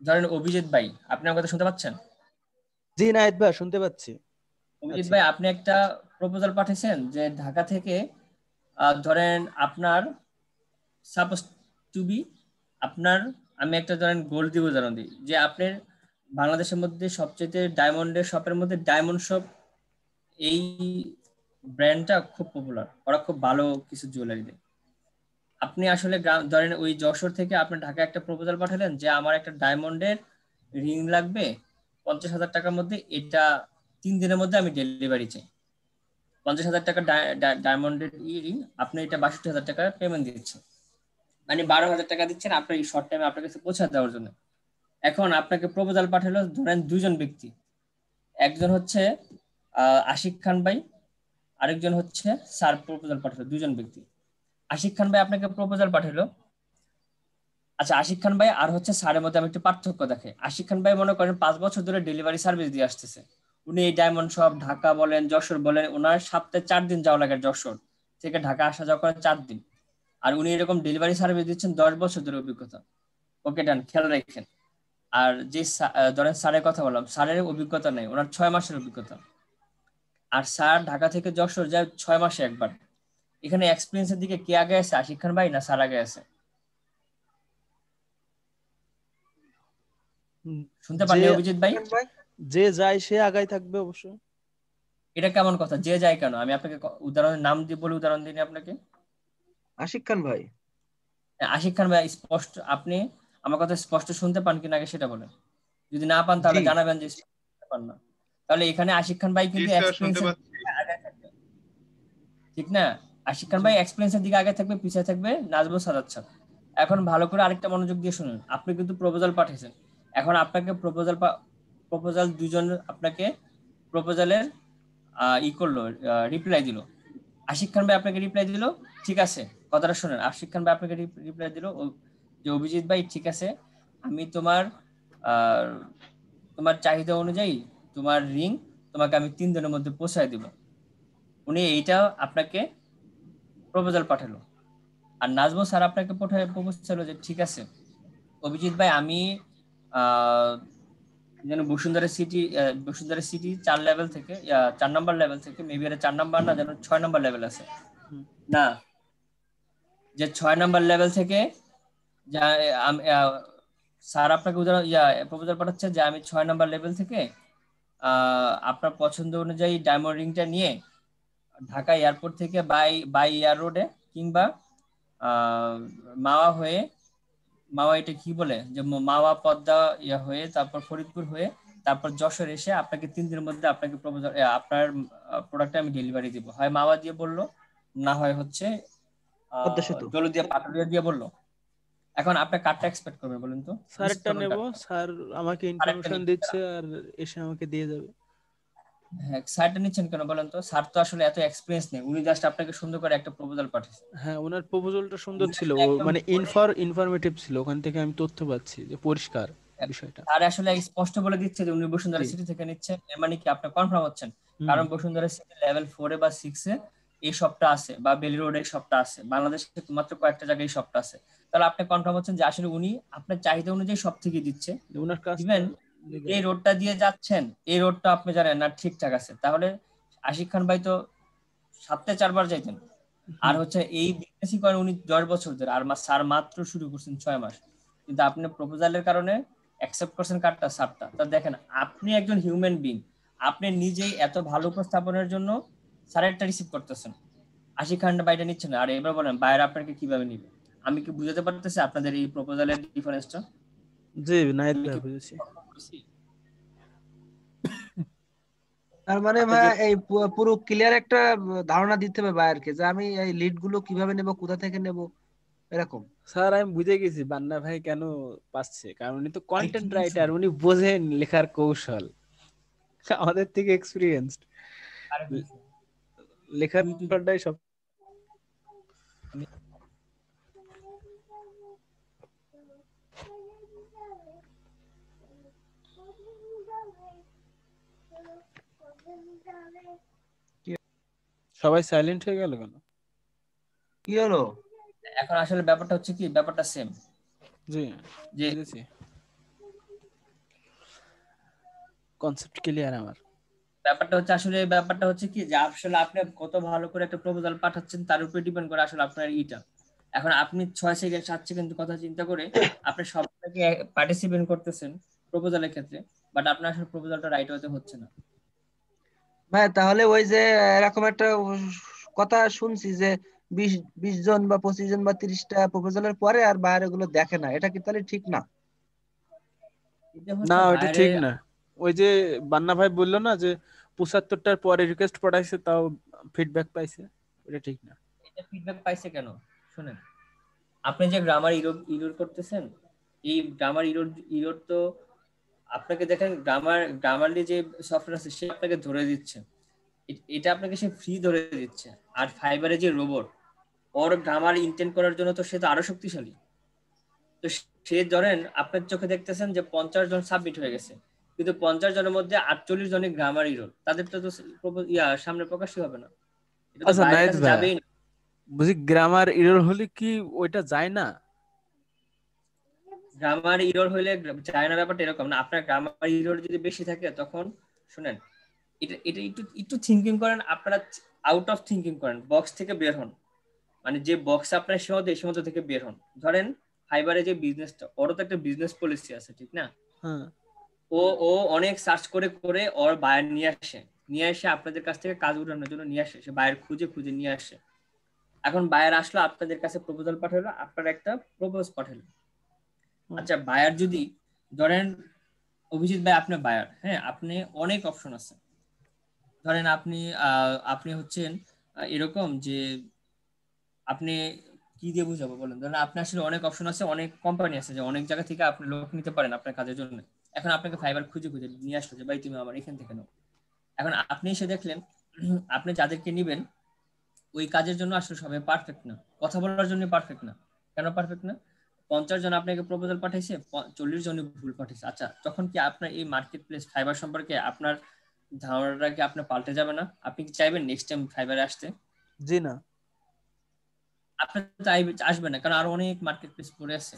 ধরেন অভিজিৎ ভাই, আপনি আমার কথা শুনতে পাচ্ছেন? জি নাহিদ ভাই শুনতে পাচ্ছি। অভিজিৎ আচ্ছা ভাই, আপনি একটা প্রপোজাল পাঠিয়েছেন যে ঢাকা থেকে ধরেন আপনার সাপোজ টু বি আপনার, আমি একটা ধরেন গোল্ড দিব উদাহরণ দিই, যে আপনার বাংলাদেশের মধ্যে সবচেয়ে ডায়মন্ডের শপের মধ্যে ডায়মন্ড শপ, এই ব্র্যান্ডটা খুব পপুলার, ওরা খুব ভালো কিছু জুয়েলারি দেয়। আপনি আসলে ধরেন ওই যশোর থেকে আপনি ঢাকা একটা প্রপোজাল পাঠালেন যে আমার একটা ডায়মন্ডের রিং লাগবে 50,000 টাকার মধ্যে, এটা 3 দিনের মধ্যে আমি ডেলিভারি চাই। 50,000 টাকা ডায়মন্ডের রিং, আপনি এটা 62,000 টাকা পেমেন্ট দিচ্ছেন, মানে 12,000 টাকা দিচ্ছেন আপনার এই শর্ট টাইমে আপনার কাছে পৌঁছে দেওয়ার জন্য। এখন আপনাকে প্রপোজাল পাঠালো ধরেন দুজন ব্যক্তি, একজন হচ্ছে আশিক খান ভাই, আরেকজন হচ্ছে স্যার প্রপোজাল পাঠালো, দুজন ব্যক্তি। আশিক খান ভাই আপনাকে প্রপোজাল পাঠালো, আচ্ছা আশিক খান ভাই আর হচ্ছে স্যারের মধ্যে আমি একটু পার্থক্য দেখে। আশিক খান ভাই মনে করেন 5 বছর ধরে ডেলিভারি সার্ভিস দিয়ে আসতেছে, উনি এই ডায়মন্ড শপ ঢাকা বলেন যশোর বলেন, ওনার সপ্তাহে 4 দিন যাওয়া লাগে যশোর থেকে ঢাকা আসা যাওয়া করে 4 দিন, আর উনি এরকম ডেলিভারি সার্ভিস দিচ্ছেন 10 বছর ধরে অভিজ্ঞতা। ওকে ডান, খেয়াল রাখেন। আর যে ধরেন স্যারের কথা বললাম, স্যারের অভিজ্ঞতা নেই, ওনার 6 মাসের অভিজ্ঞতা, আর স্যার ঢাকা থেকে যশোর যায় 6 মাসে একবার। এখানে এক্সপিরিয়েন্সের দিকে কে আগে আছে, আশিক খান ভাই না স্যার আগে আছে? শুনতে পারেন অভিজিৎ ভাই? যে যায় সে আগাই থাকবে অবশ্য। এটা কেমন কথা, যে যায় কেন? আমি আপনাকে উদাহরণের নাম দিয়ে বলে উদাহরণ দিই আপনাকে। আশিক খান ভাই, আশিক খান ভাই স্পষ্ট, আপনি আমার কথা স্পষ্ট শুনতে পান কিনা আগে সেটা বলেন। যদি না পান তাহলে জানাবেন যে শুনতে পান না। তাহলে এখানে আশিক খান ভাই কিন্তু ঠিক না, আশিক খান ভাই এক্সপিরিয়েন্সের দিকে আগে থাকবে, পিছিয়ে থাকবে নাজমুল সাদাত স্যার। এখন ভালো করে আরেকটা মনোযোগ দিয়ে শুনুন, আপনি কিন্তু প্রপোজাল পাঠিয়েছেন, এখন আপনাকে প্রপোজাল দুজন আপনাকে প্রপোজালের করলো, রিপ্লাই দিল। আশিক খান ভাই আপনাকে রিপ্লাই দিল, ঠিক আছে, কথাটা শুনেন, আশিক খান ভাই আপনাকে রিপ্লাই দিল যে অভিজিৎ ভাই ঠিক আছে, আমি তোমার চাহিদা অনুযায়ী তোমার রিং তোমাকে আমি 3 দিনের মধ্যে পৌঁছায় দিব। উনি এইটা আপনাকে প্রপোজাল পাঠালো। আর নাজমুল স্যার আপনাকে প্রপোজাল যে ঠিক আছে অভিজিৎ ভাই, আমি যেন বসুন্ধরা সিটি 4 লেভেল থেকে 4 নাম্বার লেভেল থেকে, মেবি এটা 4 নাম্বার না, যেন 6 নাম্বার লেভেল আছে না, যে 6 নাম্বার লেভেল থেকে স্যার আপনাকে উদাহরণ প্রপোজাল পাঠাচ্ছে যে আমি 6 নাম্বার লেভেল থেকে আপনার পছন্দ অনুযায়ী ডায়মন্ড রিংটা নিয়ে ঢাকা এয়ারপোর্ট থেকে বাই এয়ার রোডে কিংবা মাওয়া এটা কি বলে যে মাওয়া পদ্মা হয়ে তারপর ফরিদপুর হয়ে তারপর যশোর এসে আপনাকে 3 দিনের মধ্যে আপনাকে প্রপোজাল আপনার প্রোডাক্টটা আমি ডেলিভারি দিব। হয় মাওয়া দিয়ে বললো, না হয় হচ্ছে জলদিয়া পাটুরিয়া দিয়ে বললো। এখন আপনি কার্ডটা এক্সপেক্ট করবেন বলেন তো? স্যারটা নেব, স্যার আমাকে ইনফরমেশন দিচ্ছে আর এসে আমাকে দিয়ে যাবে। হ্যাঁ, স্যারটা নিচ্ছেন কেন বলেন তো? স্যার তো আসলে এত এক্সপেরিয়েন্স নেই, উনি জাস্ট আপনাকে সুন্দর করে একটা প্রপোজাল পাঠিয়েছেন। হ্যাঁ, ওনার প্রপোজালটা সুন্দর ছিল, মানে ইনফরমেটিভ ছিল, ওখান থেকে আমি তথ্য পাচ্ছি যে পরিষ্কার বিষয়টা। আর আসলে স্পষ্ট বলে দিচ্ছে যে উনি বসুন্ধরা সিটি থেকে নিচ্ছেন, এর মানে কি আপনি কনফার্ম হচ্ছেন? কারণ বসুন্ধরা সিটি লেভেল 4 বা 6 এ এই শপটা আছে, বা বেলি রোডে এই শপটা আছে, বাংলাদেশে মাত্র কয়েকটা জায়গায় এই শপটা আছে। তাহলে আপনি কনফার্ম হচ্ছেন যে আসলে উনি আপনার চাহিদা অনুযায়ী সব থেকে দিচ্ছে। ইভেন এই রোডটা দিয়ে যাচ্ছেন, এই রোডটা আপনি জানেন না ঠিকঠাক আছে, তাহলে আশিক খান ভাই তো সপ্তাহে 4 বার যাইতেন। আর হচ্ছে এই বিজনেসই করেন উনি 10 বছর ধরে, আর স্যার মাত্র শুরু করছেন 6 মাস, কিন্তু আপনি প্রপোজালের কারণে অ্যাকসেপ্ট করছেন কার্ডটা স্যারটা। তা দেখেন, আপনি একজন হিউম্যান বিং, আপনি নিজেই এত ভালো উপস্থাপনের জন্য স্যারেরটা রিসিভ করতেছেন, আশিক খানটা বাইরে নিচ্ছেন, আর এবার বলেন বাইরে আপনাকে কিভাবে নিবে? আমি কি বুঝাতে পারতেছি আপনাদের এই প্রপোজালের ডিফারেন্সটা? জি নাহিদ ভাই বুঝেছি। তার মানে ভাই এই পুরো ক্লিয়ার একটা ধারণা দিতে হবে বায়ারকে যে আমি এই লিড গুলো কিভাবে নেব, কোথা থেকে নেব, এরকম। স্যার আমি বুঝে গেছি বান্না ভাই কেন পাচ্ছে, কারণ উনি তো কন্টেন্ট রাইটার, উনি বোঝেন লেখার কৌশল, আমাদের থেকে এক্সপেরিয়েন্সড, লেখার কৌশলটাই সব। সবাই সাইলেন্ট হয়ে গেল কেন? কি হলো? এখন আসলে ব্যাপারটা হচ্ছে কি, ব্যাপারটা সেম। জি যে কনসেপ্ট ক্লিয়ার আমার। ব্যাপারটা হচ্ছে কি যে আসলে আপনি কত ভালো করে একটা প্রপোজাল পাঠাচ্ছেন তার উপরে ডিপেন্ড করে আসলে আপনার ইটা। এখন আপনি 6 সেকেন্ড 7 সেকেন্ড কথা চিন্তা করে আপনি সবটাকে পার্টিসিপেট করতেছেন প্রপোজালের ক্ষেত্রে, বাট আপনার আসলে প্রপোজালটা রাইট ওয়েতে হচ্ছে না। ভাই তাহলে ওই যে এরকম একটা কথা শুনছি যে 20 জন বা 25 জন বা 30টা প্রপোজালের পরে আর বাইরে গুলো দেখে না, এটা কি তাহলে ঠিক না? এটা না হচ্ছে ওইটা বাইরে ঠিক না। ওই যে বান্না ভাই বললো না যে 75টার পরে রিকোয়েস্ট পাঠাইছে তাও ফিডব্যাক পাইছে, ওটা ঠিক না। এটা ফিডব্যাক পাইছে কেন শুনেন, আপনি যে গ্রামার ইরোর করতেছেন, এই গ্রামার ইরোর তো আপনাকে দেখেন গ্রামারলি যে সফটওয়্যার আছে সে আপনাকে ধরে দিচ্ছে, এটা আপনাকে সে ফ্রি ধরে দিচ্ছে। আর ফাইবারে যে রোবট, ওর গ্রামার ইন্টেন্ট করার জন্য তো সে তো আরো শক্তিশালী। তো সে ধরেন আপনার চোখে দেখতেছেন যে 50 জন সাবমিট হয়ে গেছে, কিন্তু 50 জনের মধ্যে 48 জনের গ্রামার ইরোর, তাদের তো সামনে প্রকাশই হবে না, এটা তো আচ্ছা বাইরের নাহিদ কাছে ভাই, যাবেই না। বুঝি গ্রামার এরর হলে কি ওইটা যায় না? গ্রামার ইরর হইলে যায় না ব্যাপারটা এরকম না। আপনার গ্রামার ইরর যদি বেশি থাকে তখন শুনেন, এটা এটা একটু একটু থিঙ্কিং করেন, আপনারা আউট অফ থিঙ্কিং করেন, বক্স থেকে বের হন, মানে যে বক্স আপনার সীমান্ত থেকে বের হন। ধরেন ফাইবারে যে বিজনেসটা, ওরও তো একটা বিজনেস পলিসি আছে ঠিক না? হ্যাঁ। ও ও অনেক সার্চ করে করে ওর বায়ার নিয়ে আসে আপনাদের কাছ থেকে কাজ উঠানোর জন্য নিয়ে আসে, সে বায়ার খুঁজে খুঁজে নিয়ে আসে। এখন বায়ার আসলো, আপনাদের কাছে প্রপোজাল পাঠালো, আপনারা একটা প্রপোজ পাঠালো। আচ্ছা বায়ার যদি ধরেন অভিজিৎ ভাই আপনি বায়ার, হ্যাঁ আপনি অনেক অপশন আছে, ধরেন আপনি হচ্ছেন এরকম যে আপনি কি দিয়ে বুঝাবো বলেন, ধরেন আপনি আসলে অনেক অপশন আছে, অনেক কোম্পানি আছে যে অনেক জায়গা থেকে আপনি লোক নিতে পারেন আপনার কাজের জন্য। এখন আপনাকে ফাইবার খুঁজে খুঁজে নিয়ে আসলো যে ভাই তুমি আমার এখান থেকে নাও। এখন আপনি এসে দেখলেন আপনি যাদেরকে নিবেন ওই কাজের জন্য আসলে সবাই পারফেক্ট না, কথা বলার জন্য পারফেক্ট না। কেন পারফেক্ট না? 50 জন আপনাকে প্রপোজাল পাঠাইছে, 40 জনই ভুল পাঠাইছে। আচ্ছা তখন কি আপনার এই মার্কেট প্লেস ফাইবার সম্পর্কে আপনার ধারণাটা কি আপনি পাল্টে যাবে না? আপনি কি চাইবেন নেক্সট টাইম ফাইবারে আসতে? জি না। আপনি আসবে না, কারণ আরো অনেক মার্কেট প্লেস পড়ে আছে।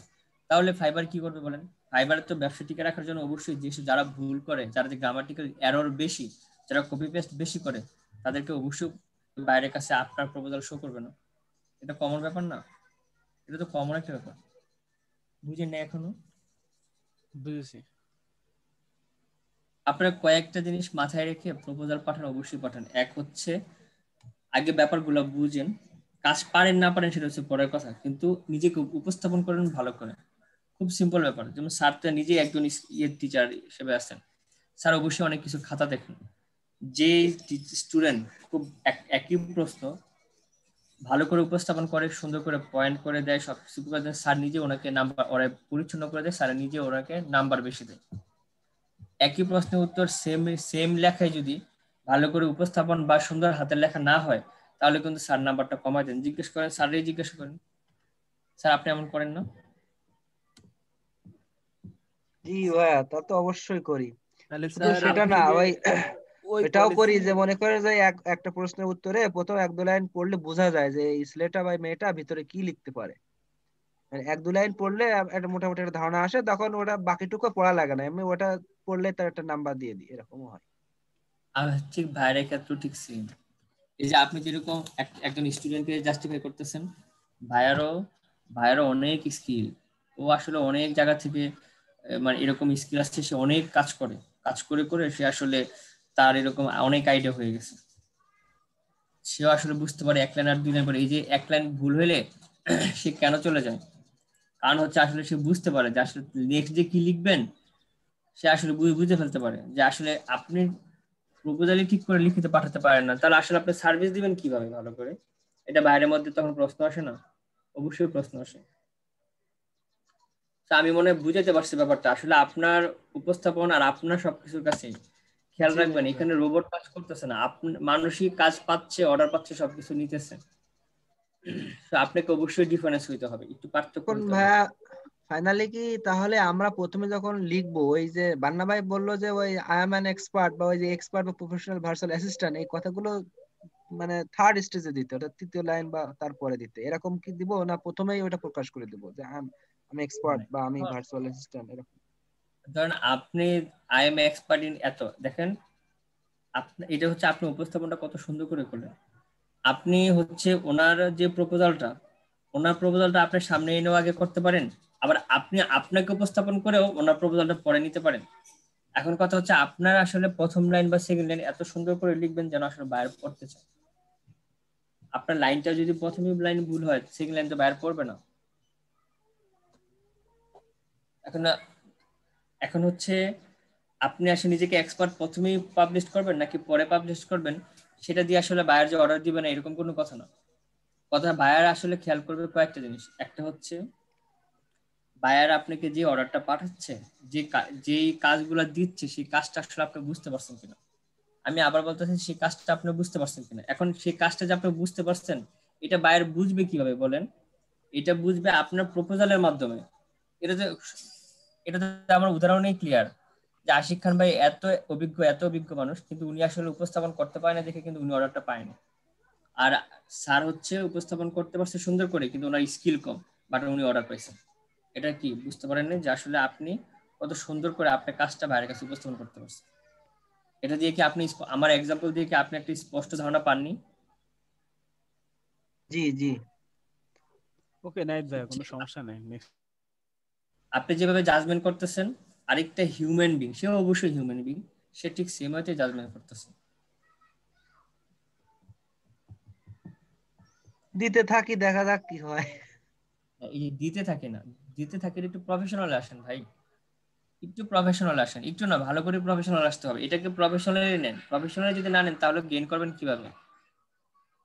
তাহলে ফাইবার কি করবে বলেন? ফাইবারের তো ব্যবসা টিকে রাখার জন্য অবশ্যই যারা ভুল করে, যারা গ্রামাটিক্যাল এরর বেশি, যারা কপি পেস্ট বেশি করে, তাদেরকে অবশ্যই বাইরের কাছে আপনার প্রপোজাল শো করবে না। এটা কমন ব্যাপার না? এটা তো কমন একটা ব্যাপার, বুঝেন না এখনো? বুঝেছি। আপনারা কয়েকটা জিনিস মাথায় রেখে প্রপোজাল পাঠান, অবশ্যই পাঠান। এক হচ্ছে আগে ব্যাপারগুলো বুঝেন, কাজ পারেন না পারেন সেটা হচ্ছে পরের কথা, কিন্তু নিজেকে উপস্থাপন করেন ভালো করে। খুব সিম্পল ব্যাপার। যেমন স্যার তো নিজেই একজন টিচার হিসেবে আছেন, স্যার অবশ্যই অনেক কিছু খাতা দেখেন। যে স্টুডেন্ট খুব একই প্রশ্ন ভালো করে উপস্থাপন করে, সুন্দর করে পয়েন্ট করে দেয়, সবকিছু করে দেয়, স্যার নিজে ওনাকে নাম্বার ওরা পরিচ্ছন্ন করে দেয়, স্যার নিজে ওনাকে নাম্বার বেশি দেয়। একই প্রশ্নের উত্তর সেম লেখায় যদি ভালো করে উপস্থাপন বা সুন্দর হাতের লেখা না হয়, তাহলে কিন্তু স্যার নাম্বারটা কমায় দেন। জিজ্ঞেস করেন, স্যারই জিজ্ঞেস করেন, স্যার আপনি এমন করেন না? জি ভাইয়া, তা তো অবশ্যই করি। তাহলে শুধু স্যার সেটা আপনি না, যে ওই ওই এটাও করি পলিসি যে মনে করে যে একটা প্রশ্নের উত্তরে প্রথম 1-2 লাইন পড়লে বোঝা যায় যে এই ছেলেটা বা মেয়েটা ভিতরে কি লিখতে পারে। মানে 1-2 লাইন পড়লে একটা মোটামুটি একটা ধারণা আসে, তখন ওটা বাকিটুকু পড়া লাগে না, এমনি ওটা পড়লে তার একটা নাম্বার দিয়ে দিই, এরকমও হয়। আর ঠিক ভাইয়ের ক্ষেত্রে ঠিক সেম। এই যে আপনি যেরকম একজন স্টুডেন্টকে জাস্টিফাই করতেছেন, ভাইয়ারও অনেক স্কিল, ও আসলে অনেক জায়গা থেকে মানে এরকম স্কিল আসছে, সে অনেক কাজ করে করে সে আসলে তার এরকম অনেক আইডিয়া হয়ে গেছে। সেও আসলে বুঝতে পারে 1 লাইন আর 2 লাইন পরে এই যে 1 লাইন ভুল হলে সে কেন চলে যায়, কারণ হচ্ছে আসলে সে বুঝতে পারে যে আসলে নেক্সট যে কি লিখবেন, সে আসলে বুঝে ফেলতে পারে যে আসলে আপনি প্রপোজালি ঠিক করে লিখিতে পাঠাতে পারেন না, তাহলে আসলে আপনি সার্ভিস দিবেন কিভাবে ভালো করে? এটা বাইরের মধ্যে তখন প্রশ্ন আসে না? অবশ্যই প্রশ্ন আসে। তো আমি মনে হয় বুঝাতে পারছি ব্যাপারটা। আসলে আপনার উপস্থাপন আর আপনার সবকিছুর কাছে খেয়াল জি রাখবেন, নাহিদ ভাই। এখানে রোবট কাজ করতেছে না, মানুষই কাজ পাচ্ছে, অর্ডার পাচ্ছে, সবকিছু নিতেছে। তো আপনাকে অবশ্যই ডিফারেন্স হইতে হবে, একটু পার্থক্য এখন হইতে হবে। ভাইয়া ফাইনালি কি তাহলে আমরা প্রথমে যখন লিখবো, ওই যে বান্না ভাই বললো যে ওই আই এম অ্যান এক্সপার্ট বা ওই যে এক্সপার্ট বা প্রফেশনাল ভার্চুয়াল অ্যাসিস্ট্যান্ট, এই কথাগুলো মানে থার্ড স্টেজে দিতে, ওটা তৃতীয় লাইন বা তারপরে দিতে, এরকম কি দিব, না প্রথমেই ওটা প্রকাশ করে দিব যে আমি এক্সপার্ট বা আমি ভার্চুয়াল অ্যাসিস্ট্যান্ট এরকম? ধরেন আপনি আই এম এক্সপার্ট ইন এত, দেখেন আপনি এটা হচ্ছে আপনি উপস্থাপনটা কত সুন্দর করে করলেন। আপনি হচ্ছে ওনার প্রপোজালটা আপনার সামনে এনেও আগে করতে পারেন, আবার আপনি আপনাকে উপস্থাপন করেও ওনার প্রপোজালটা পরে নিতে পারেন। এখন কথা হচ্ছে আপনার আসলে প্রথম লাইন বা সেকেন্ড লাইন এত সুন্দর করে লিখবেন যেন আসলে বাইরে পড়তে চায়। আপনার লাইনটা যদি প্রথম লাইন ভুল হয়, সেকেন্ড লাইন তো বাইরে পড়বে না। এখন এখন হচ্ছে আপনি আসলে নিজেকে এক্সপার্ট প্রথমেই পাবলিশ করবেন নাকি পরে পাবলিশ করবেন, সেটা দিয়ে আসলে বায়ার যে অর্ডার দিবে না এরকম কোনো কথা না। কথা বায়ার আসলে খেয়াল করবে কয়েকটা জিনিস। একটা হচ্ছে বায়ার আপনাকে যে অর্ডারটা পাঠাচ্ছে, যেই কাজগুলো দিচ্ছে সেই কাজটা আসলে আপনি বুঝতে পারছেন কিনা। আমি আবার বলতেছি সেই কাজটা আপনি বুঝতে পারছেন কিনা। এখন সেই কাজটা যে আপনি বুঝতে পারছেন, এটা বায়ার বুঝবে কিভাবে বলেন? এটা বুঝবে আপনার প্রপোজালের মাধ্যমে। এটা যে এটা তো আমার উদাহরণেই ক্লিয়ার যে আশিক খান ভাই এত অভিজ্ঞ মানুষ, কিন্তু উনি আসলে উপস্থাপন করতে পারে না দেখে কিন্তু উনি অর্ডারটা পায়নি। আর স্যার হচ্ছে উপস্থাপন করতে পারছে সুন্দর করে, কিন্তু ওনার স্কিল কম, বাট উনি অর্ডার পাইছেন। এটা কি বুঝতে পারেননি যে আসলে আপনি কত সুন্দর করে আপনার কাজটা বাইরের কাছে উপস্থাপন করতে পারছেন? এটা দিয়ে কি আপনি আমার এক্সাম্পল দিয়ে কি আপনি একটা স্পষ্ট ধারণা পাননি? জি জি। ওকে নাইট ভাই, কোনো সমস্যা নাই, নেক্সট। আপনি যেভাবে জাজমেন্ট করতেছেন, আরেকটা হিউম্যান বিং, সে অবশ্যই হিউম্যান বিং, সে ঠিক সেম ওয়েতে জাজমেন্ট করতেছে। দিতে থাকি, দেখা যাক কি হয়। এই দিতে থাকে না, দিতে থাকে, একটু প্রফেশনাল আসেন ভাই, একটু প্রফেশনাল আসেন, একটু না ভালো করে প্রফেশনাল আসতে হবে। এটাকে প্রফেশনালি নেন, প্রফেশনালি যদি না নেন তাহলে গেইন করবেন কিভাবে?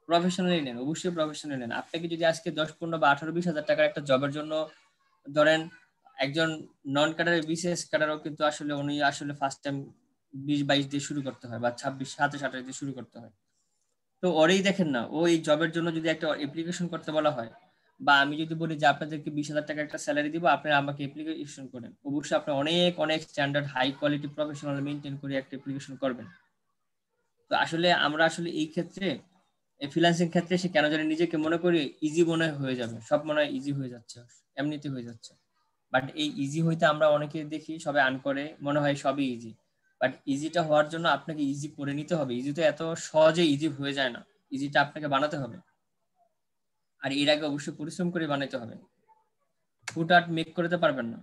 প্রফেশনালি নেন, অবশ্যই প্রফেশনালি নেন। আপনাকে যদি আজকে 10, 15 বা 18, 20 হাজার টাকার একটা জবের জন্য ধরেন, একজন নন ক্যাডারের বিসিএস ক্যাডারও কিন্তু আসলে উনি আসলে ফার্স্ট টাইম 20, 22 দিয়ে শুরু করতে হয় বা 26, 27, 28 দিয়ে শুরু করতে হয়। তো ওরেই দেখেন না, ও এই জবের জন্য যদি একটা অ্যাপ্লিকেশন করতে বলা হয়, বা আমি যদি বলি যে আপনাদেরকে 20,000 টাকা একটা স্যালারি দিব, আপনারা আমাকে অ্যাপ্লিকেশন করেন, অবশ্যই আপনি অনেক অনেক standard high quality professional maintain করে একটা অ্যাপ্লিকেশন করবেন। তো আসলে আমরা আসলে এই ক্ষেত্রে, এই ফ্রিল্যান্সিং ক্ষেত্রে সে কেন জানি নিজেকে মনে করি ইজি মনে হয়ে যাবে, সব মনে হয় ইজি হয়ে যাচ্ছে, এমনিতে হয়ে যাচ্ছে। বাট এই ইজি হইতে আমরা অনেকে দেখি সবাই আর্ন করে, মনে হয় সবই ইজি। বাট ইজিটা হওয়ার জন্য আপনাকে ইজি করে নিতে হবে। ইজি তো এত সহজে ইজি হয়ে যায় না, ইজিটা আপনাকে বানাতে হবে। আর এর আগে অবশ্যই পরিশ্রম করে বানাতে হবে, ফুট আর্ট মেক করতে পারবেন না।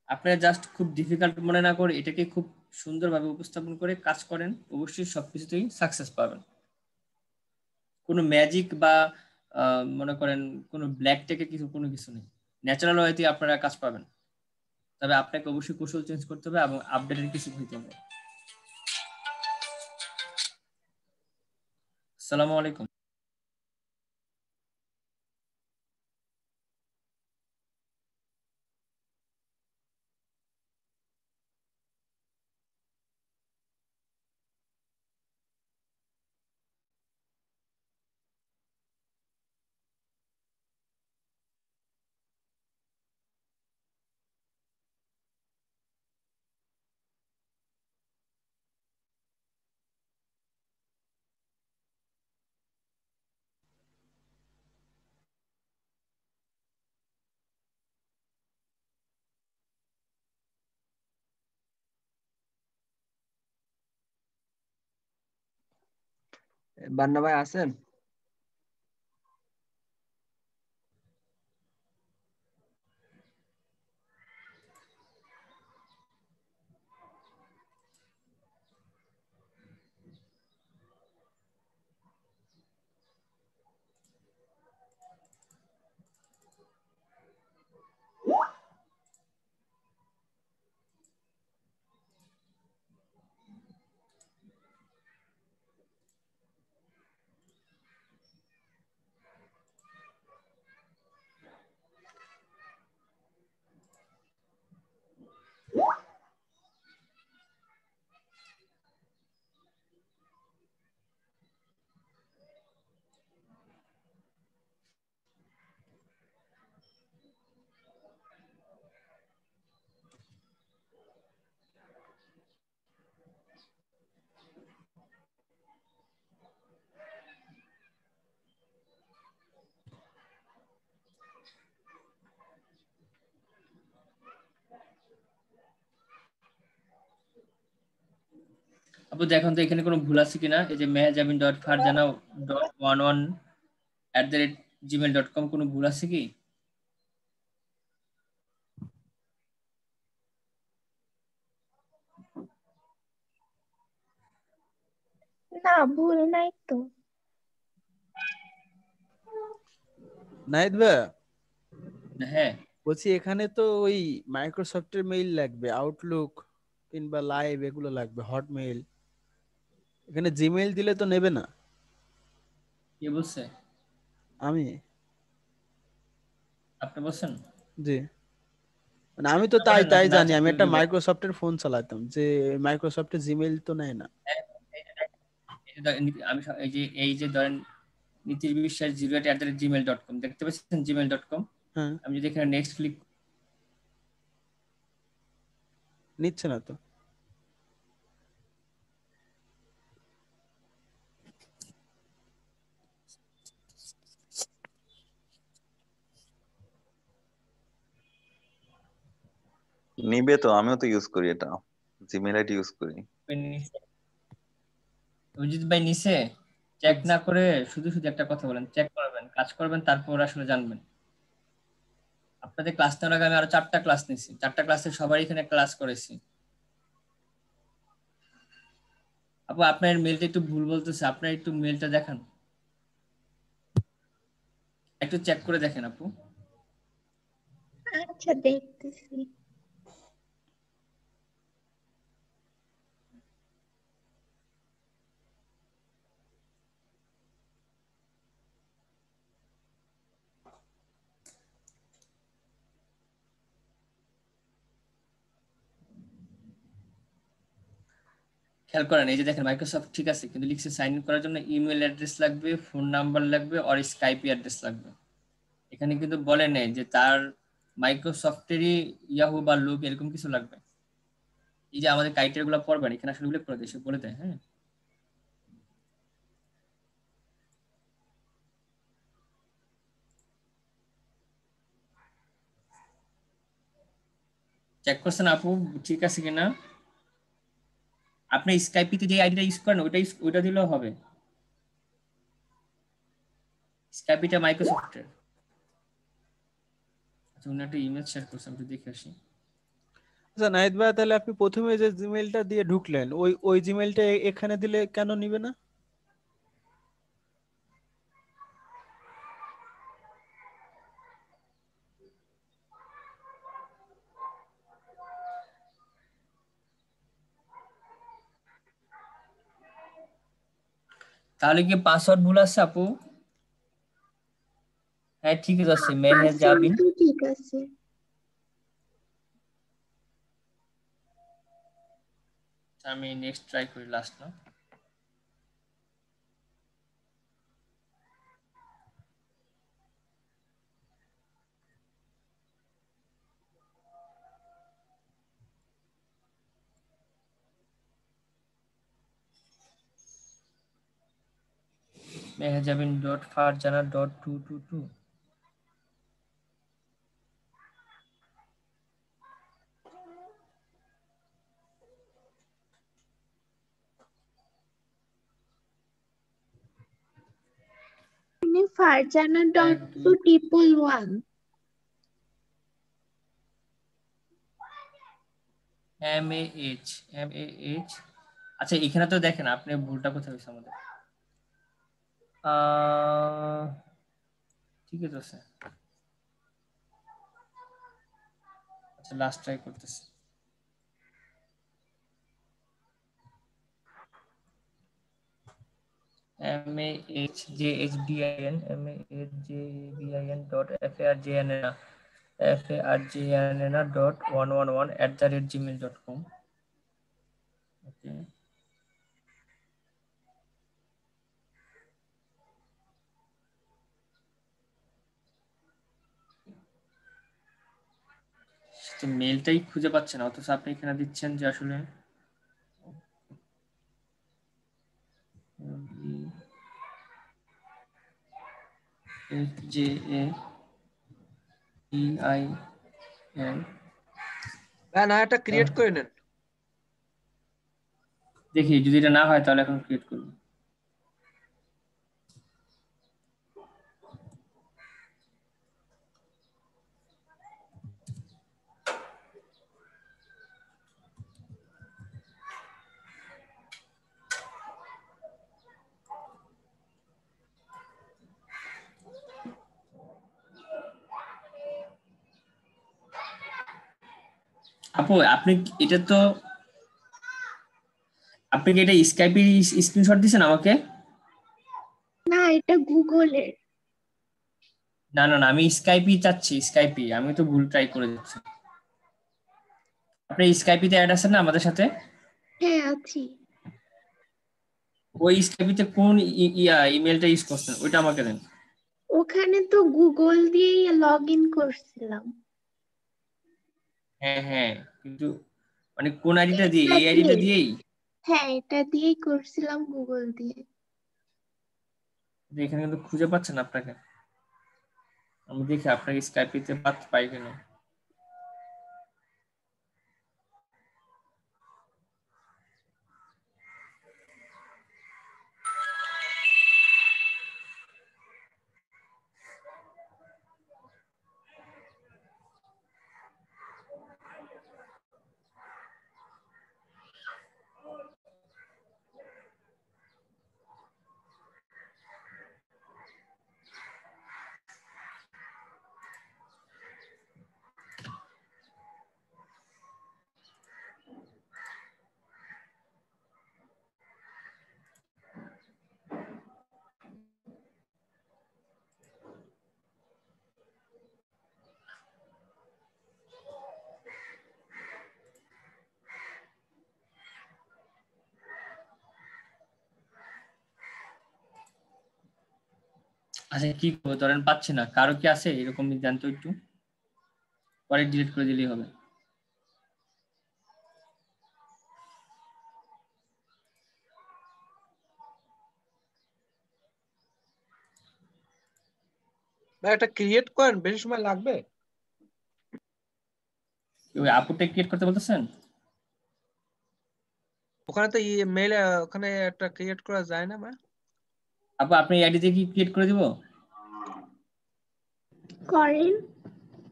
আপনারা জাস্ট খুব ডিফিকাল্ট মনে না করে এটাকে খুব সুন্দরভাবে উপস্থাপন করে কাজ করেন, অবশ্যই সবকিছুতেই সাকসেস পাবেন। কোনো ম্যাজিক বা মনে করেন কোনো ব্ল্যাক টেকে কোনো কিছু নেই, ন্যাচারাল ওয়েতে আপনারা কাজ পাবেন। তবে আপনাকে অবশ্যই কৌশল চেঞ্জ করতে হবে এবং আপডেটেড কিছু হইতে হবে। আসসালামু আলাইকুম। বান্না ভাই আছেন? আপু দেখুন তো এখানে কোনো ভুল আছে কিনা, এই যে meherjamin.farjana.11@gmail.com কোনো ভুল আছে কি? না, ভুল নাই তো। নাহিদ ভাই হ্যাঁ, বলছি এখানে তো ওই মাইক্রোসফটের মেইল লাগবে, আউটলুক কিংবা লাইভ এগুলো লাগবে, হটমেইল। এখানে জিমেইল দিলে তো নেবে না। কে বলছে? আমি আপনি বলছেন? জি, মানে আমি তো না তাই বলেন না, তাই যে না জানি, আমি চাইলে একটা নেবে। মাইক্রোসফটের ফোন চালাতাম, যে মাইক্রোসফটের জিমেইল তো নেয় না। এই যে ধরেন নীতিশ বিশ্বাস 0@gmail.com দেখতে পাচ্ছেন gmail.com। হ্যাঁ, আমি যদি এখানে নেক্সট ক্লিক, নিচ্ছে না তো। নিবে তো, আমিও তো ইউজ করি এটা, জিমেল আইডি ইউজ করি। অজিত ভাই নিচে চেক না করে শুধু শুধু একটা কথা বলেন, চেক করবেন, কাজ করবেন, তারপর আসলে জানবেন। আপনাদের ক্লাস নেওয়ার আগে আমি আরো 4টা ক্লাস নিয়েছি, 4টা ক্লাসে সবাই এখানে ক্লাস করেছি। আপু আপনার মেলটা একটু ভুল বলতেছে, আপনার একটু মেলটা দেখান, একটু চেক করে দেখেন আপু। আচ্ছা, দেখতেছি। খেয়াল করেন, এই যে দেখেন মাইক্রোসফট ঠিক আছে, কিন্তু লিখছে সাইন ইন করার জন্য ইমেল অ্যাড্রেস লাগবে, ফোন নাম্বার লাগবে, আর স্কাইপি অ্যাড্রেস লাগবে। এখানে কিন্তু বলে নেই যে তার মাইক্রোসফটেরই ইয়াহু বা লুক এরকম কিছু লাগবে। এই যে আমাদের ক্রাইটেরিয়া গুলো পড়বেন, এখানে আসলে উল্লেখ করে দেয়, সে বলে দেয়। হ্যাঁ, চেক করছেন আপু ঠিক আছে কিনা? আপনি স্কাইপিতে যে আইডিটা ইউজ করেন ওইটা দিলেও হবে। স্কাইপিটা মাইক্রোসফটের। আচ্ছা, উনি একটা ইমেল শেয়ার করছে, আমি একটু দেখে আসি। আচ্ছা নাহিদ ভাই, তাহলে আপনি প্রথমে যে জিমেইলটা দিয়ে ঢুকলেন, ওই ওই জিমেইলটা এখানে দিলে কেন নিবে না? তাহলে কি পাসওয়ার্ড ভুল আছে আপু? হ্যাঁ ঠিক আছে, পাসওয়ার্ড মেহেজাবিন। তো ঠিক আছে। আমি নেক্সট ট্রাই করি, লাস্ট না। meherjabin.farjana.222। Farjana dot 1 two 2 triple 1। MAH। আচ্ছা এখানে তো দেখেন আপনি ভুলটা কোথায় হয়েছে আমাদের। ঠিক আছে। আচ্ছা লাস্ট ট্রাই করতেছি। MAHJHBIN.FARJANA.111@gmail.com। ওকে, তো মেলটাই খুঁজে পাচ্ছে না, অথচ আপনি এখানে দিচ্ছেন যে আসলে SJAEIN। না, একটা ক্রিয়েট করে নেন। দেখি যদি এটা না হয় তাহলে এখন ক্রিয়েট করব। আপু আপনি এটা তো আপনি কি এটা স্কাইপে স্ক্রিনশট দিয়েছেন আমাকে? না, এটা গুগলের। না না না, আমি স্কাইপই চাচ্ছি, স্কাইপই। আমি তো ভুল ট্রাই করে দিচ্ছি। আপনি স্কাইপিতে অ্যাড আছেন না আমাদের সাথে? হ্যাঁ, আছি। ওই স্কাইপিতে কোন ইমেলটা ইউজ করছেন ওইটা আমাকে দেন। ওখানে তো গুগল দিয়েই লগ ইন করছিলাম। হ্যাঁ হ্যাঁ, কিন্তু মানে কোন আইডিটা দিয়ে? এটা এই আইডিটা দিয়েই। দিয়েই? হ্যাঁ, এটা দিয়েই করছিলাম, গুগল দিয়ে। এখানে কিন্তু খুঁজে পাচ্ছেন আপনাকে। আমি দেখি আপনাকে স্কাইপিতে পাই কিনা। আচ্ছা কি করবো, ধরেন পাচ্ছি না, কারো কি আছে এরকম জানতো একটু, পরে ডিলিট করে দিলেই হবে। ভাই এটা ক্রিয়েট করেন, বেশি সময় লাগবে? ওই আপুটা ক্রিয়েট করতে বলতেছেন? ওখানে তো মেইলে ওখানে একটা ক্রিয়েট করা যায় না ভাই? আপু আপনি আইডি দিয়ে কি ক্রিয়েট করে দিব? করেন,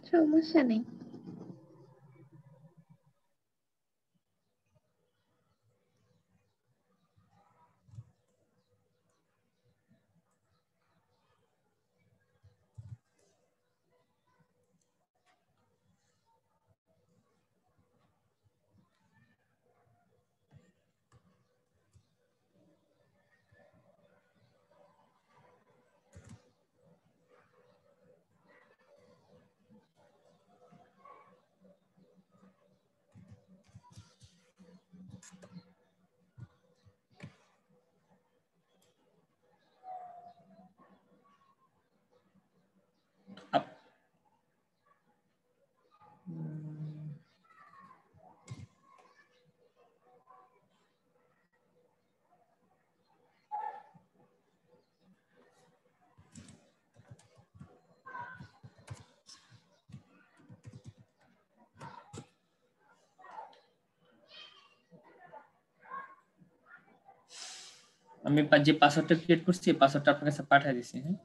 সমস্যা নেই। আমি যে পাসওয়ার্ডটা ক্রিয়েট করছি পাসওয়ার্ডটা আপনার কাছে পাঠিয়ে দিছি। হ্যাঁ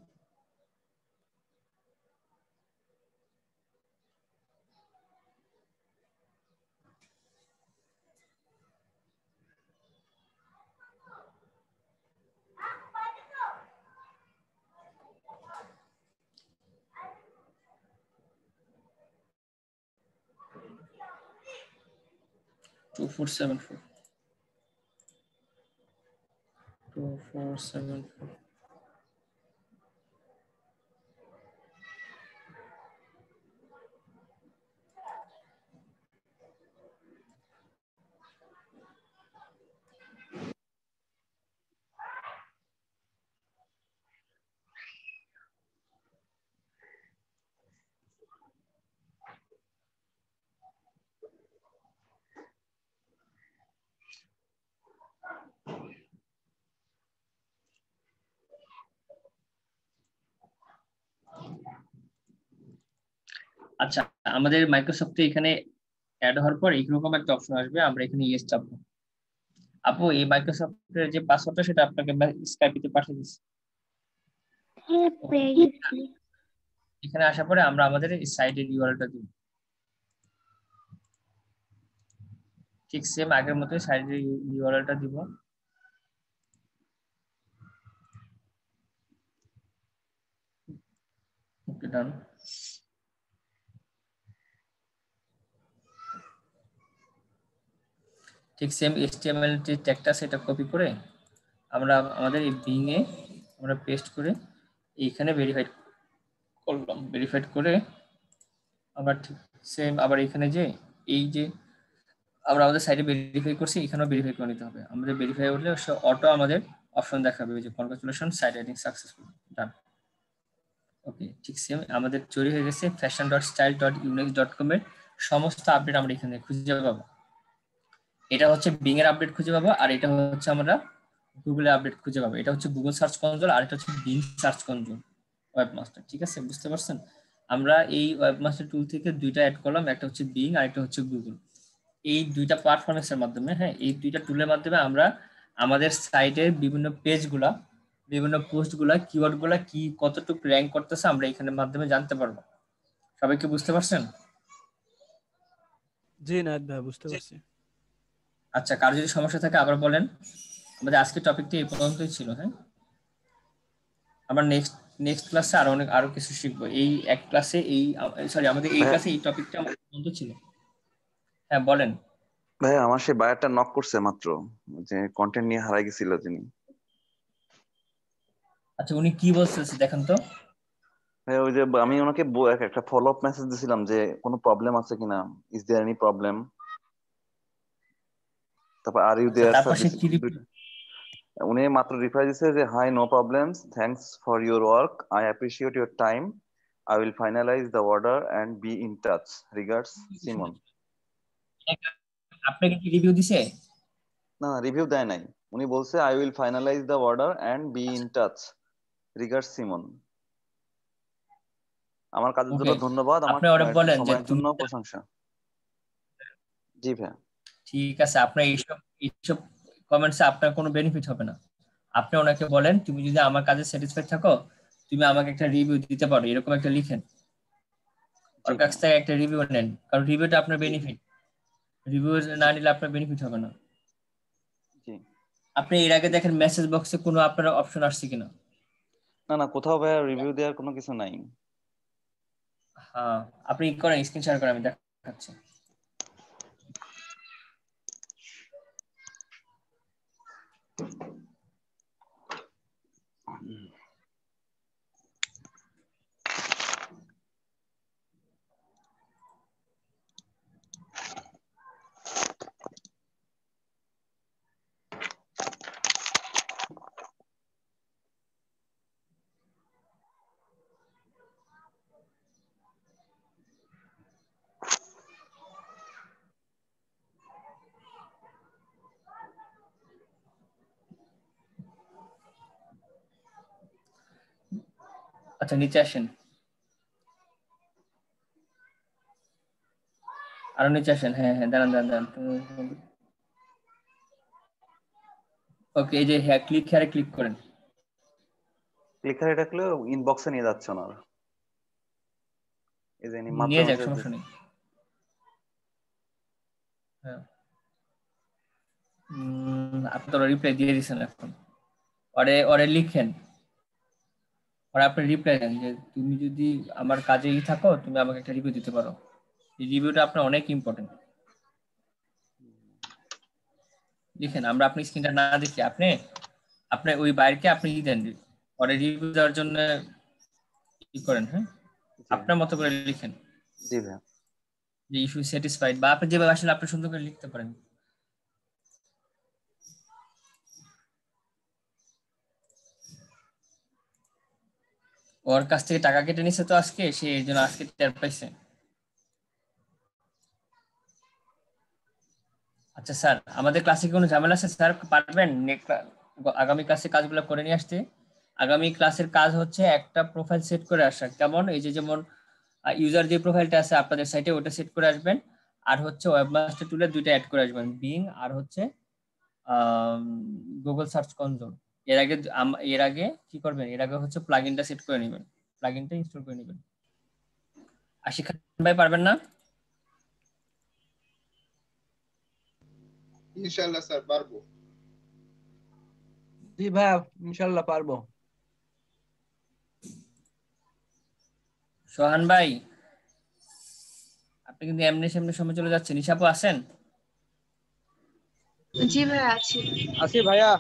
2474 2474। আচ্ছা, আমাদের মাইক্রোসফটে এখানে অ্যাড হওয়ার পর এরকম একটা অপশন আসবে, আমরা এখানে ইয়েস চাপবো। আপু এই মাইক্রোসফটের যে পাসওয়ার্ডটা সেটা আপনাকে স্কাইপিতে পাঠিয়ে দিচ্ছি। হ্যাঁ পেয়ে গেছি। এখানে আসার পরে আমরা আমাদের সাইটের ইউআরএলটা দিব, ঠিক সেম আগের মতোই সাইটের ইউআরএলটা দিব। ওকে ডান। ঠিক সেম HTML যে ট্যাগটা সেটা কপি করে আমরা আমাদের এই বিং এ আমরা পেস্ট করে এইখানে ভেরিফাইড করলাম। ভেরিফাইড করে আবার ঠিক সেম আবার এখানে যে এই যে আমরা আমাদের সাইটে ভেরিফাই করছি এখানেও ভেরিফাই করে নিতে হবে। আমাদের ভেরিফাই হলে অটো আমাদের অপশন দেখাবে যে কনগ্রাচুলেশন সাইট রাইটিং সাকসেসফুল, ডান। ওকে, ঠিক সেম আমাদের তৈরি হয়ে গেছে fashion.style.unix.com এর সমস্ত আপডেট আমরা এখানে খুঁজে পাবো। এটা হচ্ছে বিং এর আপডেট খুঁজে পাবো, আর এটা হচ্ছে আমরা গুগলের আপডেট খুঁজে পাবো। এটা হচ্ছে গুগল সার্চ কনসোল আর এটা হচ্ছে বিং সার্চ কনসোল ওয়েবমাস্টার। ঠিক আছে, বুঝতে পারছেন? আমরা এই ওয়েবমাস্টার টুল থেকে দুইটা অ্যাড করলাম, একটা হচ্ছে বিং আর একটা হচ্ছে গুগল। এই দুইটা পারফরম্যান্সের মাধ্যমে, হ্যাঁ, এই দুইটা টুলের মাধ্যমে আমরা আমাদের সাইটের বিভিন্ন পেজগুলা, বিভিন্ন পোস্টগুলা, কিওয়ার্ডগুলা কি কতটুকু র্যাঙ্ক করতেছে আমরা এখানের মাধ্যমে জানতে পারবো। সবাই কি বুঝতে পারছেন? জি নাহিদ ভাই বুঝতে পারছি। আচ্ছা, কার যদি সমস্যা থাকে আবার বলেন। আমাদের আজকের টপিকটি এই পর্যন্তই ছিল। হ্যাঁ, আমরা নেক্সট ক্লাসে আরো কিছু শিখবো। এই এক ক্লাসে আমাদের এই ক্লাসে এই টপিকটা আমাদের বন্ধ ছিল। হ্যাঁ বলেন ভাই। আমার সেই বায়ারটা নক করছে মাত্র, যে কন্টেন্ট নিয়ে হারাই গেছিল যিনি। আচ্ছা, উনি কি বলতেছে দেখেন তো। ভাই ওই যে আমি ওনাকে একটা ফলো আপ মেসেজ দিছিলাম যে কোনো প্রবলেম আছে কিনা, ইজ দেয়ার এনি প্রবলেম, তারপর আর ইউ দেয়ার তারপর সে স্যার। কি রিপ্লাই? উনি মাত্র রিপ্লাই দিছে যে hi, no problems, thanks for your work, I appreciate your time, I will finalize the order and be in touch, regards Simon. আপনাকে কি review দিছে? না, রিভিউ দেয় নাই। উনি বলছে I will finalize the order and be in touch, regards Simon. আমার কাজের জন্য ধন্যবাদ, আমার আপনি ওরে বলেন যে সময়ের জন্য প্রশংসা। জি ভাই, ঠিক আছে। আপনার এইসব কমেন্টসে আপনার কোনো বেনিফিট হবে না। আপনি ওনাকে বলেন তুমি যদি আমার কাজে স্যাটিসফাইড থাকো তুমি আমাকে একটা রিভিউ দিতে পারো, এরকম একটা লিখেন। ওর কাছ থেকে একটা রিভিউ নেন, কারণ রিভিউটা আপনার বেনিফিট। রিভিউ না নিলে আপনার বেনিফিট হবে না। আপনি এর আগে দেখেন মেসেজ বক্সে কোনো আপনার অপশন আসছে কিনা? না কোথাও ভাই রিভিউ দেওয়ার কোনো কিছু নাই। হ্যাঁ, আপনি করেন, স্ক্রিন শেয়ার করেন, আমি দেখাচ্ছি। আচ্ছা, নিচে আসেন, আরো নিচে আসেন। হ্যাঁ হ্যাঁ, দাঁড়ান। ওকে, এই যে হ্যাঁ ক্লিক হেয়ারে ক্লিক করেন। ক্লিক হেয়ারে রাখলে ইনবক্সে নিয়ে যাচ্ছে না। এই যে নিয়ে যাক, সমস্যা নেই। হ্যাঁ, আপনি তো রিপ্লাই দিয়ে দিয়েছেন। এখন ওরে লিখেন, ওরা আপনি রিপ্লাই দেন যে তুমি যদি আমার কাজেই থাকো তুমি আমাকে একটা রিভিউ দিতে পারো। এই রিভিউটা আপনার অনেক ইম্পর্টেন্ট। লিখেন, আমরা আপনি স্ক্রিনটা না দেখি আপনি ওই বাইরকে আপনি দেন, ওরে রিভিউ দেওয়ার জন্য কি করেন। হ্যাঁ, আপনার মতো করে লিখেন। জি ভাই, যে ইস্যু স্যাটিসফাইড, বা আপনি যেভাবে আসলে আপনি সুন্দর করে লিখতে পারেন। ওর কাছ থেকে টাকা কেটে নিছে তো আজকে, সে এই জন্য আজকে টের পাইছে। আচ্ছা স্যার, আমাদের ক্লাসে কোনো ঝামেলা আছে স্যার? পারবেন আগামী ক্লাসে কাজগুলো করে নিয়ে আসতে? আগামী ক্লাসের কাজ হচ্ছে একটা প্রোফাইল সেট করে আসা। কেমন? এই যে যেমন ইউজার যে প্রোফাইলটা আছে আপনাদের সাইটে ওটা সেট করে আসবেন, আর হচ্ছে ওয়েবমাস্টার টুলে দুইটা অ্যাড করে আসবেন, বিং আর হচ্ছে গুগল সার্চ কনসোল। এর আগে কি করবেন, এর আগে হচ্ছে প্লাগইনটা সেট করে নেবেন, প্লাগইনটা ইনস্টল করে নেবেন। আশিক খান ভাই পারবেন না? ইনশাআল্লাহ স্যার পারবো। জি ভাই ইনশাআল্লাহ পারবো। সোহান ভাই আপনি কিন্তু এমনি সামনে সময় চলে যাচ্ছেন। নিশাপু আছেন? জি ভাই আছি। আছি ভাইয়া।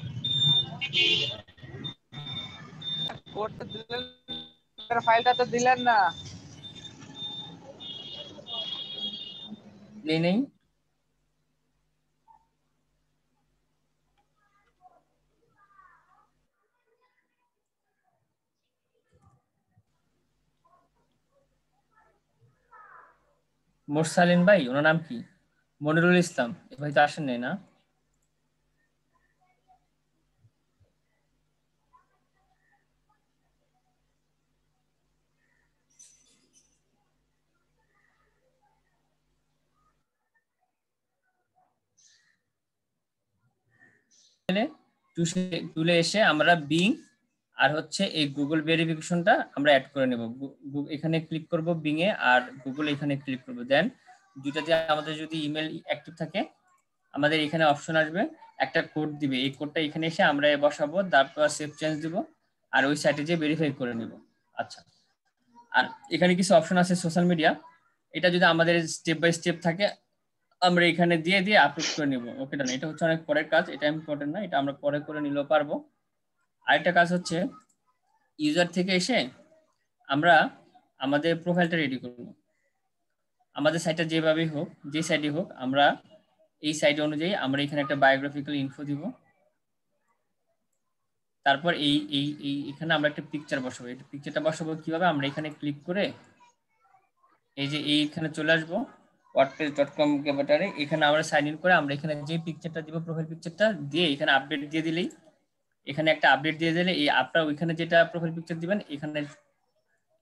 কোডটা দিলেন, ফাইলটা তো দিলেন না। নেই মোরসালিন ভাই, ওনার নাম কি? মনিরুল ইসলাম, এ ভাই তো আসেন নাই না? টুলে এসে আমরা বিং আর হচ্ছে এই গুগল ভেরিফিকেশনটা আমরা অ্যাড করে নেব। এখানে ক্লিক করব বিং এ, আর গুগল এখানে ক্লিক করব। দেন দুইটাতে আমাদের যদি ইমেল অ্যাক্টিভ থাকে আমাদের এখানে অপশন আসবে, একটা কোড দিবে, এই কোডটা এখানে এসে আমরা বসাবো, তারপর সেভ চেঞ্জ দিব আর ওই সাইটে যেয়ে ভেরিফাই করে নেব। আচ্ছা, আর এখানে কিছু অপশন আছে সোশ্যাল মিডিয়া, এটা যদি আমাদের স্টেপ বাই স্টেপ থাকে আমরা এখানে দিয়ে দিয়ে আপলোড করে নিব। ওকে ডান। এটা হচ্ছে অনেক পরের কাজ, এটা ইম্পর্টেন্ট না, এটা আমরা পরে করে নিলেও পারবো। আরেকটা কাজ হচ্ছে ইউজার থেকে এসে আমরা আমাদের প্রোফাইলটা রেডি করব। আমাদের সাইটটা যেভাবেই হোক, যে সাইটে হোক, আমরা এই সাইট অনুযায়ী আমরা এখানে একটা বায়োগ্রাফিক্যাল ইনফো দিব। তারপর এখানে আমরা একটা পিকচার বসাবো। এই পিকচারটা বসাবো কিভাবে, আমরা এখানে ক্লিক করে এই যে এইখানে চলে আসবো wordpress.com ক্যাপাটারে, এখানে আমরা সাইন ইন করে আমরা এখানে যে পিকচারটা দিব, প্রোফাইল পিকচারটা দিয়ে এখানে আপডেট দিয়ে দিলেই, এখানে একটা আপডেট দিয়ে দিলে এই আপনার ওইখানে যেটা প্রোফাইল পিকচার দিবেন এখানে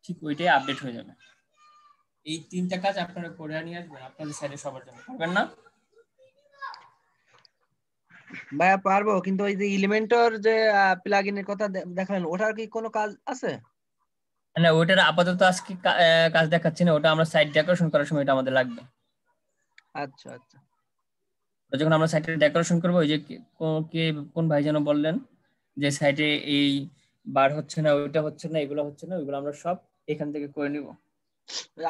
ঠিক ওইটাই আপডেট হয়ে যাবে। এই তিনটা কাজ আপনারা করে নিয়ে আসবেন আপনাদের সাইডে সবার জন্য। পারবেন না? ভাইয়া পারবো, কিন্তু ওই যে এলিমেন্টর যে প্লাগইনের কথা দেখালেন, ওটার কি কোনো কাজ আছে? না, ওইটার আপাতত আজকে কাজ দেখাচ্ছি না, ওটা আমরা সাইট ডেকোরেশন করার সময় এটা আমাদের লাগবে। আচ্ছা আচ্ছা। যখন আমরা সাইটে ডেকোরেশন করবো, ওই যে কোন ভাই যেন বললেন যে সাইটে এই বার হচ্ছে না, ওইটা হচ্ছে না, এগুলো হচ্ছে না, ওইগুলো আমরা সব এখান থেকে করে নিব।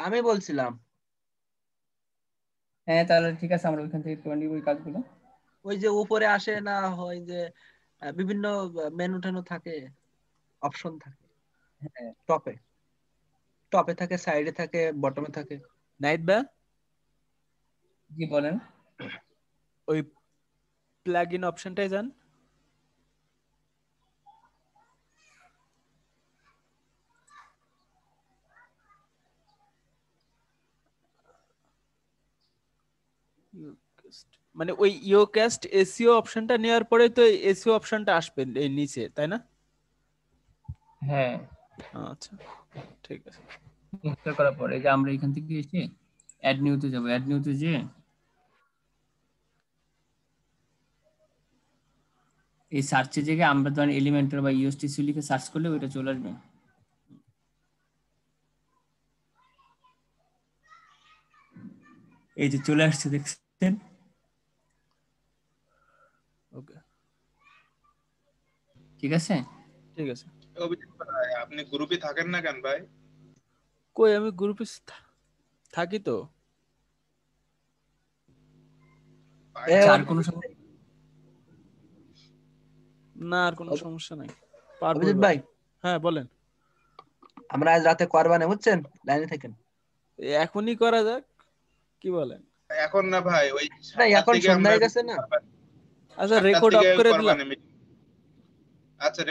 আমি বলছিলাম। হ্যাঁ তাহলে ঠিক আছে, আমরা ওইখান থেকে করে নিব ওই কাজগুলো। ওই যে উপরে আসে না, হয় যে বিভিন্ন মেনু টেনু থাকে, অপশন থাকে, হ্যাঁ টপে থাকে, সাইডে থাকে, বটমে থাকে। নাইট বা জি বলেন। ওই প্লাগইন অপশনটাই যান। মানে ওই ইওকাস্ট এসইও অপশনটা নেওয়ার পরে তো এসইও অপশনটা আসবে এই নিচে, তাই না? হ্যাঁ আচ্ছা ঠিক আছে। ইনস্টল করার পরে যে আমরা এখান থেকে এসে অ্যাড নিউতে যাব, অ্যাড নিউতে যে এই সার্চের জায়গায় আমরা ধরেন এলিমেন্টর বা ইউএসটিসি লিখে সার্চ করলে ওইটা চলে আসবে। এই যে চলে আসছে, দেখছেন? ওকে ঠিক আছে ঠিক আছে। অভিজিৎ ভাই আপনি গ্রুপে থাকেন না কেন ভাই? কই আমি গ্রুপে থাকি তো। আর কোনো সমস্যা না, আর কোনো সমস্যা নাই। অভিজিৎ ভাই, হ্যাঁ বলেন। আমরা আজ রাতে করবানে, বুঝছেন? লাইনে থাকেন। এখনই করা যাক, কি বলেন? এখন না ভাই, ওই না এখন সন্ধ্যা হয়ে গেছে না। আচ্ছা রেকর্ড অফ করে দিলাম। আচ্ছা